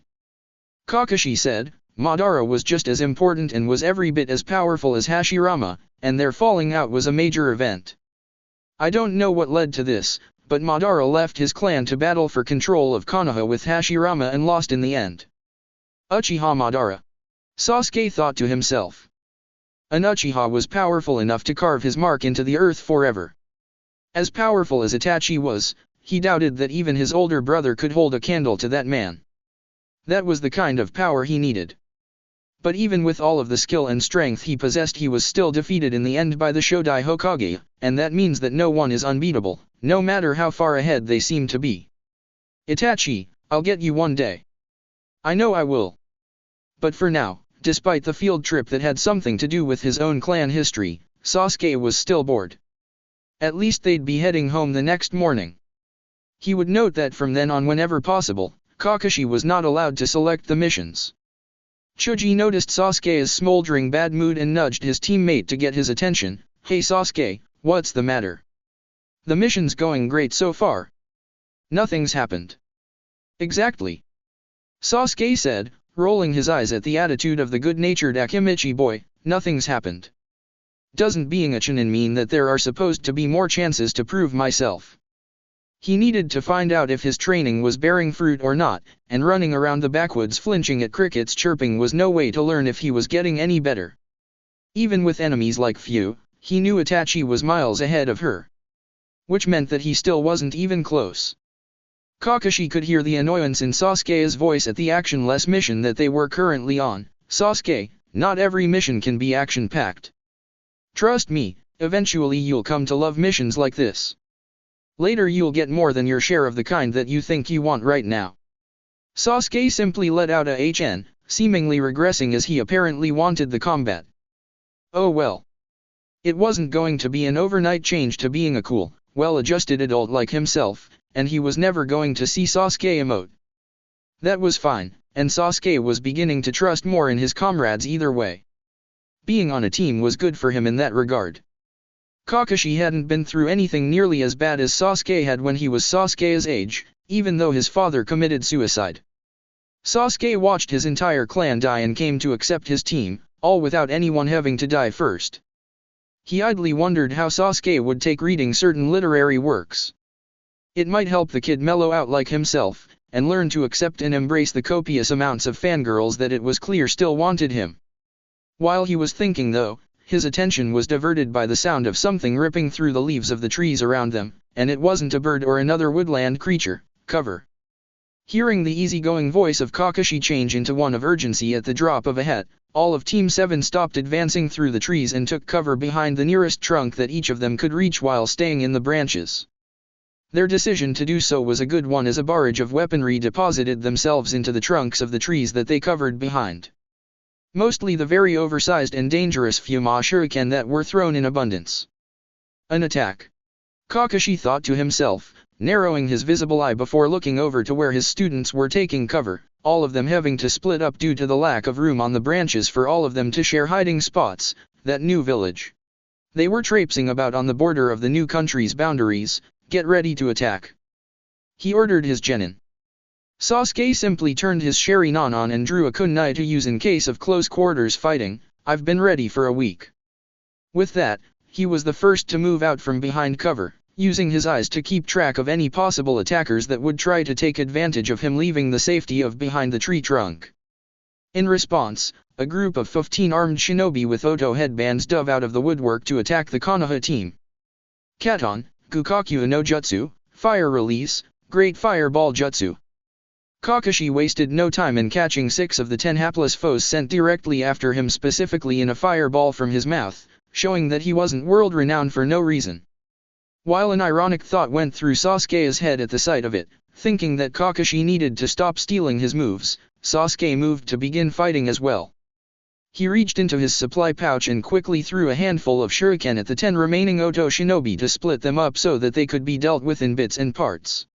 Kakashi said, Madara was just as important and was every bit as powerful as Hashirama, and their falling out was a major event. I don't know what led to this, but Madara left his clan to battle for control of Konoha with Hashirama and lost in the end. Uchiha Madara. Sasuke thought to himself. An Uchiha was powerful enough to carve his mark into the earth forever. As powerful as Itachi was, he doubted that even his older brother could hold a candle to that man. That was the kind of power he needed. But even with all of the skill and strength he possessed, he was still defeated in the end by the Shodai Hokage, and that means that no one is unbeatable, no matter how far ahead they seem to be. Itachi, I'll get you one day. I know I will. But for now, despite the field trip that had something to do with his own clan history, Sasuke was still bored. At least they'd be heading home the next morning. He would note that from then on, whenever possible, Kakashi was not allowed to select the missions. Choji noticed Sasuke's smoldering bad mood and nudged his teammate to get his attention. Hey Sasuke, what's the matter? The mission's going great so far. Nothing's happened. Exactly. Sasuke said, rolling his eyes at the attitude of the good-natured Akimichi boy. Nothing's happened. Doesn't being a Chunin mean that there are supposed to be more chances to prove myself? He needed to find out if his training was bearing fruit or not, and running around the backwoods flinching at crickets chirping was no way to learn if he was getting any better. Even with enemies like Fu, he knew Itachi was miles ahead of her. Which meant that he still wasn't even close. Kakashi could hear the annoyance in Sasuke's voice at the actionless mission that they were currently on. Sasuke, not every mission can be action-packed. Trust me, eventually you'll come to love missions like this. Later you'll get more than your share of the kind that you think you want right now. Sasuke simply let out a HN, seemingly regressing as he apparently wanted the combat. Oh well. It wasn't going to be an overnight change to being a cool, well-adjusted adult like himself, and he was never going to see Sasuke emote. That was fine, and Sasuke was beginning to trust more in his comrades either way. Being on a team was good for him in that regard. Kakashi hadn't been through anything nearly as bad as Sasuke had when he was Sasuke's age, even though his father committed suicide. Sasuke watched his entire clan die and came to accept his team, all without anyone having to die first. He idly wondered how Sasuke would take reading certain literary works. It might help the kid mellow out like himself, and learn to accept and embrace the copious amounts of fangirls that it was clear still wanted him. While he was thinking though, his attention was diverted by the sound of something ripping through the leaves of the trees around them, and it wasn't a bird or another woodland creature. Cover. Hearing the easygoing voice of Kakashi change into one of urgency at the drop of a hat, all of Team 7 stopped advancing through the trees and took cover behind the nearest trunk that each of them could reach while staying in the branches. Their decision to do so was a good one, as a barrage of weaponry deposited themselves into the trunks of the trees that they covered behind. Mostly the very oversized and dangerous Fuma shuriken that were thrown in abundance. An attack. Kakashi thought to himself, narrowing his visible eye before looking over to where his students were taking cover, all of them having to split up due to the lack of room on the branches for all of them to share hiding spots. That new village. They were traipsing about on the border of the new country's boundaries. Get ready to attack. He ordered his genin. Sasuke simply turned his Sharingan on and drew a kunai to use in case of close quarters fighting. I've been ready for a week. With that, he was the first to move out from behind cover, using his eyes to keep track of any possible attackers that would try to take advantage of him leaving the safety of behind the tree trunk. In response, a group of 15 armed shinobi with Oto headbands dove out of the woodwork to attack the Konoha team. Katon, Gukaku no Jutsu, Fire Release, Great Fireball Jutsu. Kakashi wasted no time in catching 6 of the 10 hapless foes sent directly after him, specifically in a fireball from his mouth, showing that he wasn't world-renowned for no reason. While an ironic thought went through Sasuke's head at the sight of it, thinking that Kakashi needed to stop stealing his moves, Sasuke moved to begin fighting as well. He reached into his supply pouch and quickly threw a handful of shuriken at the 10 remaining Oto shinobi to split them up so that they could be dealt with in bits and parts.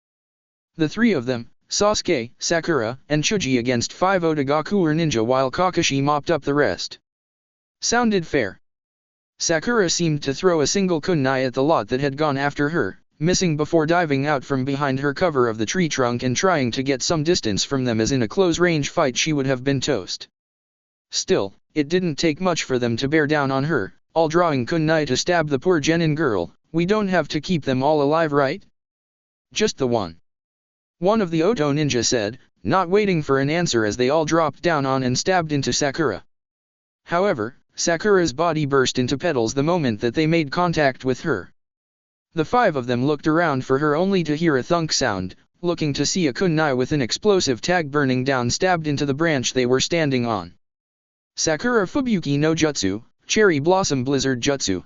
The 3 of them, Sasuke, Sakura, and Chuji against 5 Otagaku or ninja, while Kakashi mopped up the rest. Sounded fair. Sakura seemed to throw a single kunai at the lot that had gone after her, missing before diving out from behind her cover of the tree trunk and trying to get some distance from them, as in a close-range fight she would have been toast. Still, it didn't take much for them to bear down on her, all drawing kunai to stab the poor genin girl. We don't have to keep them all alive, right? Just the one. One of the Oto ninja said, not waiting for an answer as they all dropped down on and stabbed into Sakura. However, Sakura's body burst into petals the moment that they made contact with her. The 5 of them looked around for her only to hear a thunk sound, looking to see a kunai with an explosive tag burning down stabbed into the branch they were standing on. Sakura Fubuki no Jutsu, Cherry Blossom Blizzard Jutsu.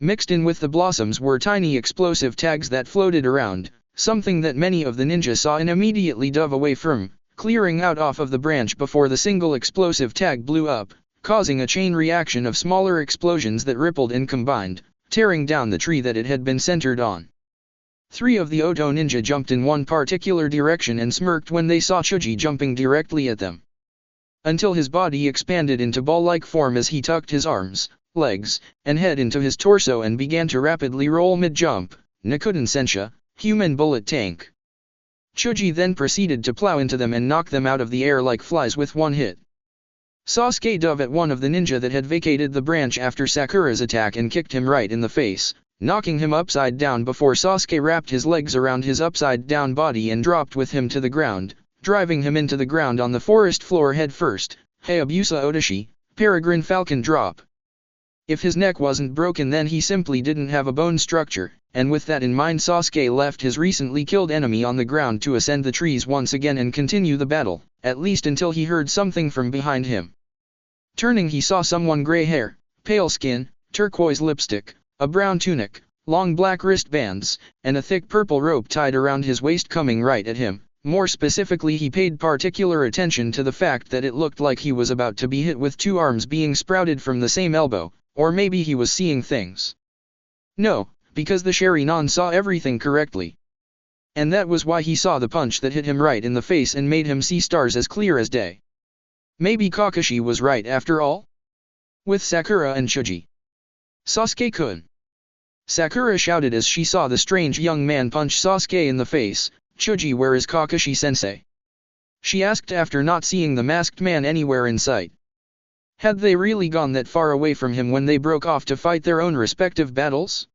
Mixed in with the blossoms were tiny explosive tags that floated around, something that many of the ninja saw and immediately dove away from, clearing out off of the branch before the single explosive tag blew up, causing a chain reaction of smaller explosions that rippled and combined, tearing down the tree that it had been centered on. 3 of the Oto ninja jumped in one particular direction and smirked when they saw Chuji jumping directly at them. Until his body expanded into ball-like form as he tucked his arms, legs, and head into his torso and began to rapidly roll mid-jump, Nakuden Sensha, human bullet tank. Chuji then proceeded to plow into them and knock them out of the air like flies with one hit. Sasuke dove at one of the ninja that had vacated the branch after Sakura's attack and kicked him right in the face, knocking him upside down before Sasuke wrapped his legs around his upside-down body and dropped with him to the ground, driving him into the ground on the forest floor head first. Hayabusa Otoshi, Peregrine Falcon drop. If his neck wasn't broken then he simply didn't have a bone structure, and with that in mind Sasuke left his recently killed enemy on the ground to ascend the trees once again and continue the battle, at least until he heard something from behind him. Turning he saw someone gray hair, pale skin, turquoise lipstick, a brown tunic, long black wristbands, and a thick purple rope tied around his waist coming right at him. More specifically he paid particular attention to the fact that it looked like he was about to be hit with 2 arms being sprouted from the same elbow, or maybe he was seeing things. No, because the Sharingan saw everything correctly. And that was why he saw the punch that hit him right in the face and made him see stars as clear as day. Maybe Kakashi was right after all? With Sakura and Chuji. Sasuke-kun! Sakura shouted as she saw the strange young man punch Sasuke in the face. Chuji, where is Kakashi-sensei? She asked after not seeing the masked man anywhere in sight. Had they really gone that far away from him when they broke off to fight their own respective battles?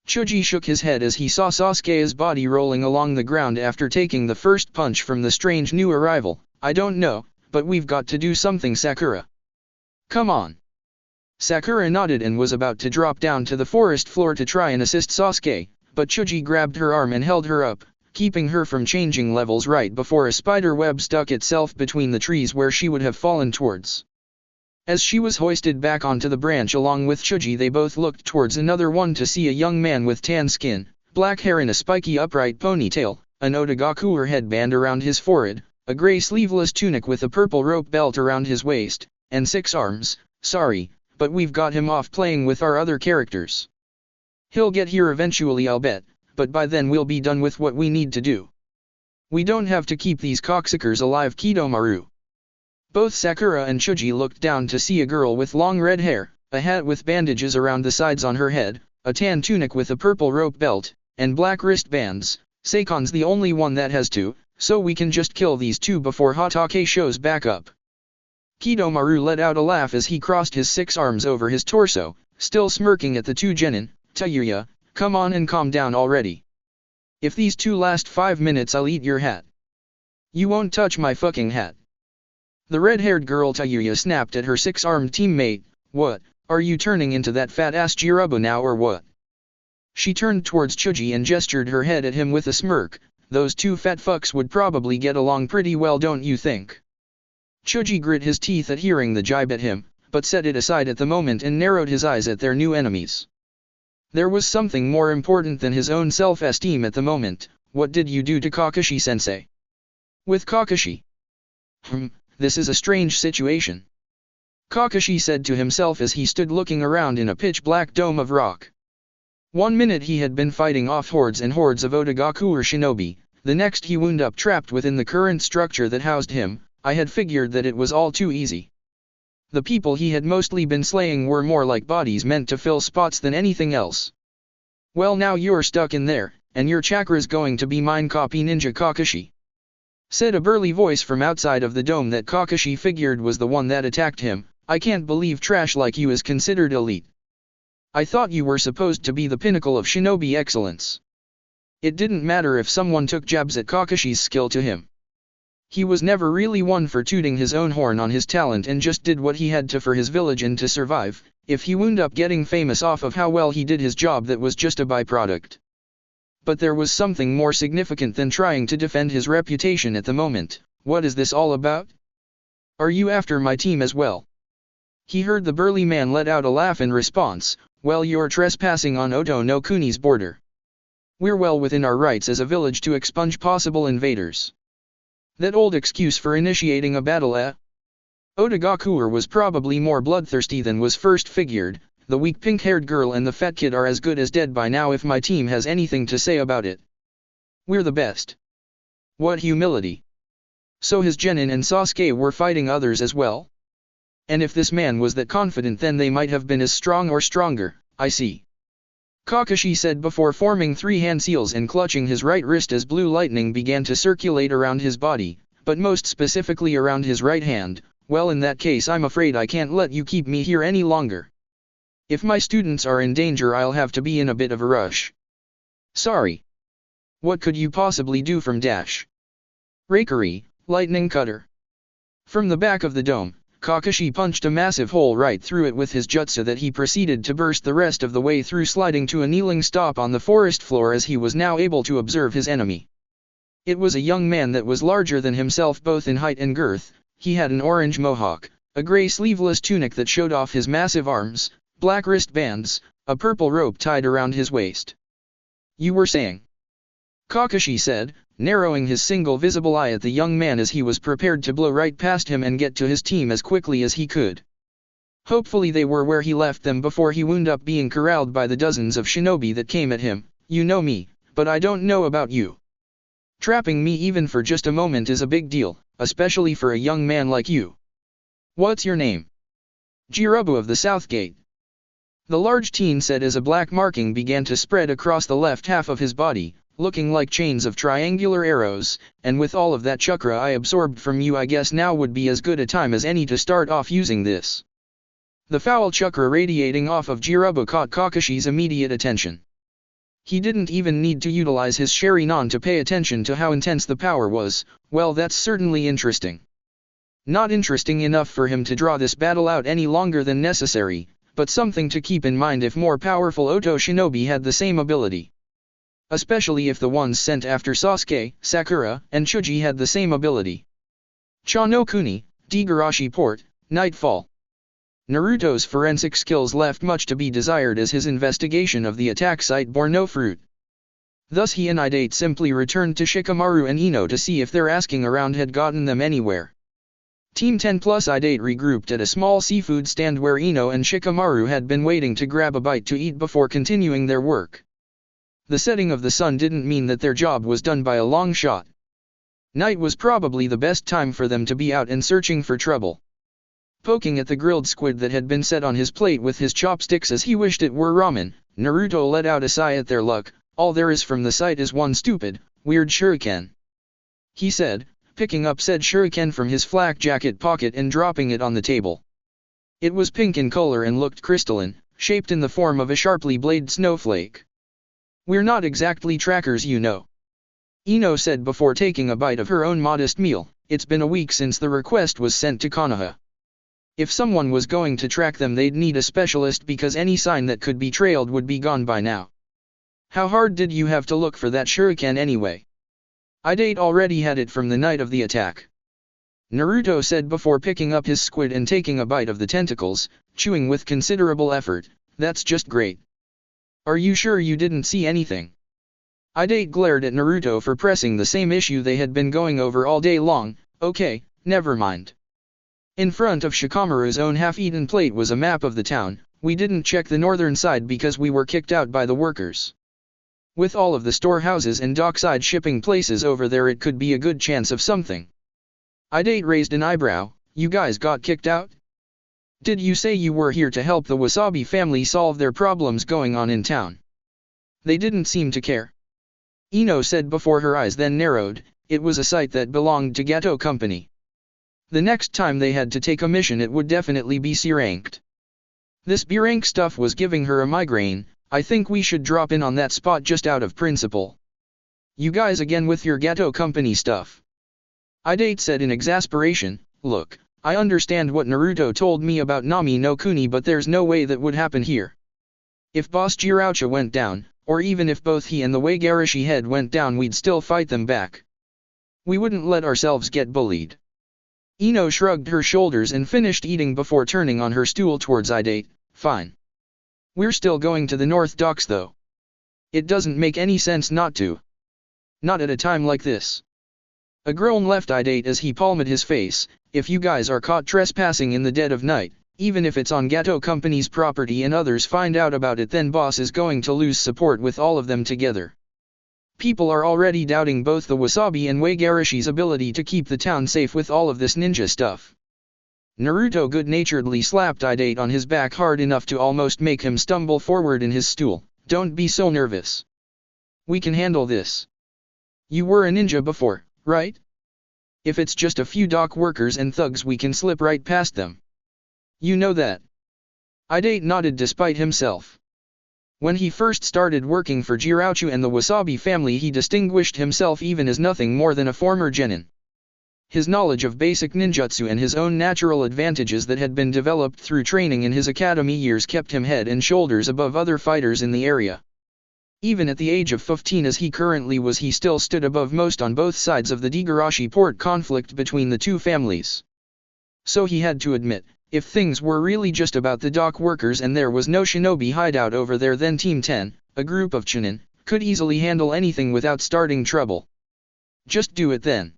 Chuji shook his head as he saw Sasuke's body rolling along the ground after taking the first punch from the strange new arrival. I don't know, but we've got to do something, Sakura. Come on. Sakura nodded and was about to drop down to the forest floor to try and assist Sasuke, but Chuji grabbed her arm and held her up, keeping her from changing levels right before a spider web stuck itself between the trees where she would have fallen towards. As she was hoisted back onto the branch along with Chuji, they both looked towards another one to see a young man with tan skin, black hair and a spiky upright ponytail, an Otogakure headband around his forehead, a gray sleeveless tunic with a purple rope belt around his waist, and 6 arms. Sorry, but we've got him off playing with our other characters. He'll get here eventually, I'll bet, but by then we'll be done with what we need to do. We don't have to keep these cocksuckers alive, Kidomaru. Both Sakura and Chuji looked down to see a girl with long red hair, a hat with bandages around the sides on her head, a tan tunic with a purple rope belt, and black wristbands. Seikon's the only one that has 2, so we can just kill these 2 before Hatake shows back up. Kidomaru let out a laugh as he crossed his 6 arms over his torso, still smirking at the 2 genin. Tayuya, come on and calm down already. If these 2 last 5 minutes I'll eat your hat. You won't touch my fucking hat. The red-haired girl Tayuya snapped at her 6-armed teammate. What, are you turning into that fat-ass Jiruba now or what? She turned towards Chuji and gestured her head at him with a smirk. Those 2 fat fucks would probably get along pretty well, don't you think? Chuji grit his teeth at hearing the jibe at him, but set it aside at the moment and narrowed his eyes at their new enemies. There was something more important than his own self-esteem at the moment. What did you do to Kakashi-sensei? With Kakashi? This is a strange situation. Kakashi said to himself as he stood looking around in a pitch-black dome of rock. 1 minute he had been fighting off hordes and hordes of Otogakure shinobi, the next he wound up trapped within the current structure that housed him. I had figured that it was all too easy. The people he had mostly been slaying were more like bodies meant to fill spots than anything else. Well, now you're stuck in there, and your chakra's going to be mine, copy Ninja Kakashi. Said a burly voice from outside of the dome that Kakashi figured was the one that attacked him. I can't believe trash like you is considered elite. I thought you were supposed to be the pinnacle of shinobi excellence. It didn't matter if someone took jabs at Kakashi's skill to him. He was never really one for tooting his own horn on his talent and just did what he had to for his village and to survive. If he wound up getting famous off of how well he did his job, that was just a byproduct. But there was something more significant than trying to defend his reputation at the moment. What is this all about? Are you after my team as well? He heard the burly man let out a laugh in response. Well, you're trespassing on Oto no Kuni's border. We're well within our rights as a village to expunge possible invaders. That old excuse for initiating a battle, eh? Otogakuer was probably more bloodthirsty than was first figured. The weak pink-haired girl and the fat kid are as good as dead by now if my team has anything to say about it. We're the best. What humility. So his Genin and Sasuke were fighting others as well? And if this man was that confident, then they might have been as strong or stronger. I see. Kakashi said before forming three hand seals and clutching his right wrist as blue lightning began to circulate around his body, but most specifically around his right hand. Well, in that case I'm afraid I can't let you keep me here any longer. If my students are in danger, I'll have to be in a bit of a rush. Sorry. What could you possibly do from dash? Rakery, lightning cutter. From the back of the dome, Kakashi punched a massive hole right through it with his jutsu that he proceeded to burst the rest of the way through, sliding to a kneeling stop on the forest floor as he was now able to observe his enemy. It was a young man that was larger than himself both in height and girth. He had an orange mohawk, a gray sleeveless tunic that showed off his massive arms, black wristbands, a purple rope tied around his waist. You were saying? Kakashi said, narrowing his single visible eye at the young man as he was prepared to blow right past him and get to his team as quickly as he could. Hopefully they were where he left them before he wound up being corralled by the dozens of shinobi that came at him. You know me, but I don't know about you. Trapping me even for just a moment is a big deal, especially for a young man like you. What's your name? Jirobu of the South Gate. The large teen said as a black marking began to spread across the left half of his body, looking like chains of triangular arrows, and with all of that chakra I absorbed from you, I guess now would be as good a time as any to start off using this. The foul chakra radiating off of Jirobu caught Kakashi's immediate attention. He didn't even need to utilize his Sharingan to pay attention to how intense the power was. Well, that's certainly interesting. Not interesting enough for him to draw this battle out any longer than necessary, but something to keep in mind if more powerful Oto shinobi had the same ability. Especially if the ones sent after Sasuke, Sakura, and Chuji had the same ability. Cha no Kuni, Degarashi Port, Nightfall. Naruto's forensic skills left much to be desired as his investigation of the attack site bore no fruit. Thus he and Idate simply returned to Shikamaru and Ino to see if their asking around had gotten them anywhere. Team 10 plus Idate regrouped at a small seafood stand where Ino and Shikamaru had been waiting to grab a bite to eat before continuing their work. The setting of the sun didn't mean that their job was done by a long shot. Night was probably the best time for them to be out and searching for trouble. Poking at the grilled squid that had been set on his plate with his chopsticks as he wished it were ramen, Naruto let out a sigh at their luck. All there is from the sight is one stupid, weird shuriken. He said, picking up said shuriken from his flak jacket pocket and dropping it on the table. It was pink in color and looked crystalline, shaped in the form of a sharply bladed snowflake. We're not exactly trackers, you know. Ino said before taking a bite of her own modest meal. It's been a week since the request was sent to Konoha. If someone was going to track them, they'd need a specialist because any sign that could be trailed would be gone by now. How hard did you have to look for that shuriken anyway? Idate already had it from the night of the attack. Naruto said before picking up his squid and taking a bite of the tentacles, chewing with considerable effort. That's just great. Are you sure you didn't see anything? Idate glared at Naruto for pressing the same issue they had been going over all day long. Okay, never mind. In front of Shikamaru's own half-eaten plate was a map of the town. We didn't check the northern side because we were kicked out by the workers. With all of the storehouses and dockside shipping places over there, it could be a good chance of something. Idate raised an eyebrow. You guys got kicked out? Did you say you were here to help the Wasabi family solve their problems going on in town? They didn't seem to care. Ino said before her eyes then narrowed. It was a site that belonged to Gato Company. The next time they had to take a mission, it would definitely be C-ranked. This B-rank stuff was giving her a migraine. I think we should drop in on that spot just out of principle. You guys again with your Gato Company stuff. Idate said in exasperation. Look, I understand what Naruto told me about Nami no Kuni, but there's no way that would happen here. If Boss Jiraiya went down, or even if both he and the Wagarashi head went down, we'd still fight them back. We wouldn't let ourselves get bullied. Ino shrugged her shoulders and finished eating before turning on her stool towards Idate. Fine. We're still going to the North Docks though. It doesn't make any sense not to. Not at a time like this. A groan left Idate as he palmed his face. If you guys are caught trespassing in the dead of night, even if it's on Gato Company's property and others find out about it, then boss is going to lose support with all of them together. People are already doubting both the Wasabi and Waigarishi's ability to keep the town safe with all of this ninja stuff. Naruto good-naturedly slapped Idate on his back hard enough to almost make him stumble forward in his stool. Don't be so nervous. We can handle this. You were a ninja before, right? If it's just a few dock workers and thugs, we can slip right past them. You know that. Idate nodded despite himself. When he first started working for Jirauchu and the Wasabi family, he distinguished himself even as nothing more than a former genin. His knowledge of basic ninjutsu and his own natural advantages that had been developed through training in his academy years kept him head and shoulders above other fighters in the area. Even at the age of 15 as he currently was, he still stood above most on both sides of the Digarashi port conflict between the two families. So he had to admit, if things were really just about the dock workers and there was no shinobi hideout over there, then Team 10, a group of chunin, could easily handle anything without starting trouble. Just do it then.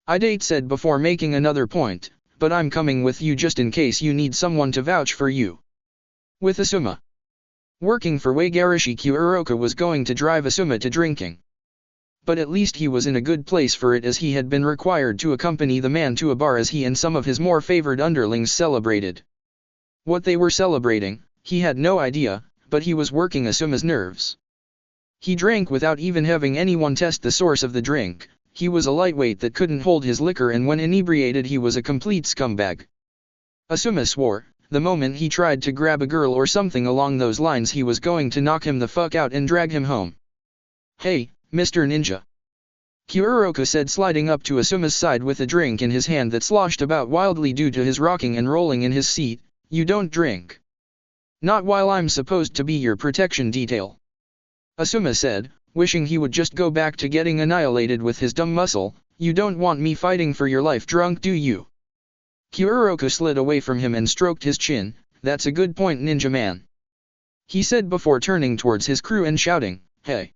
Idate said before making another point, but I'm coming with you just in case you need someone to vouch for you. With Asuma. Working for Waigarishi, Kuroka was going to drive Asuma to drinking. But at least he was in a good place for it, as he had been required to accompany the man to a bar as he and some of his more favored underlings celebrated. What they were celebrating, he had no idea, but he was working Asuma's nerves. He drank without even having anyone test the source of the drink. He was a lightweight that couldn't hold his liquor, and when inebriated he was a complete scumbag. Asuma swore, the moment he tried to grab a girl or something along those lines, he was going to knock him the fuck out and drag him home. Hey, Mr. Ninja. Kuroka said, sliding up to Asuma's side with a drink in his hand that sloshed about wildly due to his rocking and rolling in his seat. You don't drink. Not while I'm supposed to be your protection detail. Asuma said, wishing he would just go back to getting annihilated with his dumb muscle. You don't want me fighting for your life drunk, do you? Kuroka slid away from him and stroked his chin. That's a good point, ninja man. He said before turning towards his crew and shouting, hey.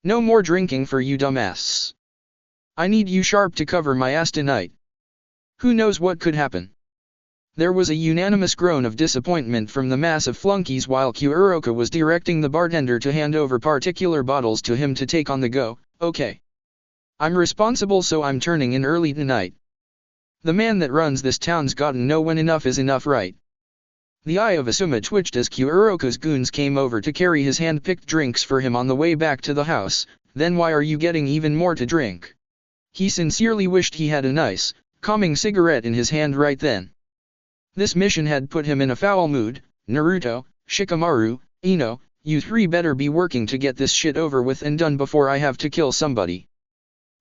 No more drinking for you dumbass. I need you sharp to cover my ass tonight. Who knows what could happen? There was a unanimous groan of disappointment from the mass of flunkies while Kuroka was directing the bartender to hand over particular bottles to him to take on the go. Okay. I'm responsible, so I'm turning in early tonight. The man that runs this town's gotta know when enough is enough, right? The eye of Asuma twitched as Kuroka's goons came over to carry his hand-picked drinks for him on the way back to the house. Then why are you getting even more to drink? He sincerely wished he had a nice, calming cigarette in his hand right then. This mission had put him in a foul mood. Naruto, Shikamaru, Ino, you three better be working to get this shit over with and done before I have to kill somebody.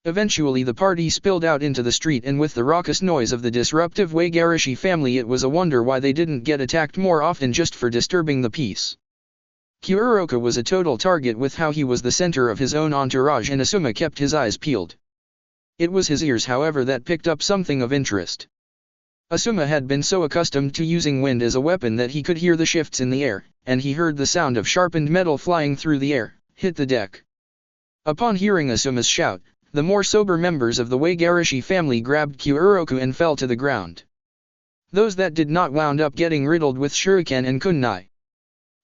Eventually the party spilled out into the street, and with the raucous noise of the disruptive Waigarishi family, it was a wonder why they didn't get attacked more often just for disturbing the peace. Kuroka was a total target with how he was the center of his own entourage, and Asuma kept his eyes peeled. It was his ears, however, that picked up something of interest. Asuma had been so accustomed to using wind as a weapon that he could hear the shifts in the air, and he heard the sound of sharpened metal flying through the air, hit the deck. Upon hearing Asuma's shout, the more sober members of the Waigarishi family grabbed Kuroka and fell to the ground. Those that did not wound up getting riddled with shuriken and kunai.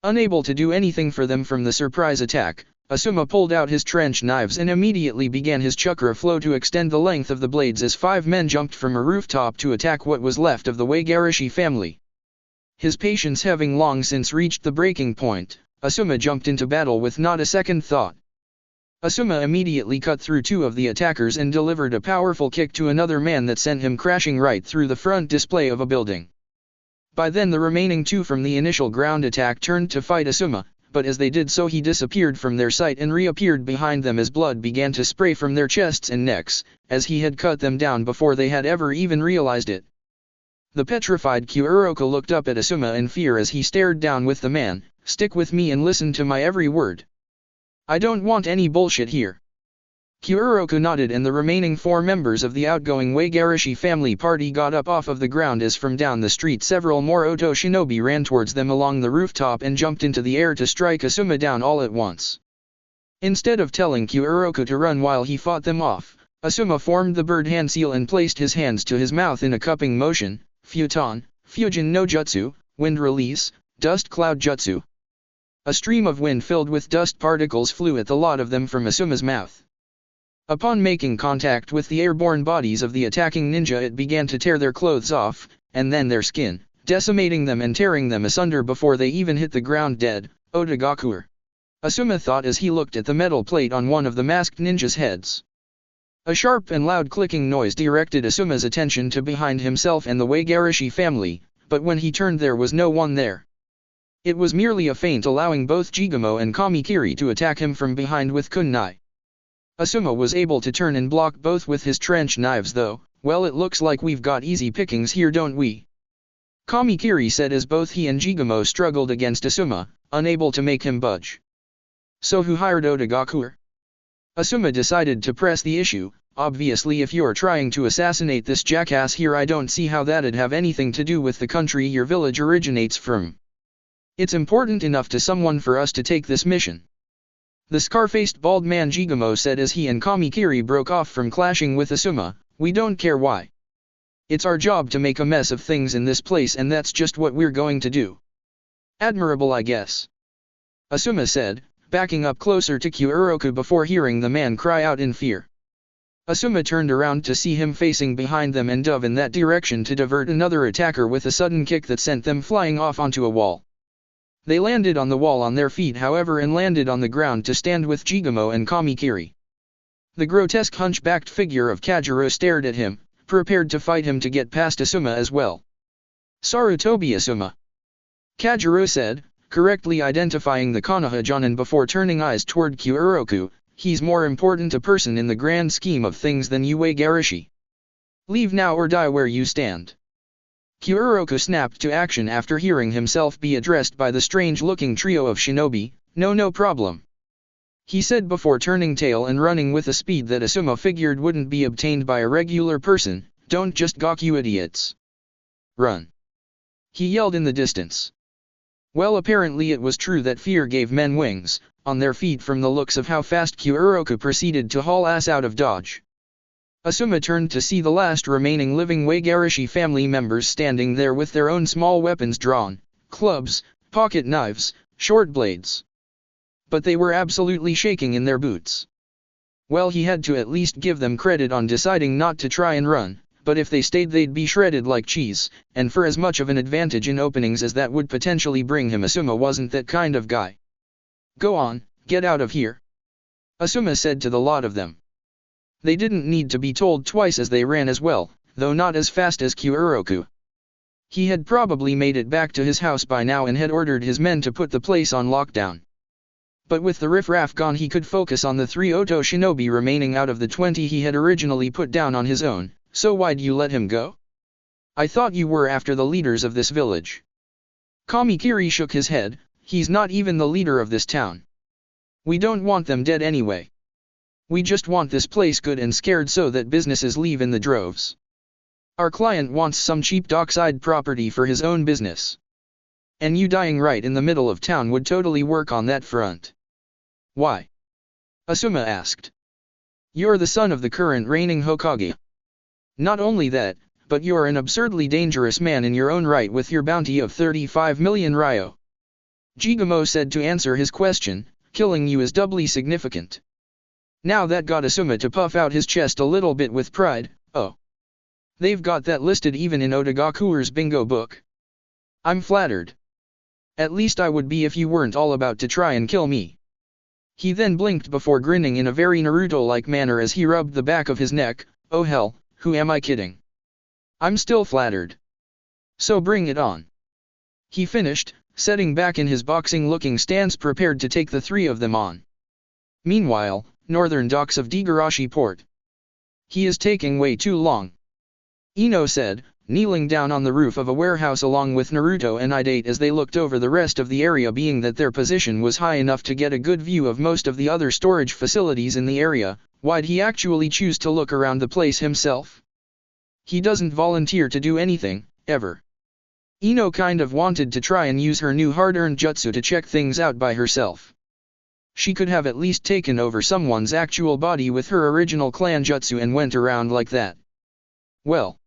Unable to do anything for them from the surprise attack, Asuma pulled out his trench knives and immediately began his chakra flow to extend the length of the blades as 5 men jumped from a rooftop to attack what was left of the Waigarishi family. His patience having long since reached the breaking point, Asuma jumped into battle with not a second thought. Asuma immediately cut through 2 of the attackers and delivered a powerful kick to another man that sent him crashing right through the front display of a building. By then the remaining 2 from the initial ground attack turned to fight Asuma, but as they did so he disappeared from their sight and reappeared behind them as blood began to spray from their chests and necks, as he had cut them down before they had ever even realized it. The petrified Kuroka looked up at Asuma in fear as he stared down with the man. Stick with me and listen to my every word. I don't want any bullshit here. Kyuuroku nodded and the remaining 4 members of the outgoing Waigarashi family party got up off of the ground as from down the street several more Oto shinobi ran towards them along the rooftop and jumped into the air to strike Asuma down all at once. Instead of telling Kyuuroku to run while he fought them off, Asuma formed the bird hand seal and placed his hands to his mouth in a cupping motion, Futon, Fujin no Jutsu, wind release, dust cloud jutsu. A stream of wind filled with dust particles flew at the lot of them from Asuma's mouth. Upon making contact with the airborne bodies of the attacking ninja it began to tear their clothes off, and then their skin, decimating them and tearing them asunder before they even hit the ground dead, Otagakuer. Asuma thought as he looked at the metal plate on one of the masked ninjas' heads. A sharp and loud clicking noise directed Asuma's attention to behind himself and the Waigarashi family, but when he turned there was no one there. It was merely a feint allowing both Jigamo and Kamikiri to attack him from behind with kunai. Asuma was able to turn and block both with his trench knives though. Well, it looks like we've got easy pickings here, don't we? Kamikiri said as both he and Jigamo struggled against Asuma, unable to make him budge. So who hired Otagakuer? Asuma decided to press the issue. Obviously if you're trying to assassinate this jackass here I don't see how that'd have anything to do with the country your village originates from. It's important enough to someone for us to take this mission. The scar-faced bald man Jigamo said as he and Kamikiri broke off from clashing with Asuma. We don't care why. It's our job to make a mess of things in this place and that's just what we're going to do. Admirable, I guess. Asuma said, backing up closer to Kyuuroku before hearing the man cry out in fear. Asuma turned around to see him facing behind them and dove in that direction to divert another attacker with a sudden kick that sent them flying off onto a wall. They landed on the wall on their feet however and landed on the ground to stand with Jigamo and Kamikiri. The grotesque hunchbacked figure of Kajiro stared at him, prepared to fight him to get past Asuma as well. Sarutobi Asuma. Kajiro said, correctly identifying the Konoha Jonin before turning eyes toward Kyuuroku. He's more important a person in the grand scheme of things than you Waigarashi. Leave now or die where you stand. Kyuuroku snapped to action after hearing himself be addressed by the strange-looking trio of shinobi. No problem. He said before turning tail and running with a speed that Asuma figured wouldn't be obtained by a regular person. Don't just gawk, you idiots. Run. He yelled in the distance. Well, apparently it was true that fear gave men wings, on their feet from the looks of how fast Kyuuroku proceeded to haul ass out of dodge. Asuma turned to see the last remaining living Waigarashi family members standing there with their own small weapons drawn, clubs, pocket knives, short blades. But they were absolutely shaking in their boots. Well, he had to at least give them credit on deciding not to try and run, but if they stayed they'd be shredded like cheese, and for as much of an advantage in openings as that would potentially bring him, Asuma wasn't that kind of guy. Go on, get out of here. Asuma said to the lot of them. They didn't need to be told twice as they ran as well, though not as fast as Kyuuroku. He had probably made it back to his house by now and had ordered his men to put the place on lockdown. But with the riffraff gone he could focus on the 3 Oto shinobi remaining out of the 20 he had originally put down on his own. So why'd you let him go? I thought you were after the leaders of this village. Kamikiri shook his head. He's not even the leader of this town. We don't want them dead anyway. We just want this place good and scared so that businesses leave in the droves. Our client wants some cheap dockside property for his own business. And you dying right in the middle of town would totally work on that front. Why? Asuma asked. You're the son of the current reigning Hokage. Not only that, but you're an absurdly dangerous man in your own right with your bounty of 35 million ryo. Jigamo said to answer his question, killing you is doubly significant. Now that got Asuma to puff out his chest a little bit with pride. Oh. They've got that listed even in Otagakuer's bingo book. I'm flattered. At least I would be if you weren't all about to try and kill me. He then blinked before grinning in a very Naruto-like manner as he rubbed the back of his neck. Oh hell, who am I kidding? I'm still flattered. So bring it on. He finished, setting back in his boxing-looking stance prepared to take the 3 of them on. Meanwhile, northern docks of Degarashi port. He is taking way too long. Ino said, kneeling down on the roof of a warehouse along with Naruto and Idate as they looked over the rest of the area, being that their position was high enough to get a good view of most of the other storage facilities in the area. Why'd he actually choose to look around the place himself? He doesn't volunteer to do anything, ever. Ino kind of wanted to try and use her new hard-earned jutsu to check things out by herself. She could have at least taken over someone's actual body with her original clan jutsu and went around like that. Well,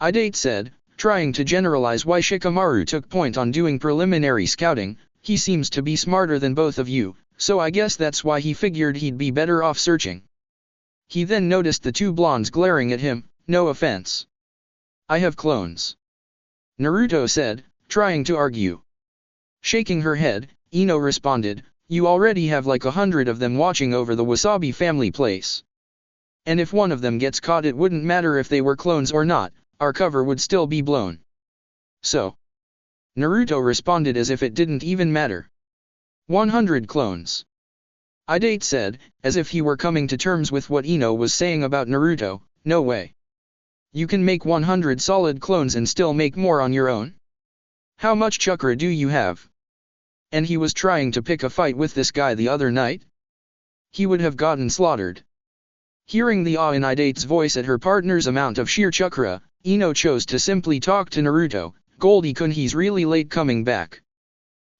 Idate said, trying to generalize why Shikamaru took point on doing preliminary scouting. He seems to be smarter than both of you, so I guess that's why he figured he'd be better off searching. He then noticed the two blondes glaring at him. No offense. I have clones. Naruto said, trying to argue. Shaking her head, Ino responded, you already have like 100 of them watching over the Wasabi family place. And if one of them gets caught, it wouldn't matter if they were clones or not, our cover would still be blown. So? Naruto responded as if it didn't even matter. 100 clones. Idate said, as if he were coming to terms with what Ino was saying about Naruto. No way. You can make 100 solid clones and still make more on your own? How much chakra do you have? And he was trying to pick a fight with this guy the other night? He would have gotten slaughtered. Hearing the awe in Idate's voice at her partner's amount of sheer chakra, Ino chose to simply talk to Naruto. Goldie-kun, he's really late coming back.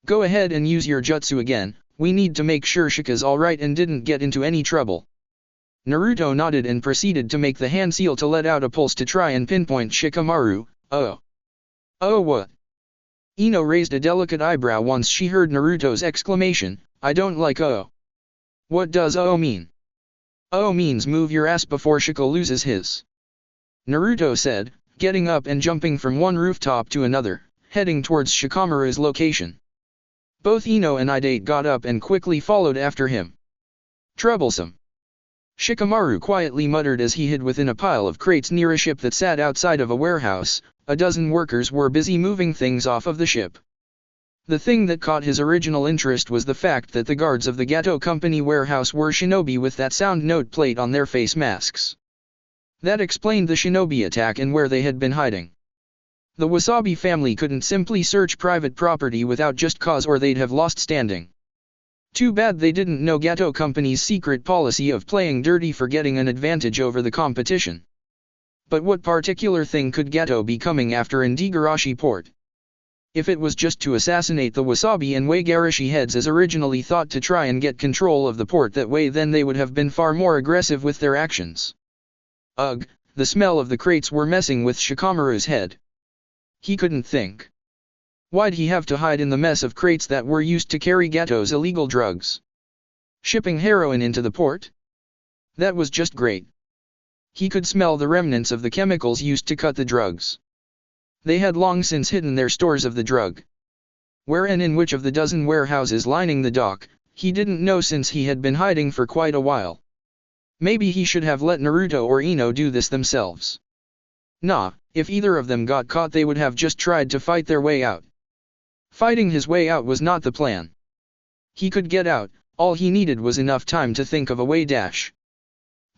Go ahead and use your jutsu again, we need to make sure Shika's alright and didn't get into any trouble. Naruto nodded and proceeded to make the hand seal to let out a pulse to try and pinpoint Shikamaru. Oh. Oh what? Ino raised a delicate eyebrow once she heard Naruto's exclamation, I don't like oh. What does oh mean? Oh means move your ass before Shika loses his. Naruto said, getting up and jumping from one rooftop to another, heading towards Shikamaru's location. Both Ino and Idate got up and quickly followed after him. Troublesome. Shikamaru quietly muttered as he hid within a pile of crates near a ship that sat outside of a warehouse. A dozen workers were busy moving things off of the ship. The thing that caught his original interest was the fact that the guards of the Gato Company warehouse were shinobi with that sound note plate on their face masks. That explained the shinobi attack and where they had been hiding. The Wasabi family couldn't simply search private property without just cause, or they'd have lost standing. Too bad they didn't know Gato Company's secret policy of playing dirty for getting an advantage over the competition. But what particular thing could Gato be coming after in Digarashi port? If it was just to assassinate the Wasabi and Wagarashi heads as originally thought to try and get control of the port that way, then they would have been far more aggressive with their actions. Ugh, the smell of the crates were messing with Shikamaru's head. He couldn't think. Why'd he have to hide in the mess of crates that were used to carry Gato's illegal drugs? Shipping heroin into the port? That was just great. He could smell the remnants of the chemicals used to cut the drugs. They had long since hidden their stores of the drug. Where and in which of the dozen warehouses lining the dock, he didn't know, since he had been hiding for quite a while. Maybe he should have let Naruto or Ino do this themselves. Nah, if either of them got caught they would have just tried to fight their way out. Fighting his way out was not the plan. He could get out, all he needed was enough time to think of a way dash.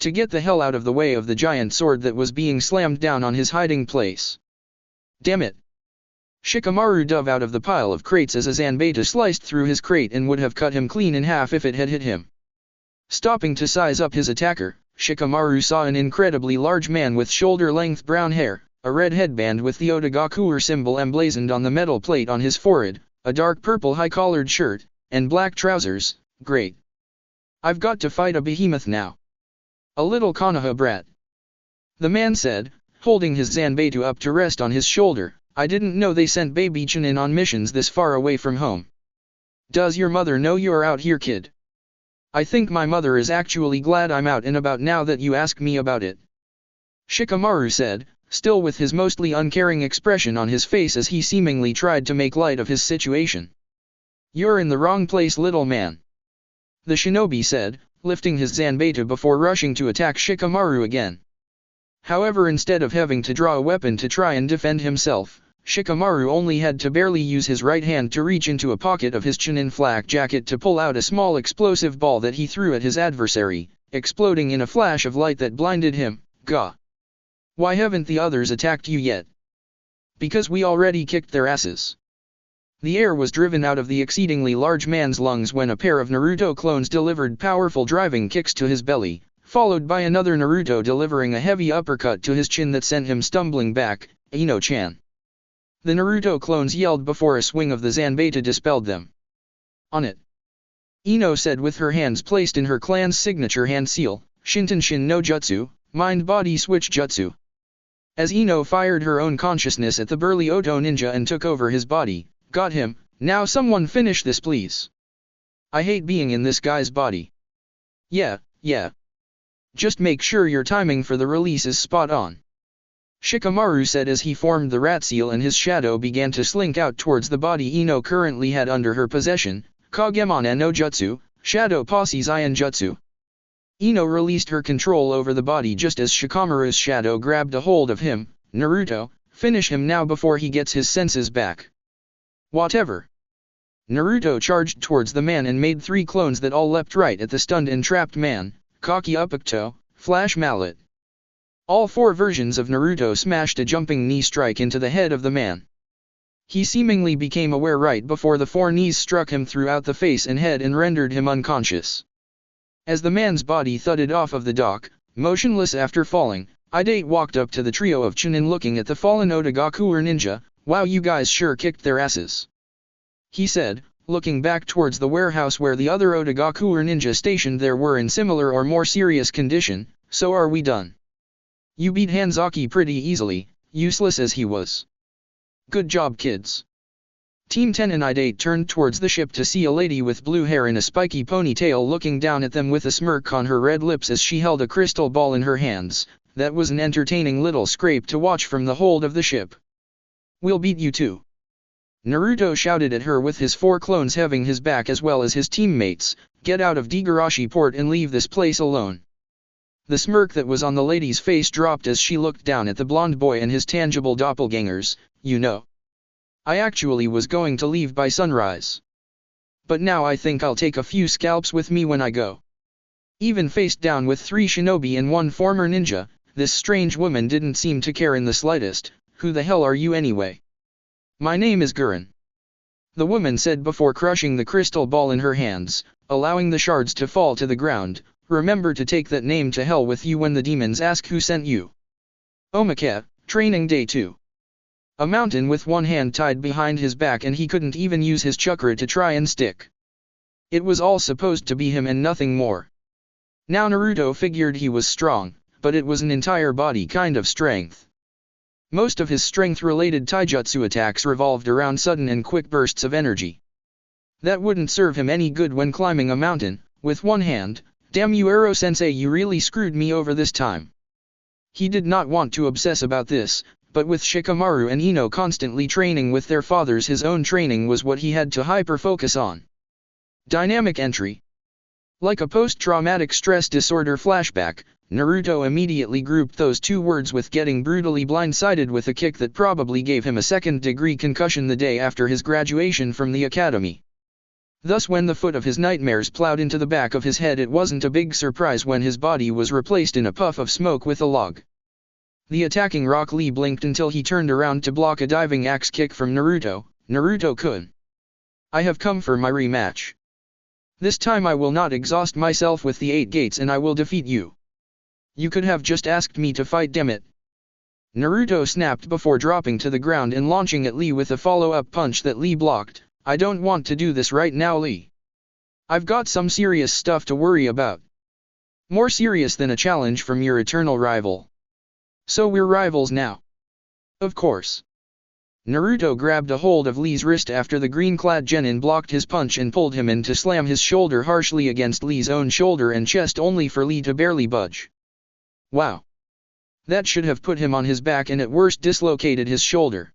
To get the hell out of the way of the giant sword that was being slammed down on his hiding place. Damn it! Shikamaru dove out of the pile of crates as a Zanbeta sliced through his crate and would have cut him clean in half if it had hit him. Stopping to size up his attacker, Shikamaru saw an incredibly large man with shoulder-length brown hair, a red headband with the Otogakuer symbol emblazoned on the metal plate on his forehead, a dark purple high-collared shirt, and black trousers. Great. I've got to fight a behemoth now. A little Konoha brat. The man said, holding his Zanbeitu up to rest on his shoulder. I didn't know they sent baby Chunin on missions this far away from home. Does your mother know you're out here, kid? I think my mother is actually glad I'm out and about now that you ask me about it. Shikamaru said, still with his mostly uncaring expression on his face as he seemingly tried to make light of his situation. You're in the wrong place, little man. The shinobi said, lifting his Zanbeitu before rushing to attack Shikamaru again. However, instead of having to draw a weapon to try and defend himself, Shikamaru only had to barely use his right hand to reach into a pocket of his Chunin flak jacket to pull out a small explosive ball that he threw at his adversary, exploding in a flash of light that blinded him. Gah! Why haven't the others attacked you yet? Because we already kicked their asses. The air was driven out of the exceedingly large man's lungs when a pair of Naruto clones delivered powerful driving kicks to his belly, followed by another Naruto delivering a heavy uppercut to his chin that sent him stumbling back. Ino-chan. The Naruto clones yelled before a swing of the Zanbeta dispelled them. On it. Ino said with her hands placed in her clan's signature hand seal, Shintenshin no Jutsu, mind-body switch jutsu. As Ino fired her own consciousness at the burly Oto ninja and took over his body, got him, now someone finish this please. I hate being in this guy's body. Yeah. Just make sure your timing for the release is spot on. Shikamaru said as he formed the rat seal and his shadow began to slink out towards the body Ino currently had under her possession, Kagemon no Jutsu, Shadow Posse's Ion Jutsu. Ino released her control over the body just as Shikamaru's shadow grabbed a hold of him. Naruto, finish him now before he gets his senses back. Whatever. Naruto charged towards the man and made 3 clones that all leapt right at the stunned and trapped man, Kaki Upukto, Flash Mallet. All 4 versions of Naruto smashed a jumping knee strike into the head of the man. He seemingly became aware right before the 4 knees struck him throughout the face and head and rendered him unconscious. As the man's body thudded off of the dock, motionless after falling, Idate walked up to the trio of Chunin looking at the fallen Otogakuer ninja. Wow, you guys sure kicked their asses. He said, looking back towards the warehouse where the other Otogakuer ninja stationed there were in similar or more serious condition. So are we done? You beat Hanzaki pretty easily, useless as he was. Good job kids. Team 10 and Idate turned towards the ship to see a lady with blue hair and a spiky ponytail looking down at them with a smirk on her red lips as she held a crystal ball in her hands. That was an entertaining little scrape to watch from the hold of the ship. We'll beat you too. Naruto shouted at her with his 4 clones having his back as well as his teammates. Get out of Degarashi port and leave this place alone. The smirk that was on the lady's face dropped as she looked down at the blonde boy and his tangible doppelgangers. You know. I actually was going to leave by sunrise. But now I think I'll take a few scalps with me when I go. Even faced down with 3 shinobi and 1 former ninja, this strange woman didn't seem to care in the slightest. Who the hell are you anyway? My name is Gurren. The woman said before crushing the crystal ball in her hands, allowing the shards to fall to the ground. Remember to take that name to hell with you when the demons ask who sent you. Omake, training day 2. A mountain with one hand tied behind his back and he couldn't even use his chakra to try and stick. It was all supposed to be him and nothing more. Now Naruto figured he was strong, but it was an entire body kind of strength. Most of his strength-related taijutsu attacks revolved around sudden and quick bursts of energy. That wouldn't serve him any good when climbing a mountain, with one hand. Damn you Ero-sensei, you really screwed me over this time. He did not want to obsess about this, but with Shikamaru and Ino constantly training with their fathers, his own training was what he had to hyper-focus on. Dynamic entry. Like a post-traumatic stress disorder flashback, Naruto immediately grouped those 2 words with getting brutally blindsided with a kick that probably gave him a 2nd-degree concussion the day after his graduation from the academy. Thus when the foot of his nightmares plowed into the back of his head, it wasn't a big surprise when his body was replaced in a puff of smoke with a log. The attacking Rock Lee blinked until he turned around to block a diving axe kick from Naruto. Naruto-kun. I have come for my rematch. This time I will not exhaust myself with the 8 gates and I will defeat you. You could have just asked me to fight, damn it. Naruto snapped before dropping to the ground and launching at Lee with a follow-up punch that Lee blocked. I don't want to do this right now, Lee. I've got some serious stuff to worry about. More serious than a challenge from your eternal rival. So we're rivals now. Of course. Naruto grabbed a hold of Lee's wrist after the green-clad genin blocked his punch and pulled him in to slam his shoulder harshly against Lee's own shoulder and chest only for Lee to barely budge. Wow. That should have put him on his back and at worst dislocated his shoulder.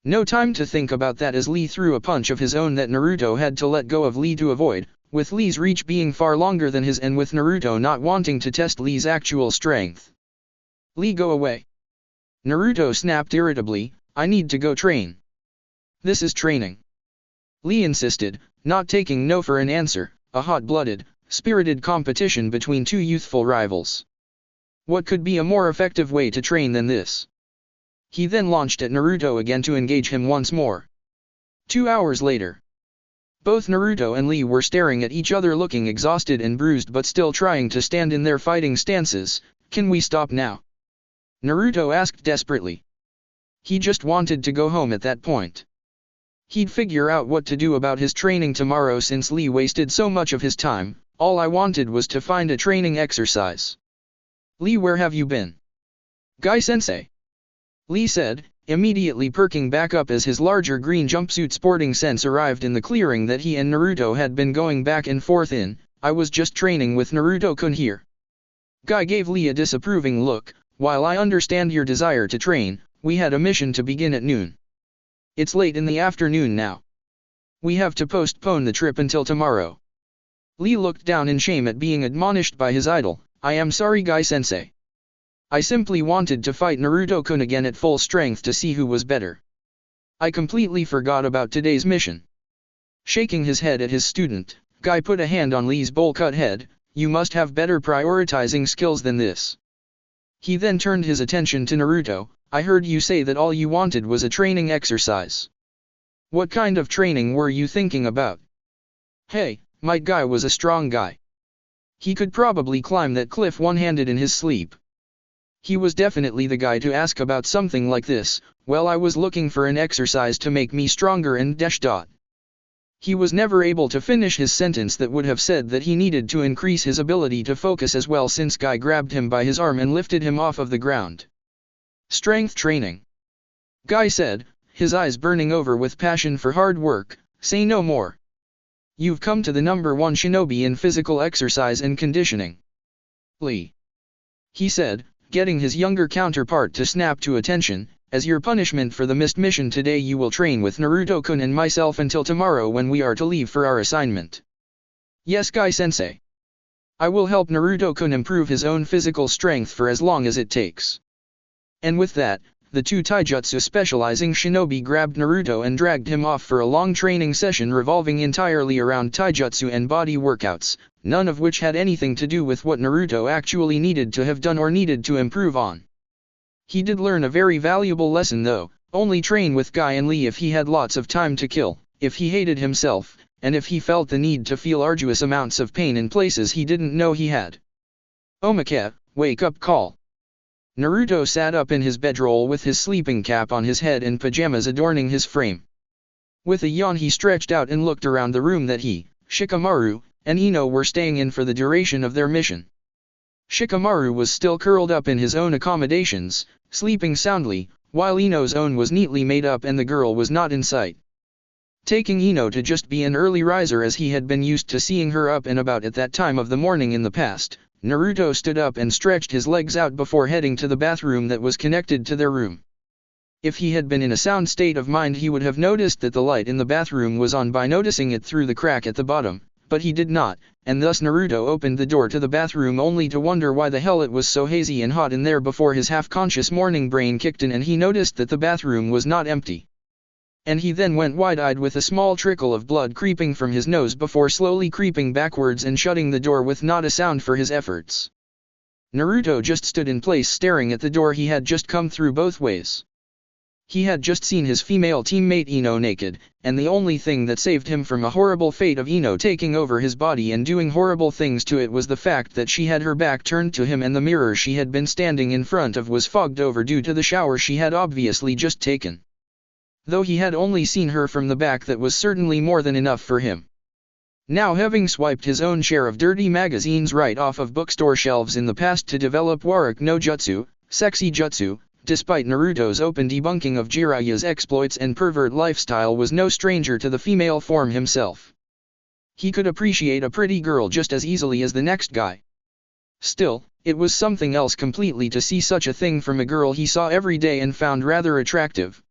No time to think about that as Lee threw a punch of his own that Naruto had to let go of Lee to avoid, with Lee's reach being far longer than his and with Naruto not wanting to test Lee's actual strength. Lee, go away. Naruto snapped irritably, I need to go train. This is training. Lee insisted, not taking no for an answer, a hot-blooded, spirited competition between 2 youthful rivals. What could be a more effective way to train than this? He then launched at Naruto again to engage him once more. 2 hours later. Both Naruto and Lee were staring at each other looking exhausted and bruised but still trying to stand in their fighting stances. Can we stop now? Naruto asked desperately. He just wanted to go home at that point. He'd figure out what to do about his training tomorrow since Lee wasted so much of his time. All I wanted was to find a training exercise. Lee, where have you been? Guy-sensei. Lee said, immediately perking back up as his larger green jumpsuit sporting sense arrived in the clearing that he and Naruto had been going back and forth in. I was just training with Naruto-kun here. Guy gave Lee a disapproving look. While I understand your desire to train, we had a mission to begin at noon. It's late in the afternoon now. We have to postpone the trip until tomorrow. Lee looked down in shame at being admonished by his idol. I am sorry, Guy-sensei. I simply wanted to fight Naruto-kun again at full strength to see who was better. I completely forgot about today's mission. Shaking his head at his student, Guy put a hand on Lee's bowl-cut head. You must have better prioritizing skills than this. He then turned his attention to Naruto. I heard you say that all you wanted was a training exercise. What kind of training were you thinking about? Hey, my guy was a strong guy. He could probably climb that cliff one-handed in his sleep. He was definitely the guy to ask about something like this. Well, I was looking for an exercise to make me stronger and dash dot. He was never able to finish his sentence that would have said that he needed to increase his ability to focus as well since Guy grabbed him by his arm and lifted him off of the ground. Strength training. Guy said, his eyes burning over with passion for hard work. Say no more. You've come to the #1 shinobi in physical exercise and conditioning. Lee. He said, getting his younger counterpart to snap to attention. As your punishment for the missed mission today, you will train with Naruto-kun and myself until tomorrow when we are to leave for our assignment. Yes, Guy-sensei. I will help Naruto-kun improve his own physical strength for as long as it takes. And with that, the two taijutsu specializing shinobi grabbed Naruto and dragged him off for a long training session revolving entirely around taijutsu and body workouts, none of which had anything to do with what Naruto actually needed to have done or needed to improve on. He did learn a very valuable lesson though. Only train with Guy and Lee if he had lots of time to kill, if he hated himself, and if he felt the need to feel arduous amounts of pain in places he didn't know he had. Omake, wake up call. Naruto sat up in his bedroll with his sleeping cap on his head and pajamas adorning his frame. With a yawn he stretched out and looked around the room that he, Shikamaru, and Ino were staying in for the duration of their mission. Shikamaru was still curled up in his own accommodations, sleeping soundly, while Ino's own was neatly made up and the girl was not in sight. Taking Ino to just be an early riser as he had been used to seeing her up and about at that time of the morning in the past, Naruto stood up and stretched his legs out before heading to the bathroom that was connected to their room. If he had been in a sound state of mind he would have noticed that the light in the bathroom was on by noticing it through the crack at the bottom, but he did not, and thus Naruto opened the door to the bathroom only to wonder why the hell it was so hazy and hot in there before his half-conscious morning brain kicked in and he noticed that the bathroom was not empty. And he then went wide-eyed with a small trickle of blood creeping from his nose before slowly creeping backwards and shutting the door with not a sound for his efforts. Naruto just stood in place staring at the door he had just come through both ways. He had just seen his female teammate Ino naked, and the only thing that saved him from a horrible fate of Ino taking over his body and doing horrible things to it was the fact that she had her back turned to him and the mirror she had been standing in front of was fogged over due to the shower she had obviously just taken. Though he had only seen her from the back, that was certainly more than enough for him. Now, having swiped his own share of dirty magazines right off of bookstore shelves in the past to develop Waruk no Jutsu, Sexy Jutsu, despite Naruto's open debunking of Jiraiya's exploits and pervert lifestyle, was no stranger to the female form himself. He could appreciate a pretty girl just as easily as the next guy. Still, it was something else completely to see such a thing from a girl he saw every day and found rather attractive.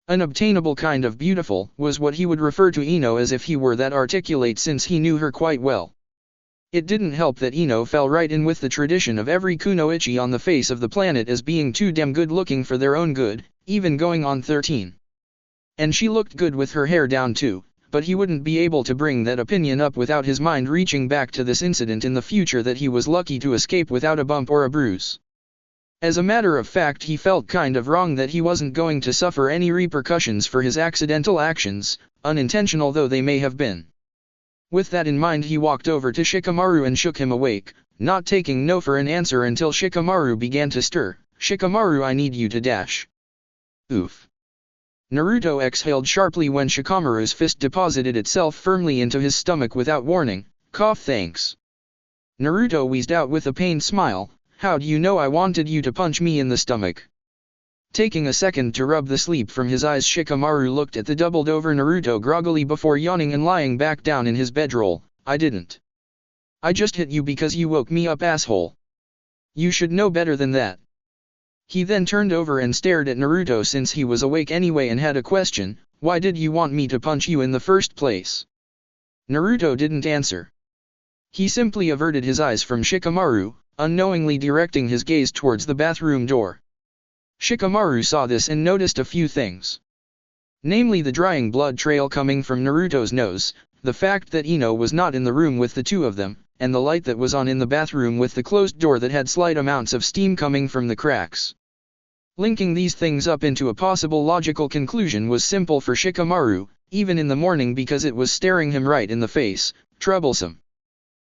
Unobtainable kind of beautiful was what he would refer to Ino as if he were that articulate, since he knew her quite well. It didn't help that Ino fell right in with the tradition of every kunoichi on the face of the planet as being too damn good looking for their own good, even going on 13. And she looked good with her hair down too, but he wouldn't be able to bring that opinion up without his mind reaching back to this incident in the future that he was lucky to escape without a bump or a bruise. As a matter of fact, he felt kind of wrong that he wasn't going to suffer any repercussions for his accidental actions, unintentional though they may have been. With that in mind he walked over to Shikamaru and shook him awake, not taking no for an answer until Shikamaru began to stir. "Shikamaru, I need you to dash." Oof. Naruto exhaled sharply when Shikamaru's fist deposited itself firmly into his stomach without warning. "Cough, thanks." Naruto wheezed out with a pained smile, "How do you know I wanted you to punch me in the stomach?" Taking a second to rub the sleep from his eyes, Shikamaru looked at the doubled-over Naruto groggily before yawning and lying back down in his bedroll. "I didn't. I just hit you because you woke me up, asshole. You should know better than that." He then turned over and stared at Naruto since he was awake anyway and had a question. "Why did you want me to punch you in the first place?" Naruto didn't answer. He simply averted his eyes from Shikamaru, unknowingly directing his gaze towards the bathroom door. Shikamaru saw this and noticed a few things. Namely the drying blood trail coming from Naruto's nose, the fact that Ino was not in the room with the two of them, and the light that was on in the bathroom with the closed door that had slight amounts of steam coming from the cracks. Linking these things up into a possible logical conclusion was simple for Shikamaru, even in the morning, because it was staring him right in the face. "Troublesome,"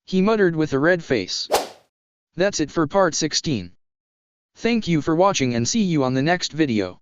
he muttered with a red face. That's it for part 16. Thank you for watching and see you on the next video.